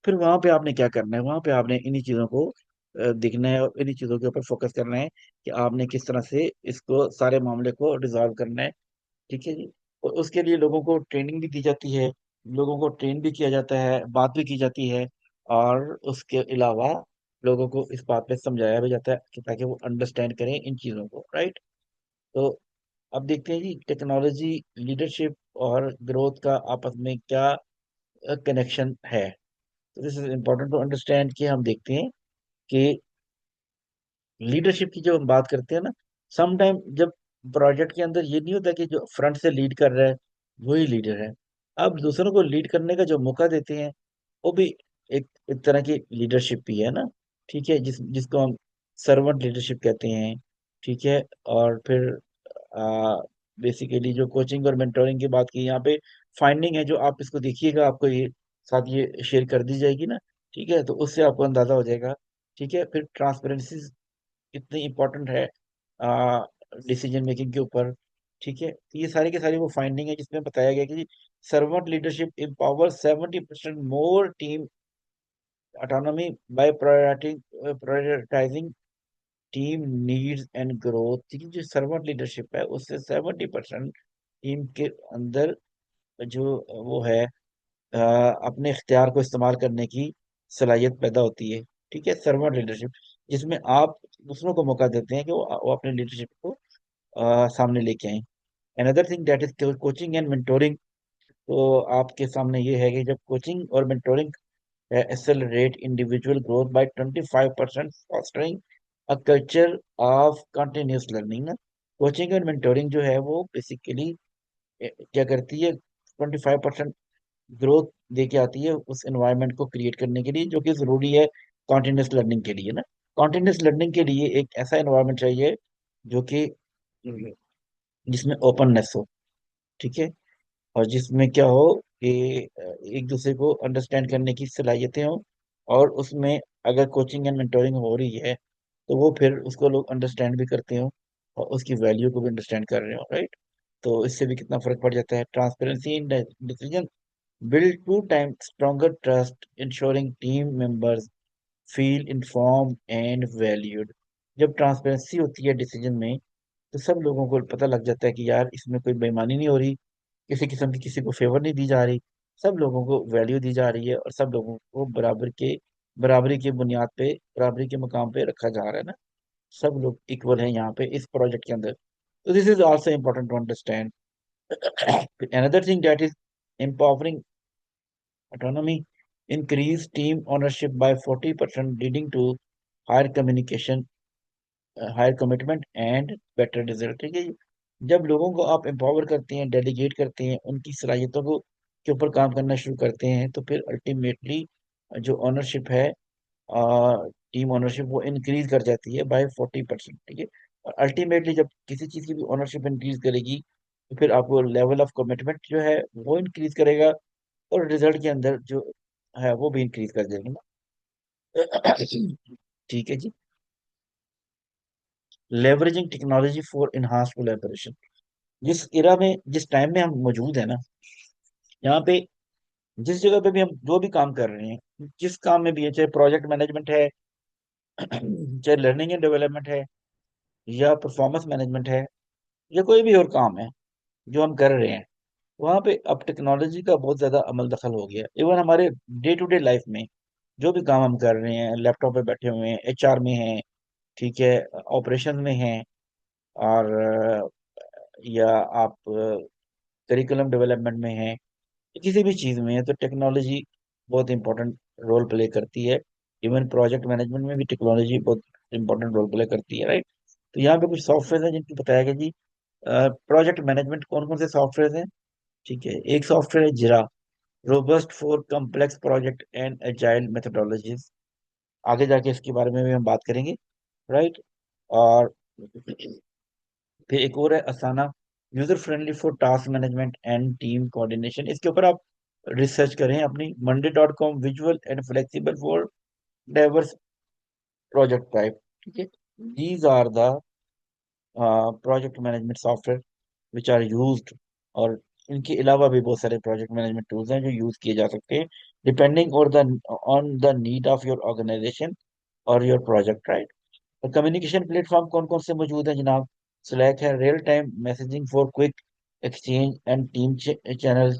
फिर वहां पे आपने क्या करना है, वहां पे आपने इन्हीं चीजों को देखना है और इन्हीं चीजों के ऊपर फोकस करना है कि आपने किस तरह से इसको सारे मामले को रिजॉल्व करना है। ठीक है जी। और उसके लिए लोगों को ट्रेनिंग भी दी जाती है, लोगों को ट्रेन भी किया जाता है, बात भी की जाती है, और उसके अलावा लोगों को इस बात पे समझाया भी जाता है कि ताकि वो अंडरस्टैंड करें इन चीज़ों को, राइट। तो अब देखते हैं जी टेक्नोलॉजी, लीडरशिप और ग्रोथ का आपस में क्या कनेक्शन है। तो this is important to understand कि हम देखते हैं कि लीडरशिप की जब हम बात करते हैं ना, सम टाइम जब प्रोजेक्ट के अंदर ये नहीं होता कि जो फ्रंट से लीड कर रहा है वही लीडर है। अब दूसरों को लीड करने का जो मौका देते हैं, वो भी एक तरह की लीडरशिप ही है ना। ठीक है, जिसको हम सर्वेंट लीडरशिप कहते हैं। ठीक है। और फिर बेसिकली जो कोचिंग और मेंटोरिंग की बात की यहाँ पे, फाइंडिंग है जो आप इसको देखिएगा, आपको ये साथ ये शेयर कर दी जाएगी ना। ठीक है, तो उससे आपको अंदाजा हो जाएगा। ठीक है। फिर ट्रांसपेरेंसी कितनी इंपॉर्टेंट है डिसीजन मेकिंग के ऊपर। ठीक है, तो ये सारी की सारी वो फाइंडिंग है जिसमें बताया गया कि servant leadership empowers 70% more team autonomy by prioritizing team needs and growth की। जो सर्वेंट लीडरशिप है उससे 70% टीम के अंदर जो वो है अपने इख्तियार को इस्तेमाल करने की सलाहियत पैदा होती है। ठीक है, सर्वेंट लीडरशिप जिसमें आप दूसरों को मौका देते हैं कि वो अपने लीडरशिप को सामने लेके आए। Another thing that is coaching and mentoring. तो आपके सामने ये है कि जब कोचिंग और mentoring accelerate individual growth by 25%, fostering a culture of continuous learning ना। कोचिंग और मेंटोरिंग जो है वो बेसिकली क्या करती है, 25% ग्रोथ दे के आती है उस एनवायरनमेंट को क्रिएट करने के लिए जो कि जरूरी है कॉन्टिन्यूस लर्निंग के लिए ना। कॉन्टिन्यूस लर्निंग के लिए एक ऐसा एनवायरनमेंट चाहिए जो कि जिसमें ओपननेस हो। ठीक है, और जिसमें क्या हो कि एक दूसरे को अंडरस्टैंड करने की सलाहियतें हो। और उसमें अगर कोचिंग एंड मेंटोरिंग हो रही है तो वो फिर उसको लोग अंडरस्टैंड भी करते हो और उसकी वैल्यू को भी अंडरस्टैंड कर रहे हो, राइट। तो इससे भी कितना फर्क पड़ जाता है। Transparency in decision build two times stronger trust, ensuring team members feel informed and valued। जब ट्रांसपेरेंसी होती है डिसीजन में तो सब लोगों को पता लग जाता है कि यार इसमें कोई बेईमानी नहीं हो रही, किसी किस्म की किसी को फेवर नहीं दी जा रही, सब लोगों को वैल्यू दी जा रही है और सब लोगों को बराबरी के बुनियाद पे बराबरी के मुकाम पे रखा जा रहा है ना। सब लोग इक्वल हैं यहाँ पे इस प्रोजेक्ट के अंदर। तो this is also important to understand. Another thing that is empowering autonomy, increase team ownership by 40%, leading to higher communication, higher commitment and better result. ठीक है, जब लोगों को आप एम्पावर करते हैं, डेलीगेट करते हैं, उनकी सलाहियतों को के ऊपर काम करना शुरू करते हैं तो फिर अल्टीमेटली जो ओनरशिप है, टीम ओनरशिप वो इंक्रीज कर जाती है बाय 40%। ठीक है, और अल्टीमेटली जब किसी चीज की भी ओनरशिप इंक्रीज करेगी तो फिर आपको लेवल ऑफ कमिटमेंट जो है वो इंक्रीज करेगा और रिजल्ट के अंदर जो है वो भी इंक्रीज कर देगा ना। ठीक है जी। Leveraging technology for enhance collaboration. जिस इरा में जिस टाइम में हम मौजूद है ना, यहाँ पे जिस जगह पे भी हम जो भी काम कर रहे हैं, जिस काम में भी है, चाहे प्रोजेक्ट मैनेजमेंट है, चाहे लर्निंग एंड डेवलपमेंट है, या परफॉर्मेंस मैनेजमेंट है, या कोई भी और काम है जो हम कर रहे हैं, वहाँ पे अब टेक्नोलॉजी का बहुत ज्यादा अमल दखल हो गया। इवन हमारे डे टू डे लाइफ में जो भी काम हम कर रहे हैं, लैपटॉप पे बैठे हुए हैं, एचआर में हैं, ठीक है, ऑपरेशन में हैं, और या आप करिकुलम डेवलपमेंट में हैं, किसी भी चीज में है तो टेक्नोलॉजी बहुत इंपॉर्टेंट रोल प्ले करती है। इवन प्रोजेक्ट मैनेजमेंट में भी टेक्नोलॉजी बहुत इंपॉर्टेंट रोल प्ले करती है, राइट। तो यहाँ पे कुछ सॉफ्टवेयर हैं जिनको बताया गया जी। प्रोजेक्ट मैनेजमेंट कौन कौन से सॉफ्टवेयर हैं? ठीक है, एक सॉफ्टवेयर है Jira, robust for complex project and agile methodologies. आगे जाके इसके बारे में भी हम बात करेंगे, राइट। और फिर एक और है Asana, user friendly for task management and team coordination. इसके ऊपर आप रिसर्च करें अपनी monday.com, visual and flexible for diverse project type. ठीक है, these are the project management software which are used. और इनके अलावा भी बहुत सारे प्रोजेक्ट मैनेजमेंट टूल्स हैं जो यूज किए जा सकते हैं depending on the need of your organization और योर प्रोजेक्ट, राइट। और कम्युनिकेशन प्लेटफॉर्म कौन कौन से मौजूद हैं जनाब? स्लैक है, real time messaging for quick exchange and team channel.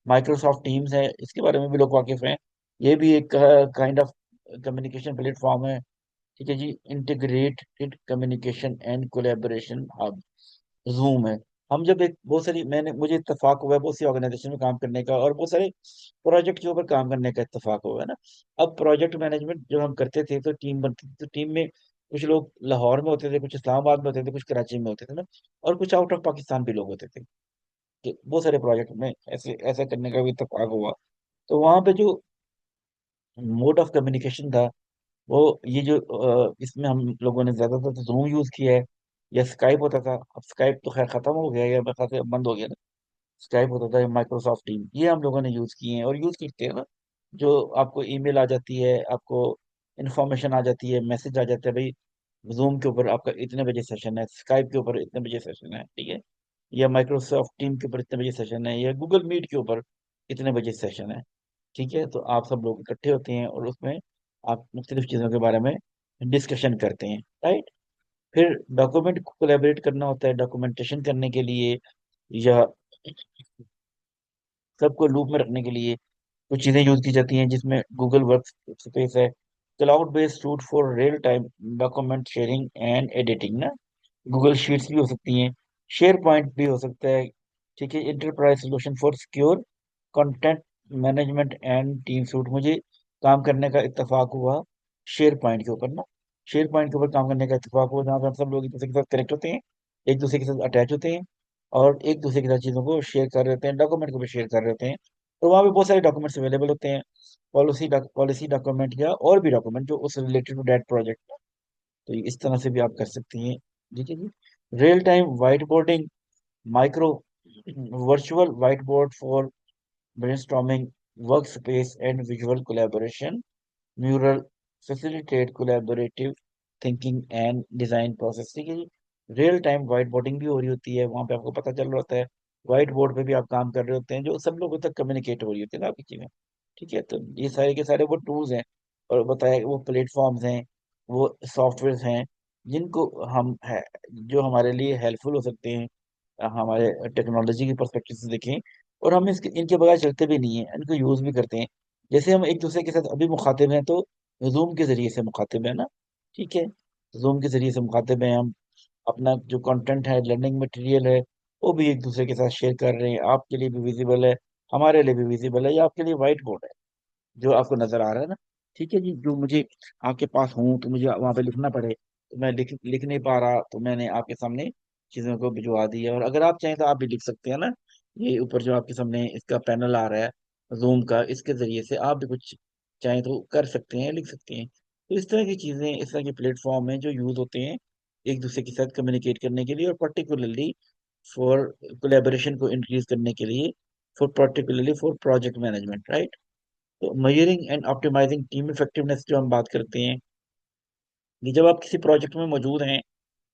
Microsoft Teams है, इसके बारे में भी लोग वाकिफ हैं, ये भी एक काइंड ऑफ कम्युनिकेशन प्लेटफॉर्म है। ठीक है जी। Integrated communication and collaboration hub Zoom है। हम जब एक बहुत सारी मैंने मुझे इत्तेफाक हुआ है बहुत सी ऑर्गेनाइजेशन में काम करने का और बहुत सारे प्रोजेक्ट के ऊपर काम करने का इत्तेफाक हुआ है ना। अब प्रोजेक्ट मैनेजमेंट जब हम करते थे तो टीम बनती थी, तो टीम में कुछ लोग लाहौर में होते थे, कुछ इस्लामाबाद में होते थे, कुछ कराची में होते थे ना, और कुछ आउट ऑफ पाकिस्तान भी लोग होते थे। कि बहुत सारे प्रोजेक्ट में ऐसे ऐसा करने का भी इत्तेफाक हुआ। तो वहां पे जो मोड ऑफ कम्युनिकेशन था वो ये जो इसमें हम लोगों ने ज्यादातर तो जूम यूज किया है, या स्काइप होता था। अब स्काइप तो खैर खत्म हो गया है, या मेरे ख्याल से अब बंद हो गया ना। स्काइप होता था, माइक्रोसॉफ्ट टीम, ये हम लोगों ने यूज किए हैं और यूज करते हैं ना। जो आपको ईमेल आ जाती है, आपको इंफॉर्मेशन आ जाती है, मैसेज आ जाता है भाई जूम के ऊपर आपका इतने बजे सेशन है, स्काइप के ऊपर इतने बजे सेशन है। ठीक है, या माइक्रोसॉफ्ट टीम के ऊपर इतने बजे सेशन है, या गूगल मीट के ऊपर इतने बजे सेशन है। ठीक है, तो आप सब लोग इकट्ठे होते हैं और उसमें आप मुख्तलिफ चीज़ों के बारे में डिस्कशन करते हैं, राइट। फिर डॉक्यूमेंट को कोलैबोरेट करना होता है डॉक्यूमेंटेशन करने के लिए, या सबको लूप में रखने के लिए कुछ चीजें यूज की जाती हैं, जिसमें गूगल वर्क स्पेस है, cloud based suit for real time document sharing and editing ना। गूगल शीट्स भी हो सकती हैं, शेयर पॉइंट भी हो सकता है। ठीक है, enterprise solution for secure content management and team suit. मुझे काम करने का इत्तेफाक हुआ शेयर पॉइंट के ऊपर ना। शेयर पॉइंट के ऊपर काम करने का इत्तेफाक हुआ, जहाँ पर हम सब लोग एक दूसरे के साथ कनेक्ट होते हैं, एक दूसरे के साथ अटैच होते हैं, और एक दूसरे के साथ चीज़ों को शेयर कर रहे होते हैं, डॉक्यूमेंट को भी शेयर कर रहे होते हैं। तो वहाँ पे बहुत सारे डॉक्यूमेंट्स अवेलेबल होते हैं, पॉलिसी डॉक्यूमेंट या और भी डॉक्यूमेंट जो उस रिलेटेड टू दैट प्रोजेक्ट। तो इस तरह से भी आप कर सकती हैं। ठीक है जी। Real time white boarding, micro virtual white board for brainstorming, work space and visual collaboration, Mural facilitate collaborative thinking and design process. ठीक है जी। रियल टाइम वाइट बोर्डिंग भी हो रही होती है, वहां पे आपको पता चल रहा होता है, व्हाइट बोर्ड पे भी आप काम कर रहे होते हैं, जो सब लोगों तक कम्युनिकेट हो रही होती है ना आपकी चीजें। ठीक है, तो ये सारे के सारे वो टूल्स हैं, और बताया वो प्लेटफॉर्म्स हैं, वो सॉफ्टवेयर हैं, जिनको हम है जो हमारे लिए हेल्पफुल हो सकते हैं, हमारे टेक्नोलॉजी के परस्पेक्टिव से देखें। और हम इसके इनके बगैर चलते भी नहीं है, इनको यूज भी करते हैं। जैसे हम एक दूसरे के साथ अभी मुखातिब हैं, तो जूम के जरिए से मुखातिब है ना। ठीक है, जूम के जरिए से मुखातिब हैं हम, अपना जो कंटेंट है, लर्निंग मटेरियल है, वो भी एक दूसरे के साथ शेयर कर रहे हैं। आपके लिए भी विजिबल है, हमारे लिए भी विजिबल है, या आपके लिए व्हाइट बोर्ड है जो आपको नजर आ रहा है ना। ठीक है जी, जो मुझे आपके पास हूँ तो मुझे वहां पे लिखना पड़े, तो मैं लिख नहीं पा रहा, तो मैंने आपके सामने चीजों को भिजवा दिया। और अगर आप चाहें तो आप भी लिख सकते हैं ना, ये ऊपर जो आपके सामने इसका पैनल आ रहा है जूम का, इसके जरिए से आप भी कुछ चाहें तो कर सकते हैं, लिख सकते हैं। तो इस तरह की चीजें, इस तरह के प्लेटफॉर्म हैं जो यूज होते हैं एक दूसरे के साथ कम्युनिकेट करने के लिए, और पर्टिकुलरली फॉर कोलेबोरेशन को इंक्रीज करने के लिए, for particularly for project management, right. तो measuring and optimizing team effectiveness जो हम बात करते हैं, कि जब आप किसी प्रोजेक्ट में मौजूद हैं,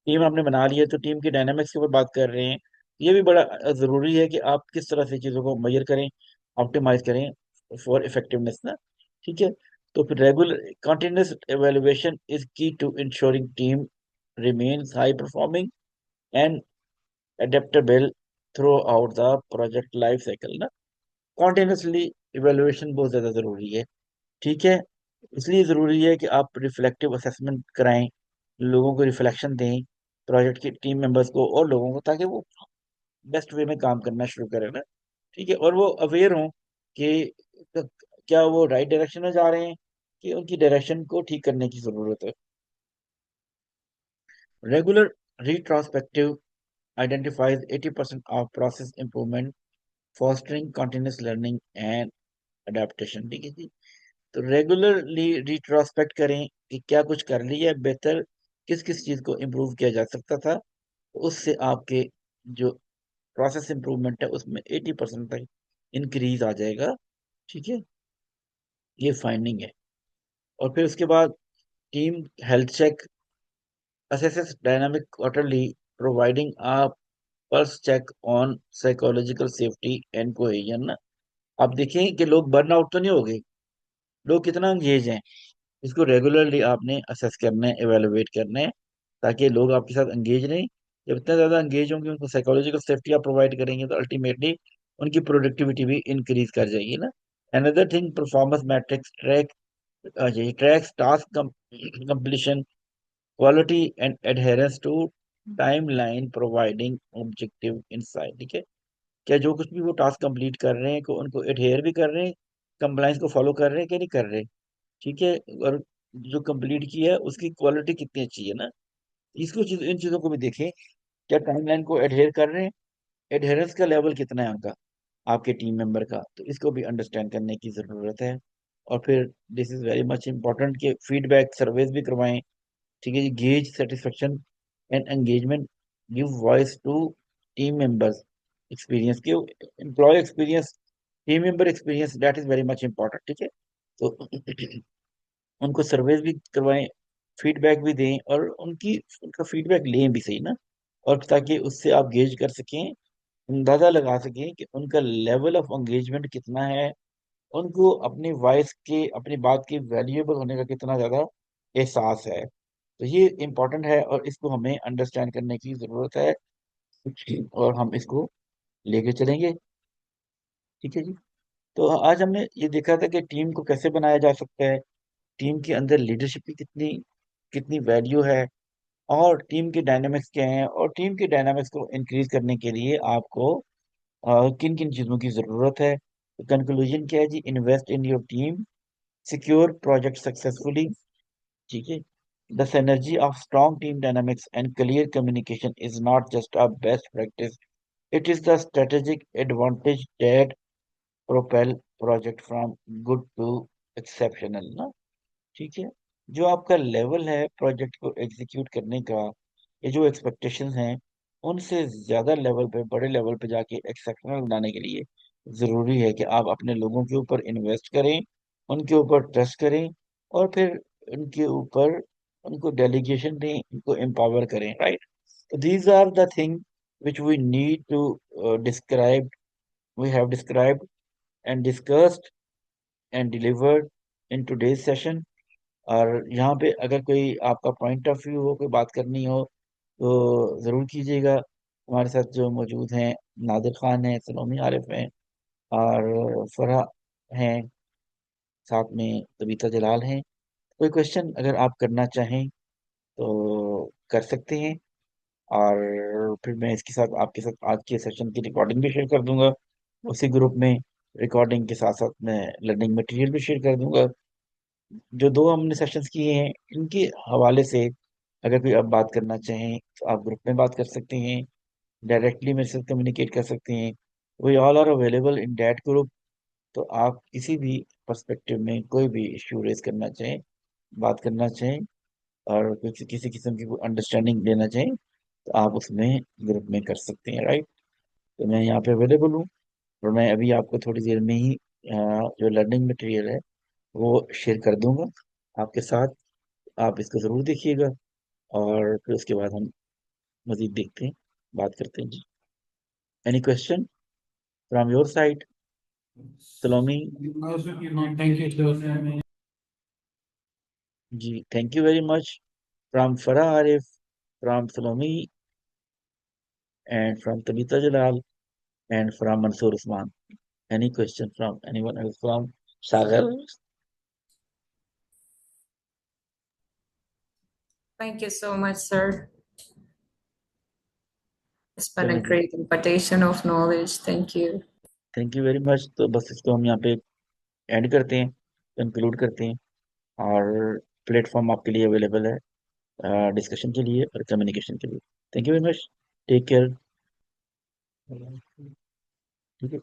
टीम आपने बना ली है, तो टीम की डायनामिक्स के ऊपर बात कर रहे हैं। ये भी बड़ा जरूरी है कि आप किस तरह से चीज़ों को मेजर करें, ऑप्टिमाइज करें फॉर इफेक्टिवनेस ना। ठीक है, तो फिर regular continuous evaluation is key to ensuring team remains high performing and adaptable throughout the project life cycle ना। कॉन्टिन्यूसली इवेल्युएशन बहुत ज्यादा जरूरी है। ठीक है, इसलिए ज़रूरी है कि आप रिफ्लेक्टिव असेसमेंट कराएं, लोगों को रिफ्लेक्शन दें, प्रोजेक्ट के टीम मेंबर्स को और लोगों को, ताकि वो बेस्ट वे में काम करना शुरू करें ना। ठीक है, और वो अवेयर हों कि क्या वो राइट डायरेक्शन में जा रहे हैं, कि उनकी डायरेक्शन को ठीक करने की ज़रूरत है। Regular retrospective identifies 80% of process improvement, fostering continuous learning and adaptation। ठीक है जी। तो रेगुलरली रिट्रोस्पेक्ट करें कि क्या कुछ कर लिया है बेहतर, किस किस चीज को इम्प्रूव किया जा सकता था। उससे आपके जो प्रोसेस इम्प्रूवमेंट है उसमें 80% तक इंक्रीज आ जाएगा। ठीक है, ये फाइंडिंग है। और फिर उसके बाद team health check assesses dynamic quarterly, providing a pulse check on psychological safety and cohesion ना। आप देखें कि लोग बर्न आउट तो नहीं हो गए, लोग कितना एंगेज हैं, इसको रेगुलरली आपने असेस करना है, एवेलुएट करना है, ताकि लोग आपके साथ एंगेज रहें। जब इतना ज़्यादा एंगेज होंगे, उनको साइकोलॉजिकल सेफ्टी आप प्रोवाइड करेंगे, तो अल्टीमेटली उनकी प्रोडक्टिविटी भी इंक्रीज कर जाएगी ना। Another thing, performance metrics tracks task completion, quality and adherence to timeline, providing objective insight. ठीक है, क्या जो कुछ भी वो टास्क कंप्लीट कर रहे हैं, को उनको एडहेयर भी कर रहे हैं, कंप्लाइंस को फॉलो कर रहे हैं कि नहीं कर रहे। ठीक है, और जो कंप्लीट किया है उसकी क्वालिटी कितनी अच्छी है ना। इन चीजों को भी देखें, क्या टाइमलाइन को एडहेयर कर रहे हैं, एडहेरेंस का लेवल कितना है उनका, आपके टीम मेंबर का, तो इसको भी अंडरस्टैंड करने की जरूरत है। और फिर this is very much important कि फीडबैक सर्वेज भी करवाएं। ठीक है जी, gauge satisfaction and engagement, give voice to team members experience के, employ experience, team member experience, that is very much important. ठीक है, तो उनको सर्वेज भी करवाएं, फीडबैक भी दें, और उनका फीडबैक लें भी सही ना, और ताकि उससे आप गेज कर सकें अंदाजा लगा सकें कि उनका लेवल ऑफ एंगेजमेंट कितना है, उनको अपनी वॉइस के, अपनी बात के वैल्यूएबल होने का कितना ज्यादा एहसास है। तो ये इम्पोर्टेंट है और इसको हमें अंडरस्टैंड करने की जरूरत है, और हम इसको लेके चलेंगे। ठीक है जी। तो आज हमने ये देखा था कि टीम को कैसे बनाया जा सकता है, टीम के अंदर लीडरशिप की कितनी कितनी वैल्यू है, और टीम के डायनामिक्स क्या हैं, और टीम के डायनामिक्स को इंक्रीज करने के लिए आपको किन किन चीज़ों की ज़रूरत है। तो कंक्लूजन क्या है जी? Invest in your team, secure project successfully. ठीक है। The synergy of strong team dynamics and clear communication is not just a best practice, it is the strategic advantage that propel project from good to exceptional ना। ठीक है। जो आपका level है project को execute करने का, ये जो एक्सपेक्टेशंस हैं, उनसे ज्यादा लेवल पे, बड़े लेवल पे जाके एक्सेप्शनल बनाने के लिए जरूरी है कि आप अपने लोगों के ऊपर इन्वेस्ट करें, उनके ऊपर ट्रस्ट करें, और फिर उनके ऊपर उनको डेलीगेशन दें, उनको एम्पावर करें। राइट। तो these are the thing which we need to describe, we have described and discussed and delivered in today's session। और यहाँ पे अगर कोई आपका पॉइंट ऑफ व्यू हो, कोई बात करनी हो, तो ज़रूर कीजिएगा। हमारे साथ जो मौजूद हैं, नादिर खान है, सलोमी आरिफ हैं, और फरहा हैं, साथ में तबीता जलाल हैं। कोई क्वेश्चन अगर आप करना चाहें तो कर सकते हैं, और फिर मैं इसके साथ आपके साथ आज के सेशन की रिकॉर्डिंग भी शेयर कर दूंगा उसी ग्रुप में। रिकॉर्डिंग के साथ साथ मैं लर्निंग मटेरियल भी शेयर कर दूंगा। जो दो हमने सेशंस किए हैं, इनके हवाले से अगर कोई आप बात करना चाहें तो आप ग्रुप में बात कर सकते हैं, डायरेक्टली मेरे साथ कम्युनिकेट कर सकते हैं। We all are available in that group. तो आप किसी भी पर्सपेक्टिव में कोई भी इश्यू रेज करना चाहें, बात करना चाहें, और किसी किसी किस्म की अंडरस्टैंडिंग लेना चाहें, तो आप उसमें ग्रुप में कर सकते हैं। राइट। तो मैं यहाँ पे अवेलेबल हूँ, और मैं अभी आपको थोड़ी देर में ही जो लर्निंग मटेरियल है वो शेयर कर दूंगा आपके साथ। आप इसको ज़रूर देखिएगा, और फिर उसके बाद हम मज़ीद देखते हैं, बात करते हैं जी। Any question from your side, Salome? Thank you, sir. जी, thank you very much. From Farah Arif, from Salome, and from Tabitha Jalal, and from Mansoor Usman. Any question from anyone else, from Sagar? Thank you so much, sir. It's been a चलो जी, great impartation of knowledge. Thank you. Thank you very much. तो बस इसको हम यहाँ पे and करते हैं, कंक्लूड करते हैं, और प्लेटफॉर्म आपके लिए अवेलेबल है डिस्कशन के लिए और कम्युनिकेशन के लिए। Thank you very much. Take care. ठीक है,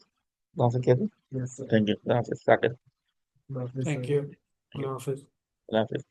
वहाँ से क्या thank you, Saqib. Thank you. Allah Hafiz. अल्लाह हाफिज़।